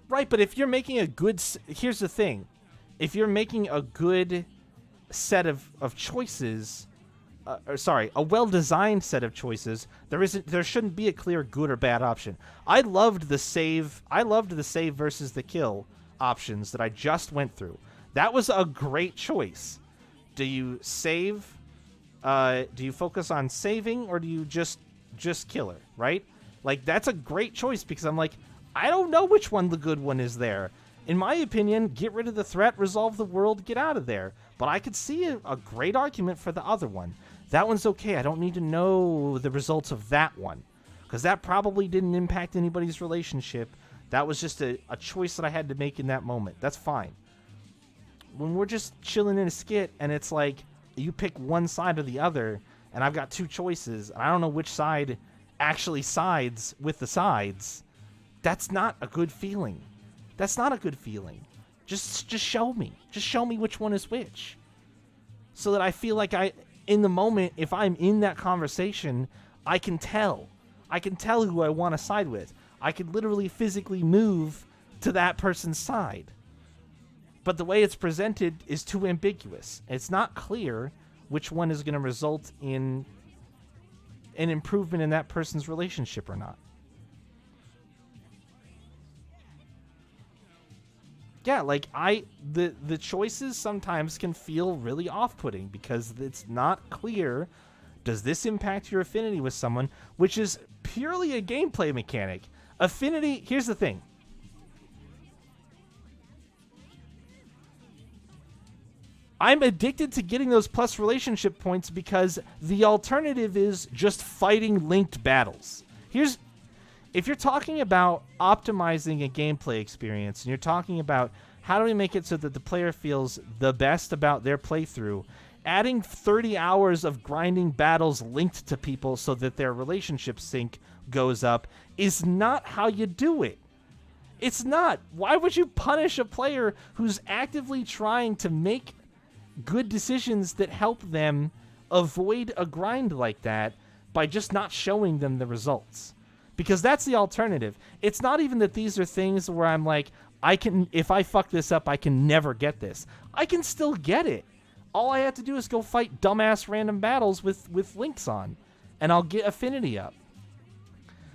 Right, but if you're making a good... Here's the thing. If you're making a good set of choices... a well-designed set of choices, there shouldn't be a clear good or bad option. I loved the save versus the kill options that I just went through. That was a great choice. Do you save? Do you focus on saving, or do you just kill her? Right? Like, that's a great choice because I'm like, I don't know which one the good one is there. In my opinion, get rid of the threat, resolve the world, get out of there. But I could see a great argument for the other one. That one's okay. I don't need to know the results of that one, because that probably didn't impact anybody's relationship. That was just a choice that I had to make in that moment. That's fine. When we're just chilling in a skit and it's like you pick one side or the other, and I've got two choices, and I don't know which side actually sides with the sides, that's not a good feeling. That's not a good feeling. Just show me. Just show me which one is which. So that I feel like in the moment, if I'm in that conversation, I can tell. I can tell who I want to side with. I can literally physically move to that person's side. But the way it's presented is too ambiguous. It's not clear which one is going to result in an improvement in that person's relationship or not. Yeah, like the choices sometimes can feel really off-putting because it's not clear, does this impact your affinity with someone, which is purely a gameplay mechanic. Affinity, here's the thing. I'm addicted to getting those plus relationship points because the alternative is just fighting linked battles. If you're talking about optimizing a gameplay experience and you're talking about how do we make it so that the player feels the best about their playthrough, adding 30 hours of grinding battles linked to people so that their relationship sync goes up is not how you do it. It's not. Why would you punish a player who's actively trying to make good decisions that help them avoid a grind like that by just not showing them the results? Because that's the alternative. It's not even that these are things where I'm like, if I fuck this up, I can never get this. I can still get it. All I have to do is go fight dumbass random battles with links on, and I'll get affinity up.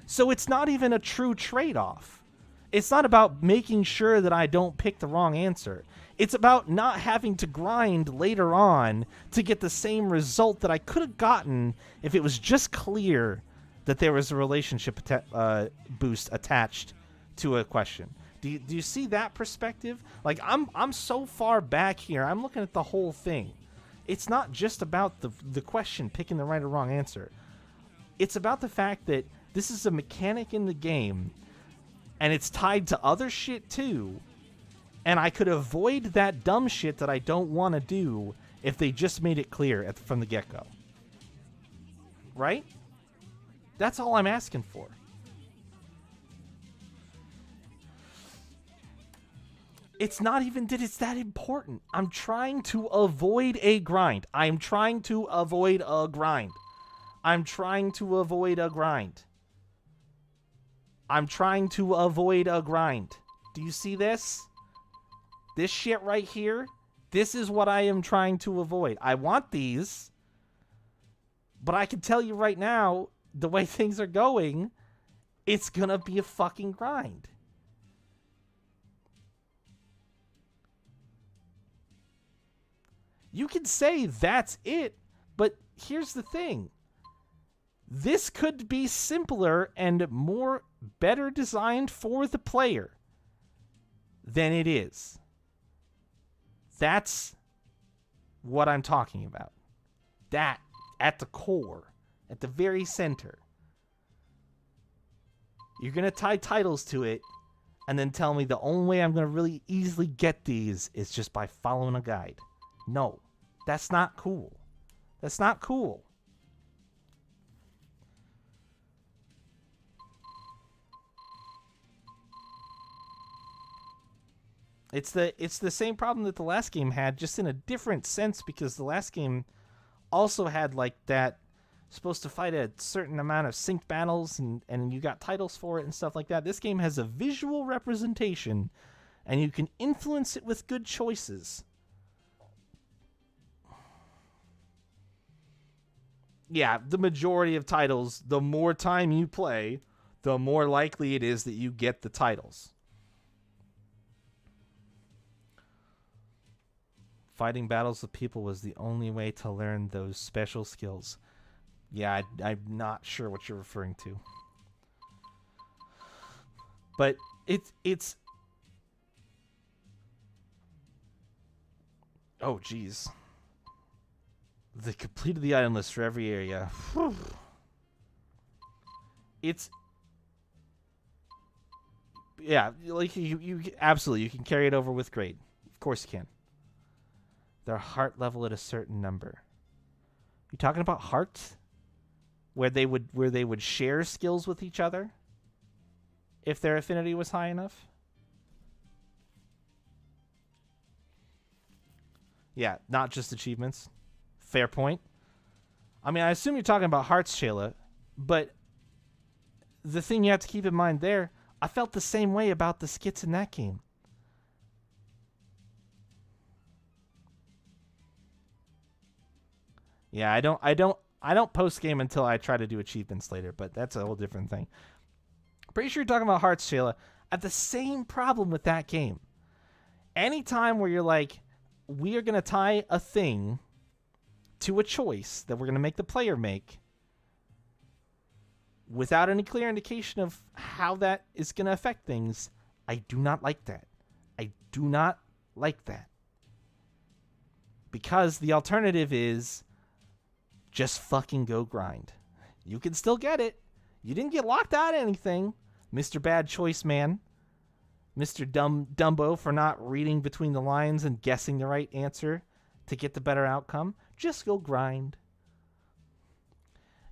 So it's not even a true trade-off. It's not about making sure that I don't pick the wrong answer. It's about not having to grind later on to get the same result that I could have gotten if it was just clear that there was a relationship boost attached to a question. Do you see that perspective? Like, I'm so far back here. I'm looking at the whole thing. It's not just about the question, picking the right or wrong answer. It's about the fact that this is a mechanic in the game, and it's tied to other shit too, and I could avoid that dumb shit that I don't want to do if they just made it clear from the get-go. Right? That's all I'm asking for. It's not even that it's that important. I'm trying to avoid a grind. I'm trying to avoid a grind. I'm trying to avoid a grind. I'm trying to avoid a grind. Do you see this? This shit right here? This is what I am trying to avoid. I want these, but I can tell you right now, the way things are going, it's gonna be a fucking grind. You can say that's it, but here's the thing. This could be simpler and better designed for the player than it is. That's what I'm talking about. That, at the core, at the very center. You're going to tie titles to it and then tell me the only way I'm going to really easily get these is just by following a guide. No, that's not cool. That's not cool. It's the same problem that the last game had, just in a different sense, because the last game also had like that, supposed to fight a certain amount of synced battles and you got titles for it and stuff like that. This game has a visual representation and you can influence it with good choices. Yeah, the majority of titles, the more time you play, the more likely it is that you get the titles. Fighting battles with people was the only way to learn those special skills. Yeah, I'm not sure what you're referring to. But it's... Oh, jeez. They completed the item list for every area. Whew. It's... Yeah, like you absolutely, you can carry it over with grade. Of course you can. Their heart level at a certain number. You talking about hearts? Where they would share skills with each other? If their affinity was high enough? Yeah, not just achievements. Fair point. I mean, I assume you're talking about hearts, Shayla, but the thing you have to keep in mind there, I felt the same way about the skits in that game. Yeah, I don't post game until I try to do achievements later, but that's a whole different thing. Pretty sure you're talking about hearts, Shayla. I have the same problem with that game. Anytime where you're like, we are going to tie a thing to a choice that we're going to make the player make without any clear indication of how that is going to affect things, I do not like that. I do not like that. Because the alternative is just fucking go grind. You can still get it. You didn't get locked out of anything, Mr. Bad Choice Man. Mr. Dumbo for not reading between the lines and guessing the right answer to get the better outcome. Just go grind.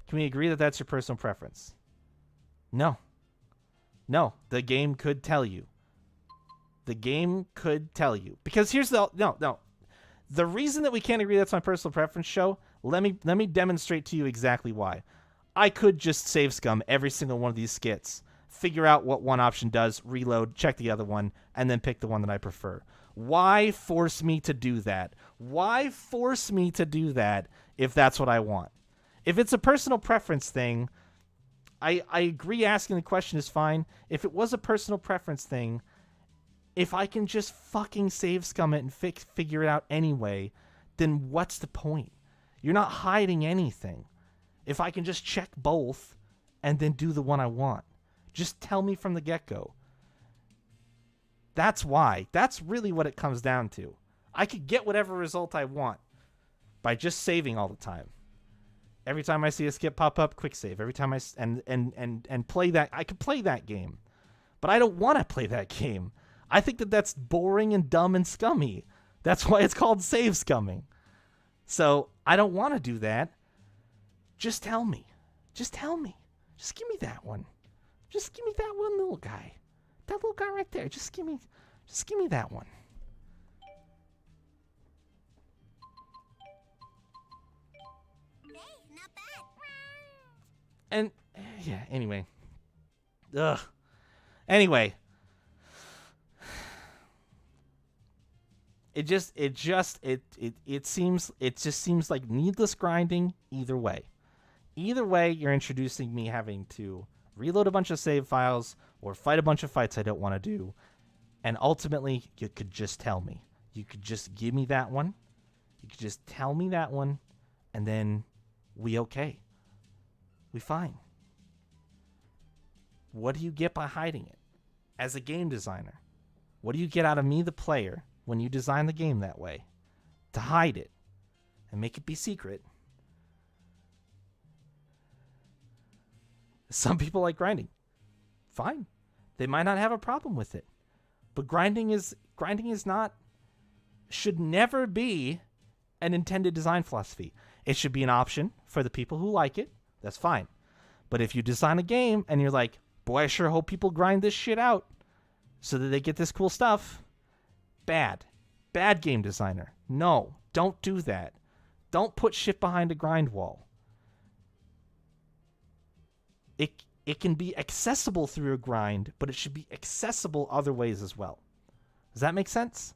Can we agree that that's your personal preference? No. No, the game could tell you. The game could tell you. Because here's the... No. The reason that we can't agree that's my personal preference, show, let me demonstrate to you exactly why. I could just save scum every single one of these skits, figure out what one option does, reload, check the other one, and then pick the one that I prefer. Why force me to do that? Why force me to do that if that's what I want? If it's a personal preference thing, I agree asking the question is fine. If it was a personal preference thing, if I can just fucking save scum it and figure it out anyway, then what's the point? You're not hiding anything. If I can just check both and then do the one I want, just tell me from the get-go. That's why. That's really what it comes down to. I could get whatever result I want by just saving all the time. Every time I see a skip pop up, quick save. Every time and play that, I could play that game. But I don't want to play that game. I think that that's boring and dumb and scummy. That's why it's called save scumming. So I don't want to do that. Just tell me. Just tell me. Just give me that one. Just give me that one little guy. That little guy right there. Just give me that one. Hey, not bad. And yeah, anyway. Ugh. Anyway. It just seems like needless grinding either way. Either way, you're introducing me having to reload a bunch of save files or fight a bunch of fights I don't want to do. And ultimately, you could just tell me. You could just give me that one. You could just tell me that one, and then we okay. We fine. What do you get by hiding it? As a game designer, what do you get out of me, the player, when you design the game that way? To hide it and make it be secret. Some people like grinding. Fine. They might not have a problem with it. But grinding is not, should never be an intended design philosophy. It should be an option for the people who like it. That's fine. But if you design a game and you're like, boy, I sure hope people grind this shit out so that they get this cool stuff. Bad. Bad game designer. No, don't do that. Don't put shit behind a grind wall. It can be accessible through a grind, but it should be accessible other ways as well. Does that make sense?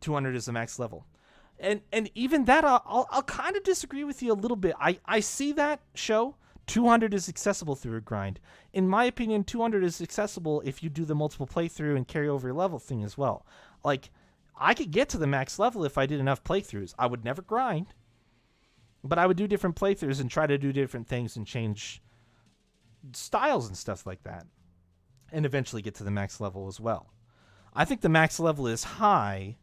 200 is the max level. And even that, I'll kind of disagree with you a little bit. I see that show. 200 is accessible through a grind. In my opinion, 200 is accessible if you do the multiple playthrough and carry over your level thing as well. Like, I could get to the max level if I did enough playthroughs. I would never grind, but I would do different playthroughs and try to do different things and change styles and stuff like that, and eventually get to the max level as well. I think the max level is high,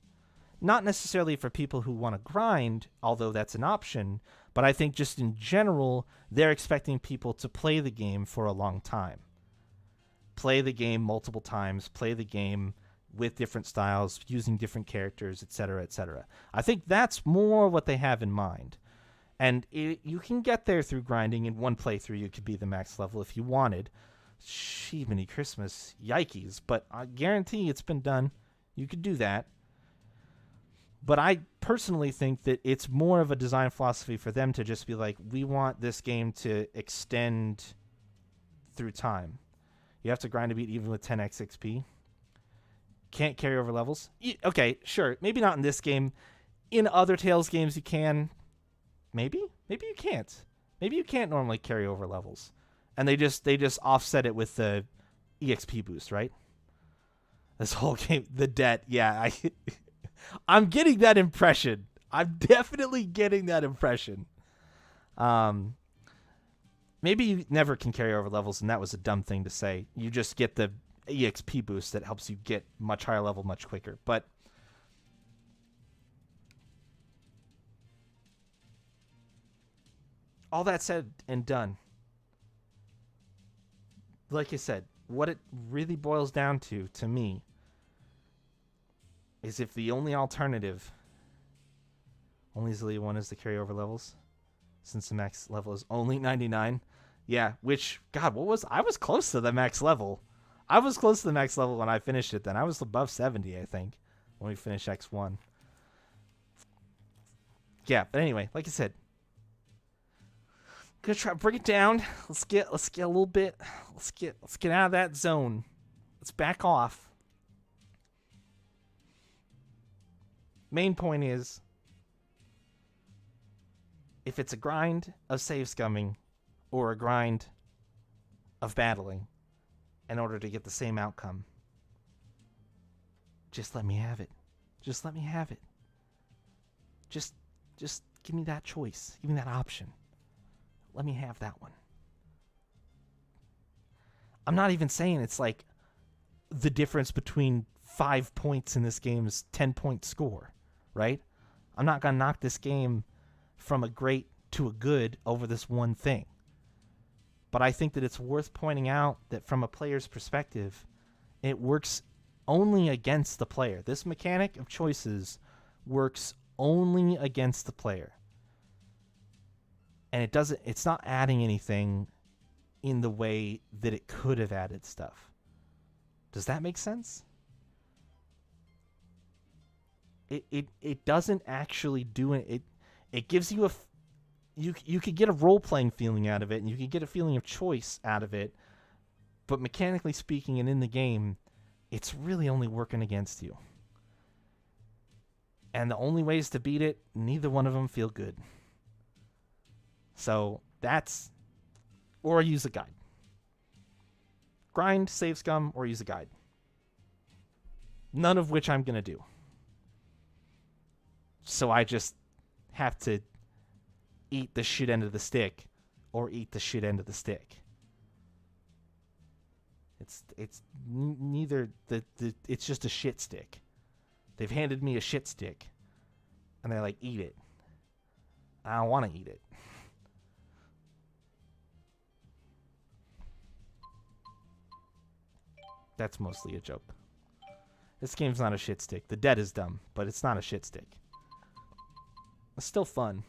not necessarily for people who want to grind, although that's an option, but I think just in general, they're expecting people to play the game for a long time. Play the game multiple times, play the game with different styles, using different characters, etc., etc. I think that's more what they have in mind. And you can get there through grinding. In one playthrough, you could be the max level if you wanted. Sheeminy Christmas, yikes. But I guarantee it's been done. You could do that. But I personally think that it's more of a design philosophy for them to just be like, we want this game to extend through time. You have to grind a beat even with 10x XP. Can't carry over levels. Okay, sure. Maybe not in this game. In other Tales games, you can. Maybe you can't. Maybe you can't normally carry over levels, and they just offset it with the EXP boost, right? This whole game, the debt. Yeah, I'm getting that impression. I'm definitely getting that impression. Maybe you never can carry over levels, and that was a dumb thing to say. You just get the EXP boost that helps you get much higher level much quicker, but. All that said and done, like I said, what it really boils down to me, is if the only alternative, only Xillia 1 is the carryover levels, since the max level is only 99. Yeah, which, God, I was close to the max level. I was close to the max level when I finished it then. I was above 70, I think, when we finished X1. Yeah, but anyway, like I said, gonna try to bring it down. Let's get a little bit. Let's get out of that zone. Let's back off. Main point is, if it's a grind of save scumming or a grind of battling in order to get the same outcome, just let me have it. Just let me have it. Just give me that choice. Give me that option. Let me have that one. I'm not even saying it's like the difference between 5 points in this game's 10-point score, right? I'm not going to knock this game from a great to a good over this one thing. But I think that it's worth pointing out that from a player's perspective, it works only against the player. This mechanic of choices works only against the player. And it's not adding anything in the way that it could have added stuff. Does that make sense? It doesn't actually do it. It gives you you could get a role-playing feeling out of it, and you could get a feeling of choice out of it, but mechanically speaking and in the game, it's really only working against you. And the only ways to beat it, neither one of them feel good. So that's... Or use a guide. Grind, save scum, or use a guide. None of which I'm going to do. So I just have to eat the shit end of the stick, or eat the shit end of the stick. It's neither it's just a shit stick. They've handed me a shit stick, and they're like, eat it. I don't want to eat it. That's mostly a joke. This game's not a shit stick. The dead is dumb, but it's not a shit stick. It's still fun.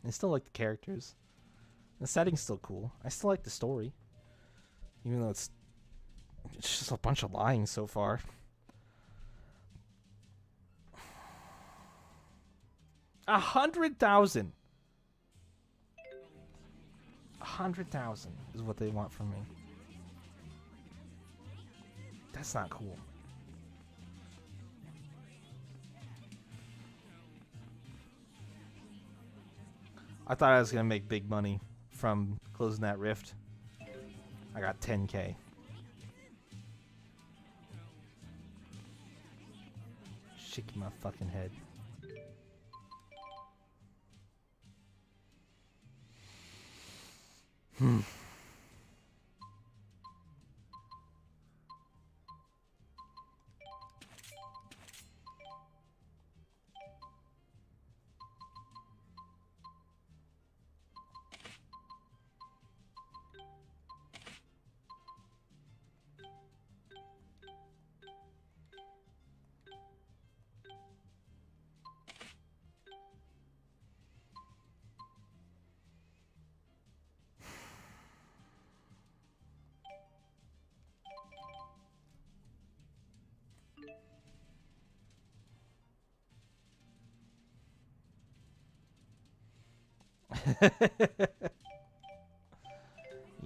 I still like the characters. The setting's still cool. I still like the story. Even though it's just a bunch of lying so far. $100,000. 100,000 is what they want from me. That's not cool. I thought I was going to make big money from closing that rift. I got 10K. Shaking my fucking head.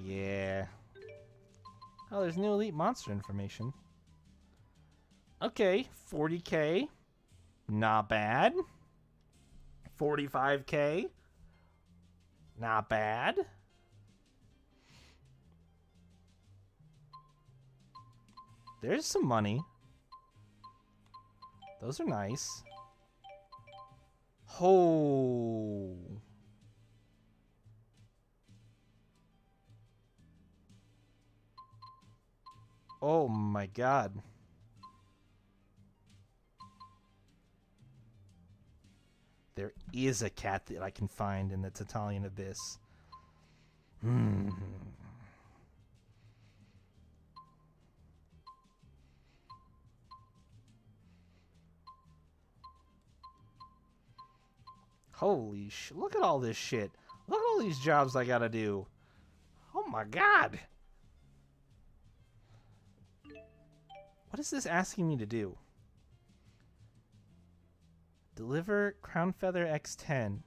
Yeah. Oh, there's new elite monster information. Okay, 40K. Not bad. 45K. Not bad. There's some money. Those are nice. Oh. Oh my god. There is a cat that I can find in the Tatalian Abyss. Holy shit. Look at all this shit. Look at all these jobs I gotta do. Oh my god. What is this asking me to do? Deliver Crown Feather X10.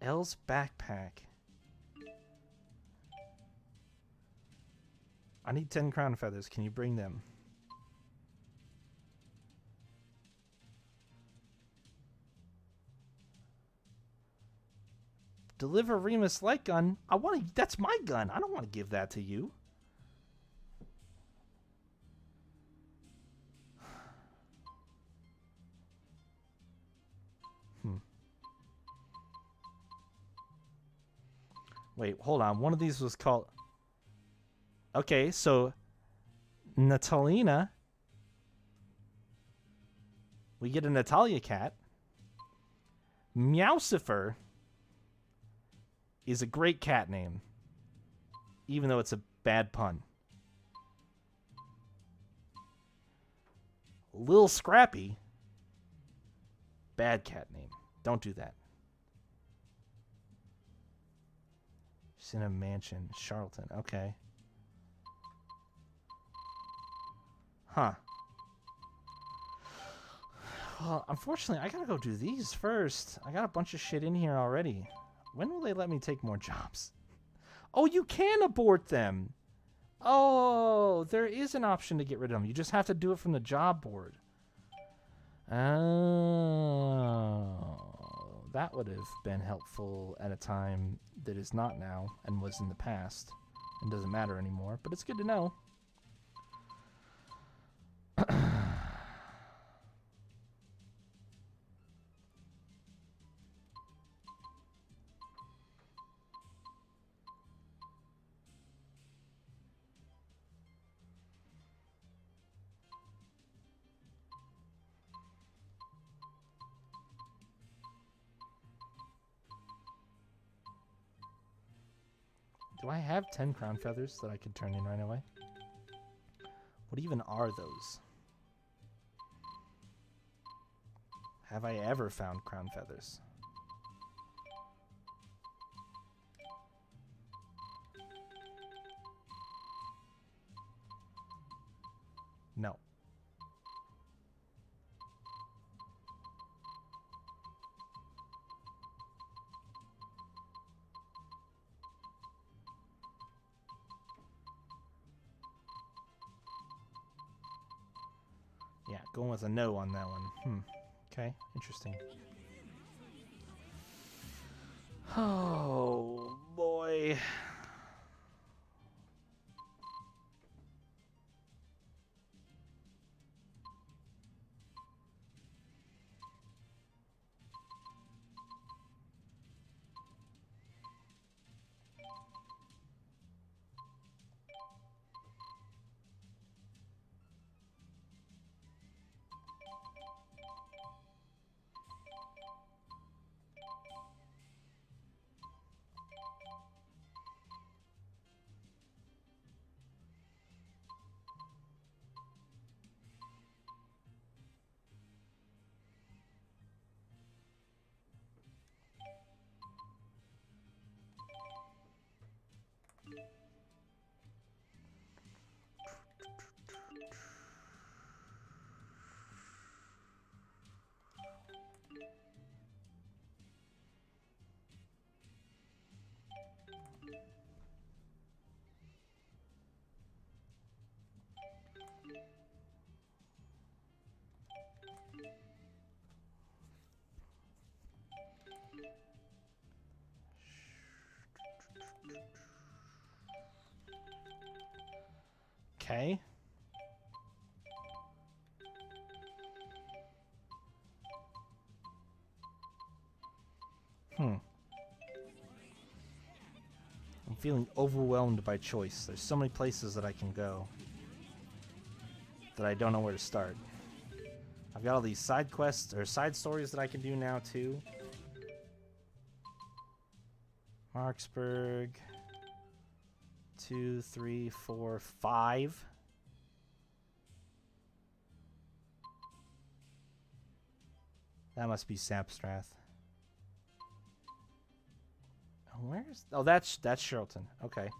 Elle's backpack. I need 10 crown feathers. Can you bring them? Deliver Remus light gun. I want to. That's my gun. I don't want to give that to you. Wait, hold on. One of these was called... Okay, so... Natalina. We get a Natalia cat. Meowsifer is a great cat name. Even though it's a bad pun. Lil Scrappy. Bad cat name. Don't do that. She's in a mansion. Charlton. Okay. Huh. Well, unfortunately, I gotta go do these first. I got a bunch of shit in here already. When will they let me take more jobs? Oh, you can abort them! Oh, there is an option to get rid of them. You just have to do it from the job board. Oh... That would have been helpful at a time that is not now and was in the past and doesn't matter anymore, but it's good to know. Do I have 10 crown feathers that I could turn in right away? What even are those? Have I ever found crown feathers? No. Yeah, going with a no on that one. Okay, interesting. Oh, boy. Okay. I'm feeling overwhelmed by choice. There's so many places that I can go that I don't know where to start. I've got all these side quests or side stories that I can do now too. Marksburg. 2, 3, 4, 5. That must be Sapstrath. Where's... Oh, that's Charlton. Okay.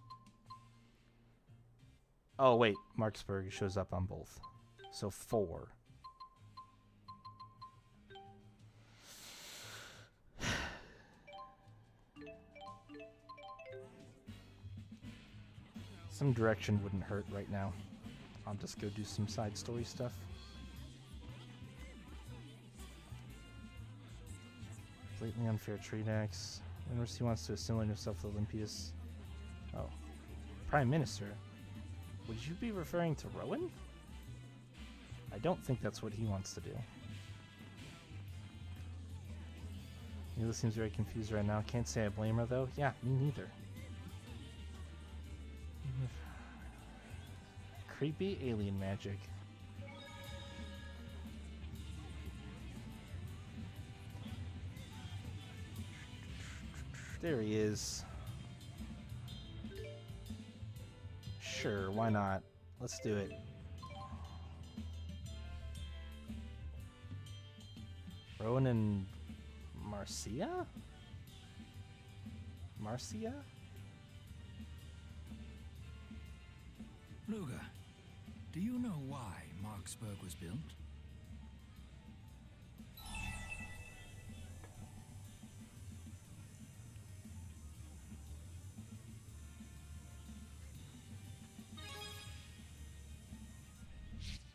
Oh, wait. Marksburg shows up on both. So 4. Some direction wouldn't hurt right now. I'll just go do some side story stuff. Blatantly unfair trade acts. University wants to assimilate himself to Olympias. Oh. Prime Minister? Would you be referring to Rowan? I don't think that's what he wants to do. Mila seems very confused right now. Can't say I blame her though. Yeah, me neither. Creepy alien magic. There he is. Sure, why not? Let's do it. Rowan and Marcia? Marcia? Luga, do you know why Marksburg was built?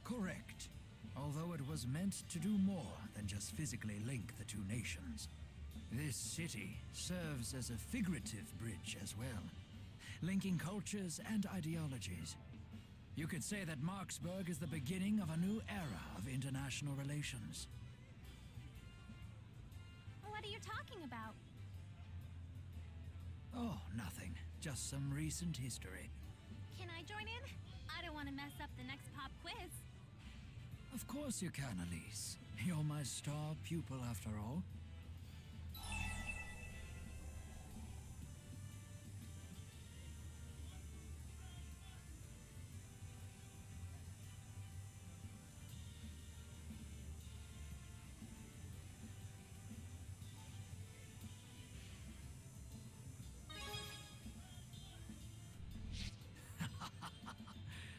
Correct. Although it was meant to do more than just physically link the two nations. This city serves as a figurative bridge as well, linking cultures and ideologies. You could say that Marksburg is the beginning of a new era of international relations. What are you talking about? Oh, nothing. Just some recent history. Can I join in? I don't want to mess up the next pop quiz. Of course you can, Elise. You're my star pupil after all.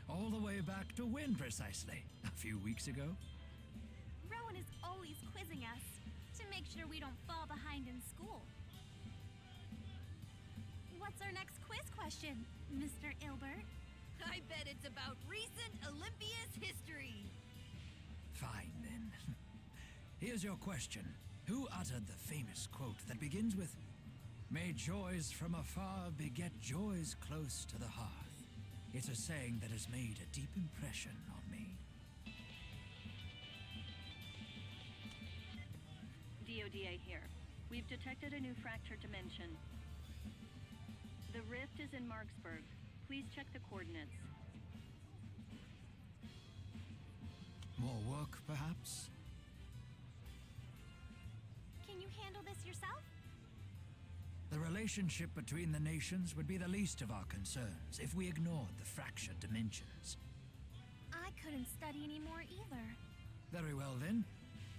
All the way back to when, precisely? A few weeks ago? Rowan is always quizzing us to make sure we don't fall behind in school. What's our next quiz question, Mr. Ilbert? I bet it's about recent Olympia's history. Fine, then. Here's your question. Who uttered the famous quote that begins with, "May joys from afar beget joys close to the hearth"? It's a saying that has made a deep impression on me. DODA here. We've detected a new fractured dimension. The rift is in Marksburg. Please check the coordinates. More work, perhaps? Can you handle this yourself? The relationship between the nations would be the least of our concerns if we ignored the fractured dimensions. I couldn't study anymore either. Very well then.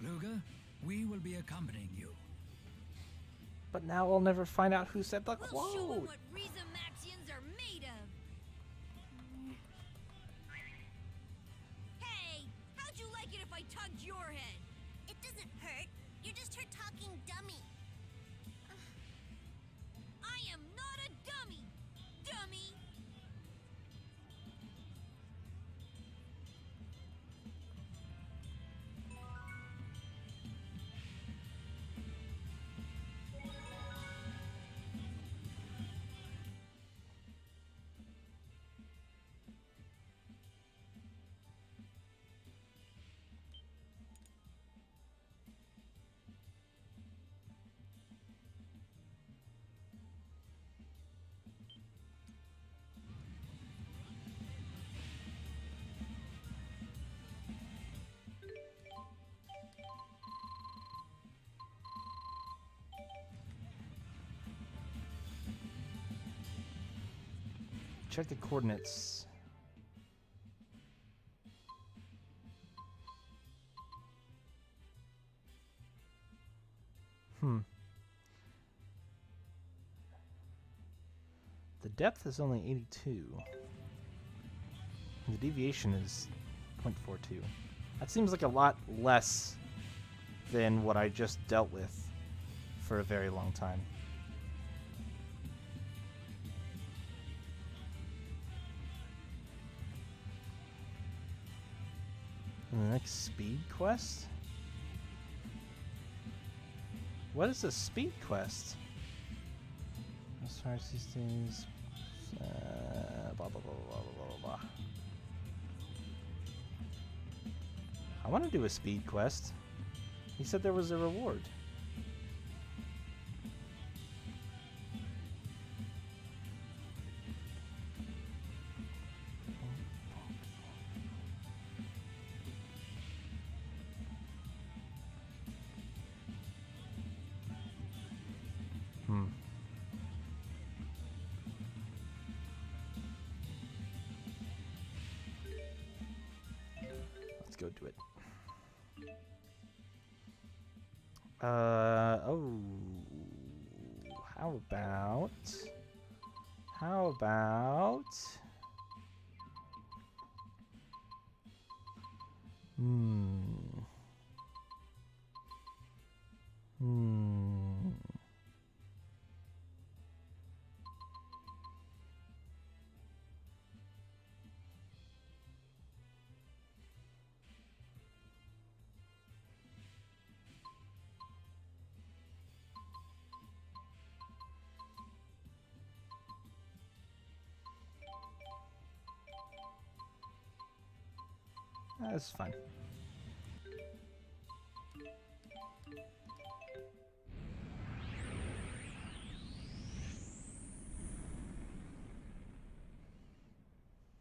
Luga, we will be accompanying you. But now I'll never find out who said the We'll show 'em quote. what Rhizomaxians are made of. Hey, how'd you like it if I tugged your head? It doesn't hurt. You're just her talking dummy. I am not a dummy, dummy. Check the coordinates. The depth is only 82. The deviation is 0.42. That seems like a lot less than what I just dealt with for a very long time. And the next speed quest? What is a speed quest? As far as these things, blah blah blah blah blah blah. I want to do a speed quest. He said there was a reward. Let's go do it. Oh. How about... That's fine.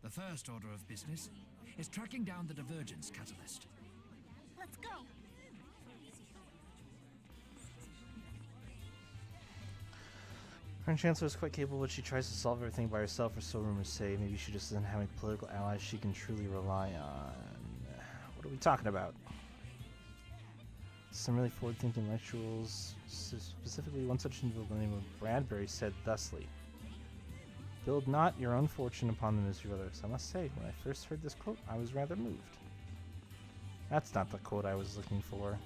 The first order of business is tracking down the divergence catalyst. Let's go. Grand Chancellor is quite capable, but she tries to solve everything by herself, or so rumors say. Maybe she just doesn't have any political allies she can truly rely on. What are we talking about? Some really forward-thinking intellectuals, specifically one such individual by the name of Bradbury, said thusly: "Build not your own fortune upon the misery of others." I must say, when I first heard this quote, I was rather moved. That's not the quote I was looking for.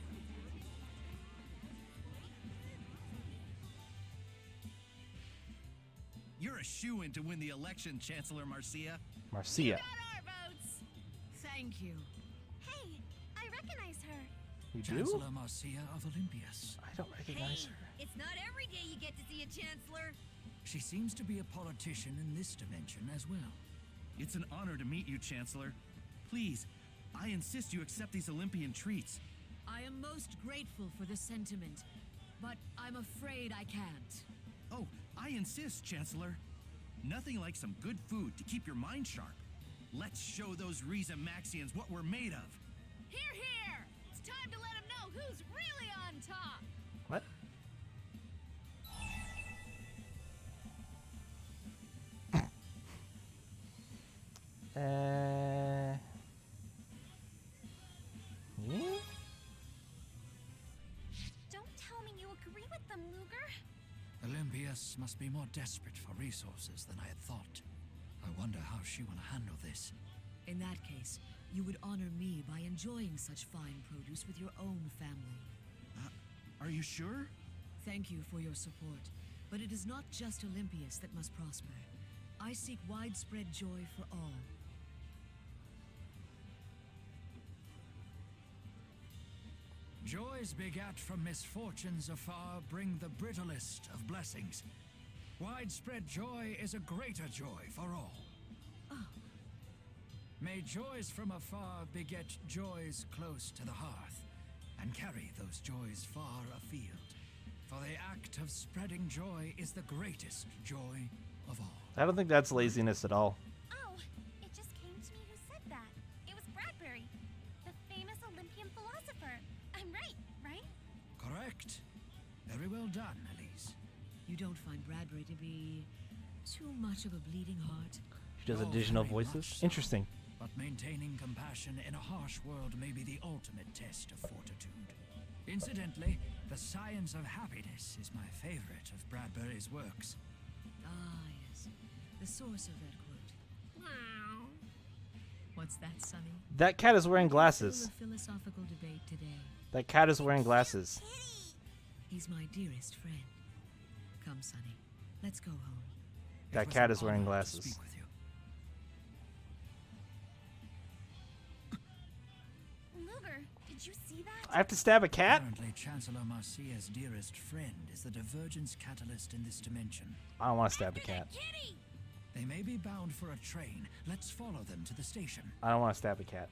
You're a shoo-in to win the election, Chancellor Marcia. Marcia. You got our votes. Thank you. Hey, I recognize her. You do? Chancellor Marcia of Olympius. I don't recognize her. It's not every day you get to see a chancellor. She seems to be a politician in this dimension as well. It's an honor to meet you, Chancellor. Please, I insist you accept these Olympian treats. I am most grateful for the sentiment, but I'm afraid I can't. Oh, I insist, Chancellor. Nothing like some good food to keep your mind sharp. Let's show those Riza Maxians what we're made of. Hear, hear! It's time to let them know who's really on top. What? Yeah? Don't tell me you agree with them, Luger. Olympius must be more desperate for resources than I had thought. I wonder how she will handle this. In that case, you would honor me by enjoying such fine produce with your own family. Are you sure? Thank you for your support, but it is not just Olympius that must prosper. I seek widespread joy for all. Joys begat from misfortunes afar bring the brittlest of blessings. Widespread joy is a greater joy for all. May joys from afar beget joys close to the hearth, and carry those joys far afield. For the act of spreading joy is the greatest joy of all. I don't think that's laziness at all. Oh, it just came to me who said that. It was Bradbury, the famous Olympian philosopher. I'm right, right? Correct. Very well done, Elise. You don't find Bradbury to be too much of a bleeding heart? She does Oh, additional very voices. much so. Interesting. But maintaining compassion in a harsh world may be the ultimate test of fortitude. Incidentally, The Science of Happiness is my favorite of Bradbury's works. Ah, yes. The source of that quote. What's that, Sonny? That cat is wearing Still glasses. a philosophical debate today. That cat is wearing glasses. He's my dearest friend. Come, Sonny. Let's go home. That was cat an is wearing honor to glasses. speak with you. Did you see that? I have to stab a cat? Apparently, Chancellor Marcia's dearest friend is the divergence catalyst in this dimension. I don't want to stab a cat. They may be bound for a train. Let's follow them to the station. I don't want to stab a cat.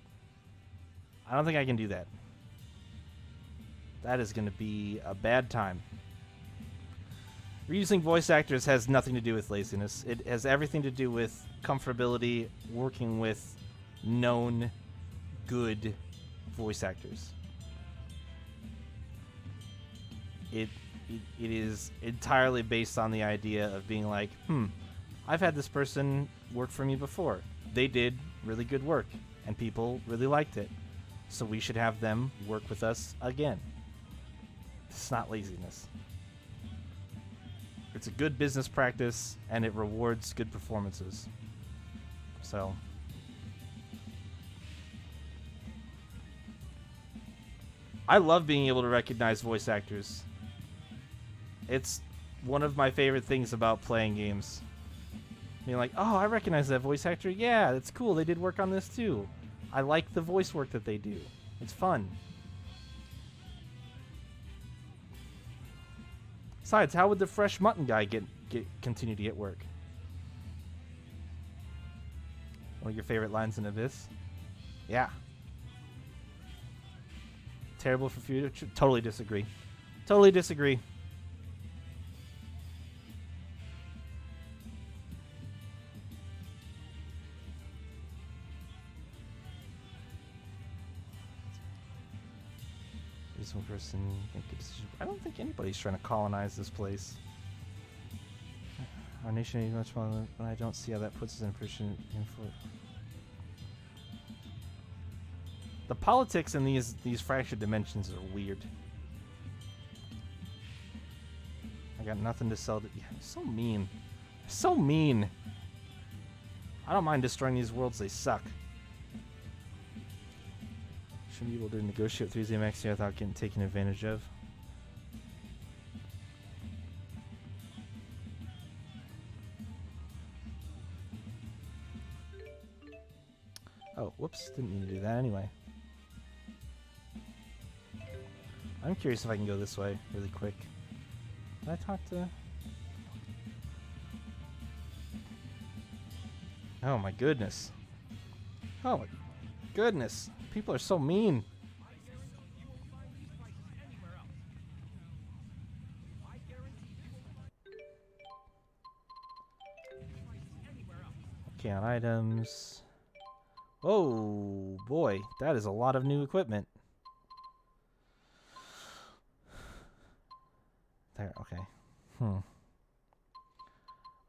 I don't think I can do that. That is going to be a bad time. Reusing voice actors has nothing to do with laziness. It has everything to do with comfortability working with known good voice actors. It is entirely based on the idea of being like, I've had this person work for me before. They did really good work, and people really liked it. So we should have them work with us again. It's not laziness. It's a good business practice, and it rewards good performances. So... I love being able to recognize voice actors. It's one of my favorite things about playing games. Being like, oh, I recognize that voice actor. Yeah, that's cool. They did work on this too. I like the voice work that they do. It's fun. Besides, how would the fresh mutton guy continue to get work? One of your favorite lines in Abyss? Yeah. Terrible for future. Totally disagree. Totally disagree. There's one person. I don't think anybody's trying to colonize this place. Our nation is much smaller, but I don't see how that puts us in a position for. The politics in these fractured dimensions are weird. I got nothing to sell to. Yeah, so mean. So mean. I don't mind destroying these worlds, they suck. Shouldn't be able to negotiate with 3Z Max without getting taken advantage of. Oh, whoops. Didn't mean to do that anyway. I'm curious if I can go this way really quick. Did I talk to... Oh my goodness. Oh my goodness. People are so mean. Okay, on items. Oh boy, that is a lot of new equipment. There, okay.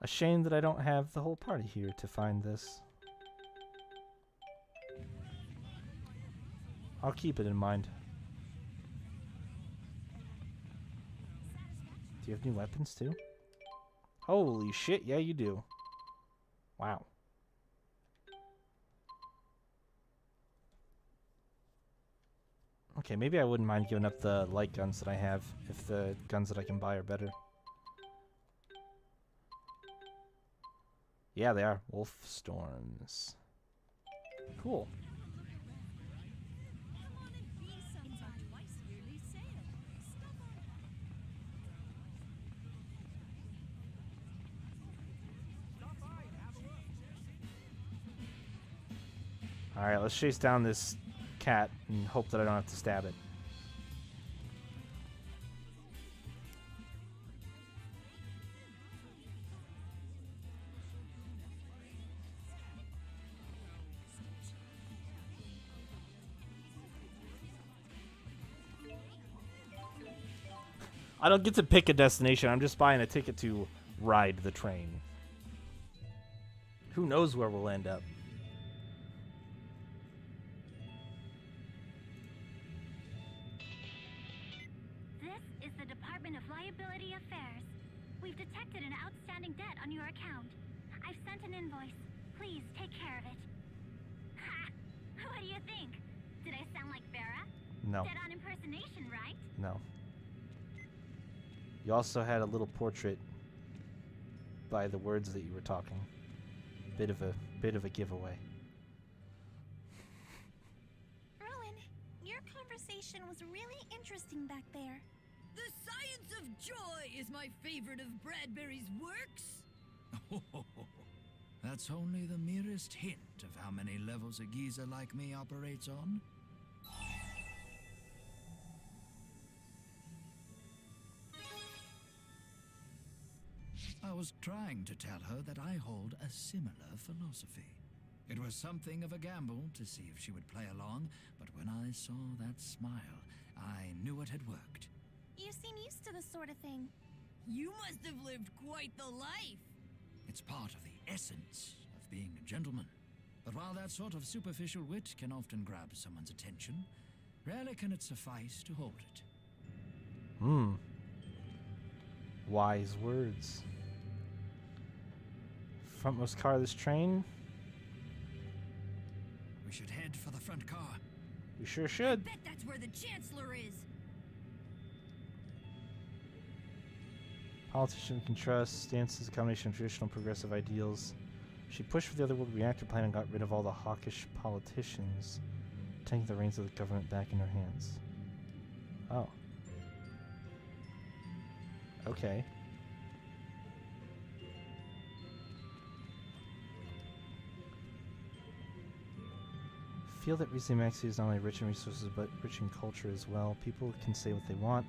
A shame that I don't have the whole party here to find this. I'll keep it in mind. Do you have new weapons too? Holy shit, yeah you do. Wow. Okay, maybe I wouldn't mind giving up the light guns that I have if the guns that I can buy are better. Yeah, they are. Wolf Storms. Cool. Alright, let's chase down this cat and hope that I don't have to stab it. I don't get to pick a destination. I'm just buying a ticket to ride the train. Who knows where we'll end up? This is the Department of Liability Affairs. We've detected an outstanding debt on your account. I've sent an invoice. Please take care of it. Ha! What do you think? Did I sound like Vera? No. Dead on impersonation, right? No. You also had a little portrait by the words that you were talking. Bit of a giveaway. Rowan, your conversation purification was really interesting back there. The science of joy is my favorite of Bradbury's works. That's only the merest hint of how many levels a geezer like me operates on. I was trying to tell her that I hold a similar philosophy. It was something of a gamble to see if she would play along, but when I saw that smile, I knew it had worked. You seem used to this sort of thing. You must have lived quite the life. It's part of the essence of being a gentleman. But while that sort of superficial wit can often grab someone's attention, rarely can it suffice to hold it. Wise words. Frontmost car of this train? We should head for the front car. We sure should. Bet that's where the Chancellor is. Politician we can trust. Stance is a combination of traditional progressive ideals. She pushed for the otherworld reactor plan and got rid of all the hawkish politicians, taking the reins of the government back in her hands. Oh. Okay. Feel that Rizzimaxi is not only rich in resources but rich in culture as well. People can say what they want.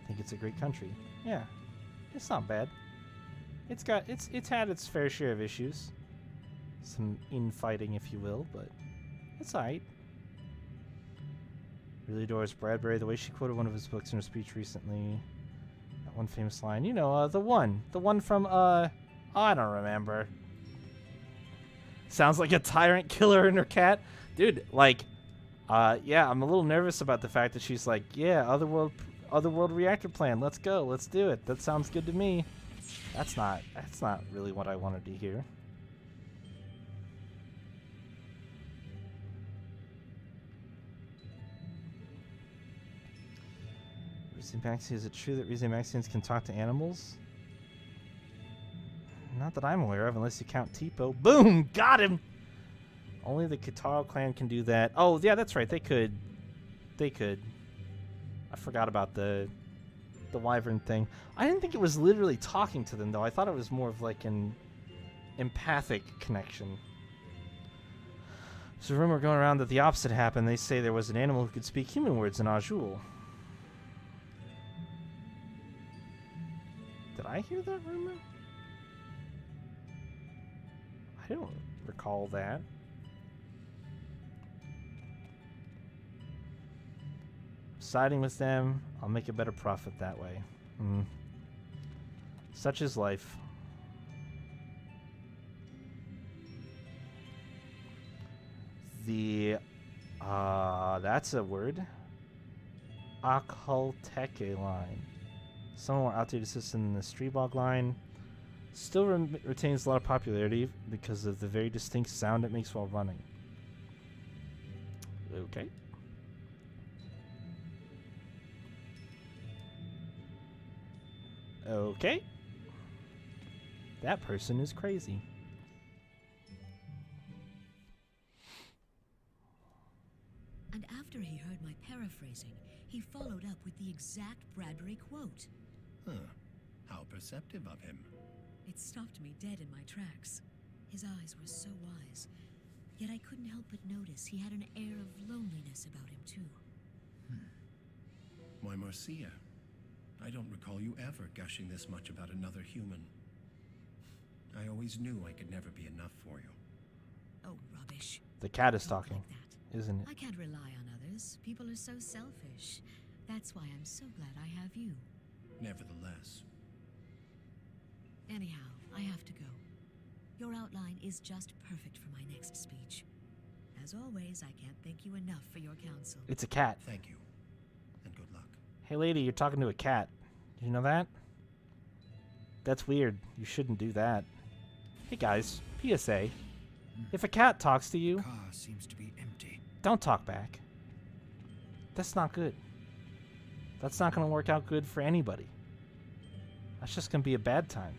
Think it's a great country. Yeah, it's not bad. It's had its fair share of issues, some infighting, if you will, but it's alright. Really adores Bradbury. The way she quoted one of his books in her speech recently. That one famous line, you know, the one from I don't remember. Sounds like a tyrant killer and her cat. Dude, like, yeah, I'm a little nervous about the fact that she's like, yeah, otherworld reactor plan. Let's go. Let's do it. That sounds good to me. That's not really what I wanted to hear. Rizzimaxi, is it true that Rizzimaxians can talk to animals? Not that I'm aware of, unless you count Tipo. Boom! Got him! Only the Kitaro clan can do that. Oh, yeah, that's right. They could. I forgot about the wyvern thing. I didn't think it was literally talking to them, though. I thought it was more of like an empathic connection. There's a rumor going around that the opposite happened. They say there was an animal who could speak human words in Azul. Did I hear that rumor? I don't recall that. Siding with them, I'll make a better profit that way. Such is life. The, that's a word. Akalteke line. Some more outdated system than the Streebog line. Still retains a lot of popularity because of the very distinct sound it makes while running. Okay. Okay. That person is crazy. And after he heard my paraphrasing, he followed up with the exact Bradbury quote. Huh. How perceptive of him. It stopped me dead in my tracks. His eyes were so wise, yet I couldn't help but notice he had an air of loneliness about him, too. Why, Marcia, I don't recall you ever gushing this much about another human. I always knew I could never be enough for you. Oh, rubbish. The cat is talking, isn't it? I can't rely on others. People are so selfish. That's why I'm so glad I have you. Nevertheless. Anyhow, I have to go. Your outline is just perfect for my next speech. As always, I can't thank you enough for your counsel. It's a cat. Thank you. And good luck. Hey lady, you're talking to a cat. Did you know that? That's weird. You shouldn't do that. Hey guys, PSA. If a cat talks to you, The car seems to be empty. don't talk back. That's not good. That's not going to work out good for anybody. That's just going to be a bad time.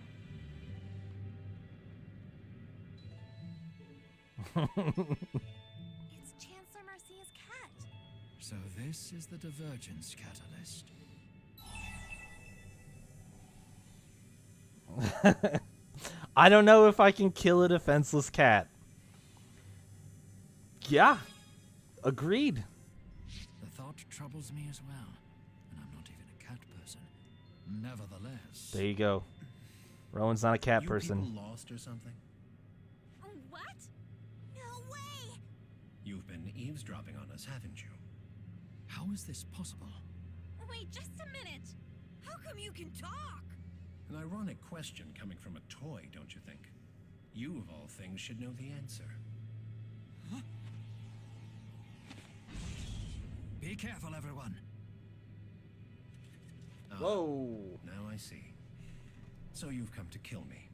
It's Chancellor Marcia's cat. So this is the divergence catalyst. I don't know if I can kill a defenseless cat. Yeah. Agreed. The thought troubles me as well, and I'm not even a cat person. Nevertheless... There you go. Rowan's not a cat You person. people lost or something? What? No way! You've been eavesdropping on us, haven't you? How is this possible? Wait just a minute! How come you can talk? An ironic question coming from a toy, don't you think? You, of all things, should know the answer. Huh? Be careful, everyone. Whoa. Now I see. So you've come to kill me.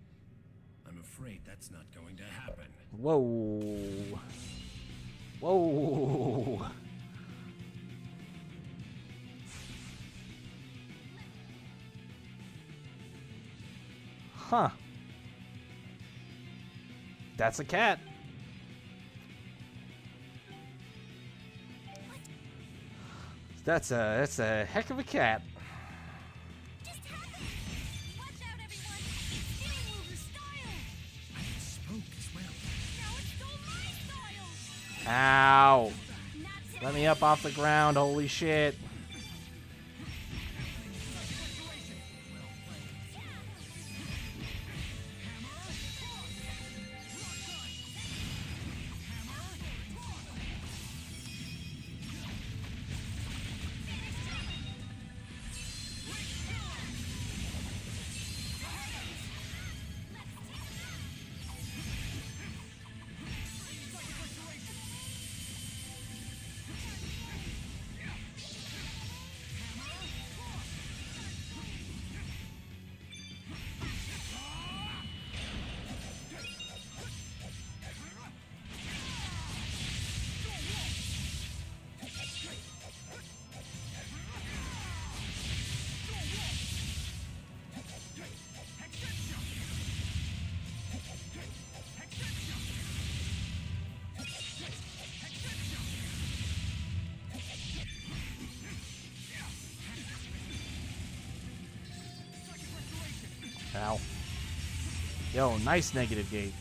I'm afraid that's not going to happen. Whoa. Whoa. Huh. That's a cat. That's a heck of a cat. Just happened! Watch out, everyone! It's stealing Luger's style! And it spoke as well. Now it stole my style! Ow. Let me up off the ground. Holy shit. Ow. Yo, nice negative gate.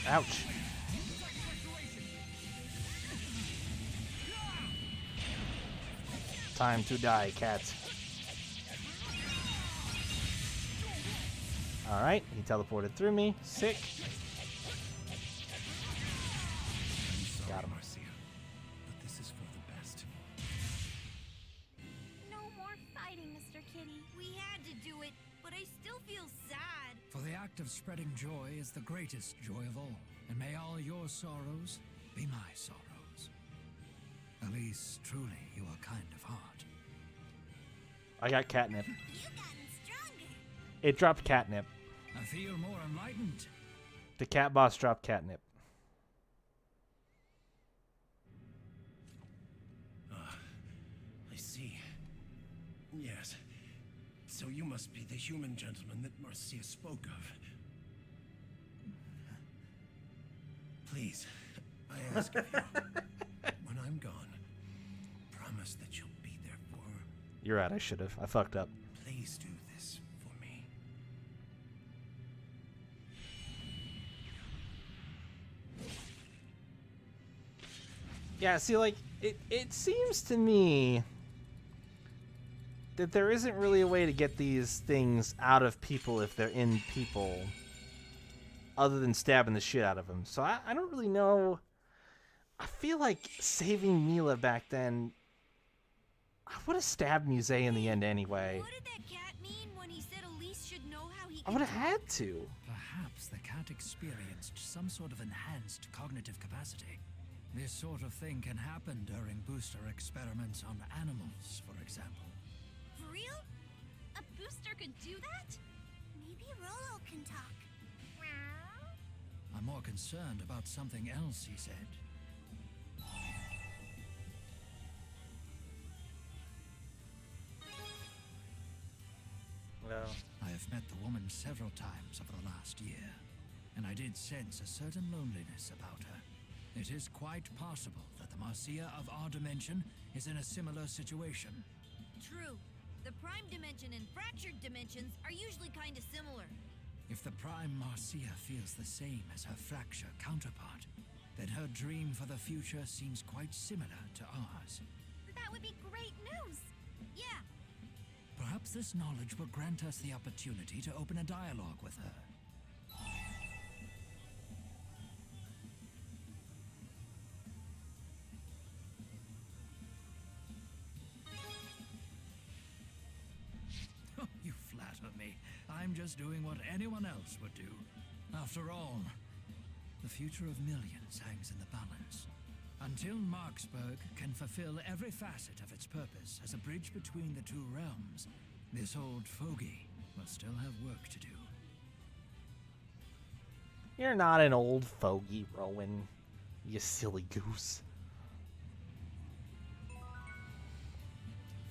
Ouch. Time to die, cat. Alright, he teleported through me. Sick. Got him. Marcia, but this is for the best. No more fighting, Mr. Kitty. We had to do it, but I still feel sad. For the act of spreading joy is the greatest joy of all, and may all your sorrows be my sorrows. Elise, truly, you are kind of heart. I got catnip. You've gotten stronger. It dropped catnip. I feel more enlightened. The cat boss dropped catnip. I see. Yes. So you must be the human gentleman that Marcia spoke of. Please, I ask of you, when I'm gone, promise that you'll be there for her. You're right, I should have. I fucked up. Please do this for me. Yeah, see, like, it seems to me that there isn't really a way to get these things out of people if they're in people other than stabbing the shit out of them. So I don't really know. I feel like saving Mila back then, I would have stabbed Muse in the end anyway. What did that cat mean when he said Elise should know how he I would have had to. Perhaps the cat experienced some sort of enhanced cognitive capacity. This sort of thing can happen during booster experiments on animals, for example. For real? A booster could do that? Maybe Rolo can talk. I'm more concerned about something else he said. Well, I have met the woman several times over the last year, and I did sense a certain loneliness about her. It is quite possible that the Marcia of our dimension is in a similar situation. True. The prime dimension and fractured dimensions are usually kind of similar. If the prime Marcia feels the same as her fracture counterpart, then her dream for the future seems quite similar to ours. That would be great news. Yeah. Perhaps this knowledge will grant us the opportunity to open a dialogue with her. You flatter me. I'm just doing what anyone else would do. After all, the future of millions hangs in the balance. Until Marksburg can fulfill every facet of its purpose as a bridge between the two realms, this old fogey will still have work to do. you're not an old fogey, Rowan. You silly goose.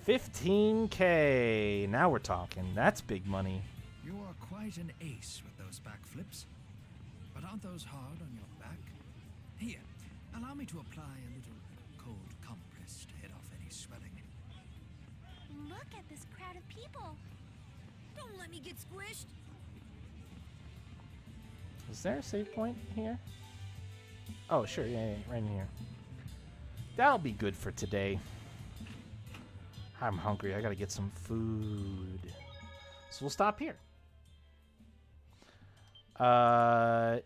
15K. Now we're talking. That's big money. You are quite an ace with those backflips. But aren't those hard on your back? Here, allow me to apply a little cold compress to head off any swelling. Look at this crowd of people. Don't let me get squished. Is there a save point here? Oh, sure. Yeah, right in here. That'll be good for today. I'm hungry. I gotta get some food. So we'll stop here. We're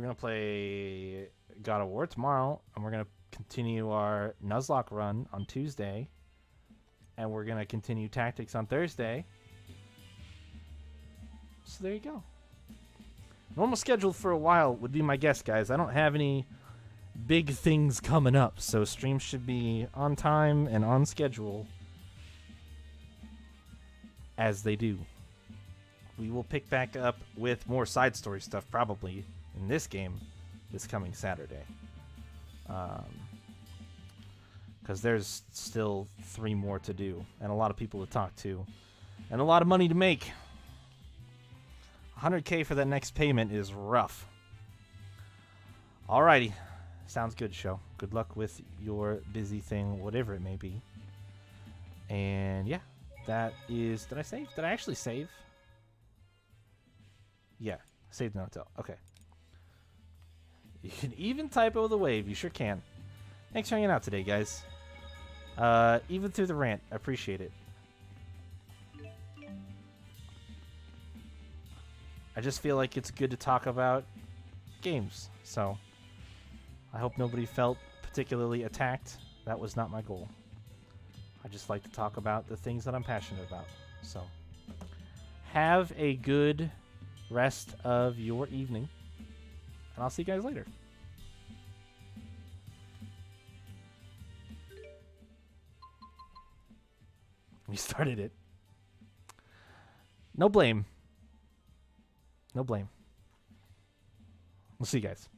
gonna play God of War tomorrow, and we're gonna continue our Nuzlocke run on Tuesday, and we're gonna continue Tactics on Thursday. So there you go. Normal schedule for a while would be my guess, guys. I don't have any big things coming up, so streams should be on time and on schedule as they do. We will pick back up with more side story stuff probably in this game this coming Saturday, because there's still 3 more to do and a lot of people to talk to and a lot of money to make. 100K for that next payment is rough. Alrighty. Sounds good, show. Good luck with your busy thing, whatever it may be. And yeah, that is... Did I save? Did I actually save? Yeah, saved in hotel. Okay. You can even typo with a wave. You sure can. Thanks for hanging out today, guys. Even through the rant. I appreciate it. I just feel like it's good to talk about games, so... I hope nobody felt particularly attacked. That was not my goal. I just like to talk about the things that I'm passionate about. So, have a good rest of your evening, and I'll see you guys later. We started it. No blame. No blame. We'll see you guys.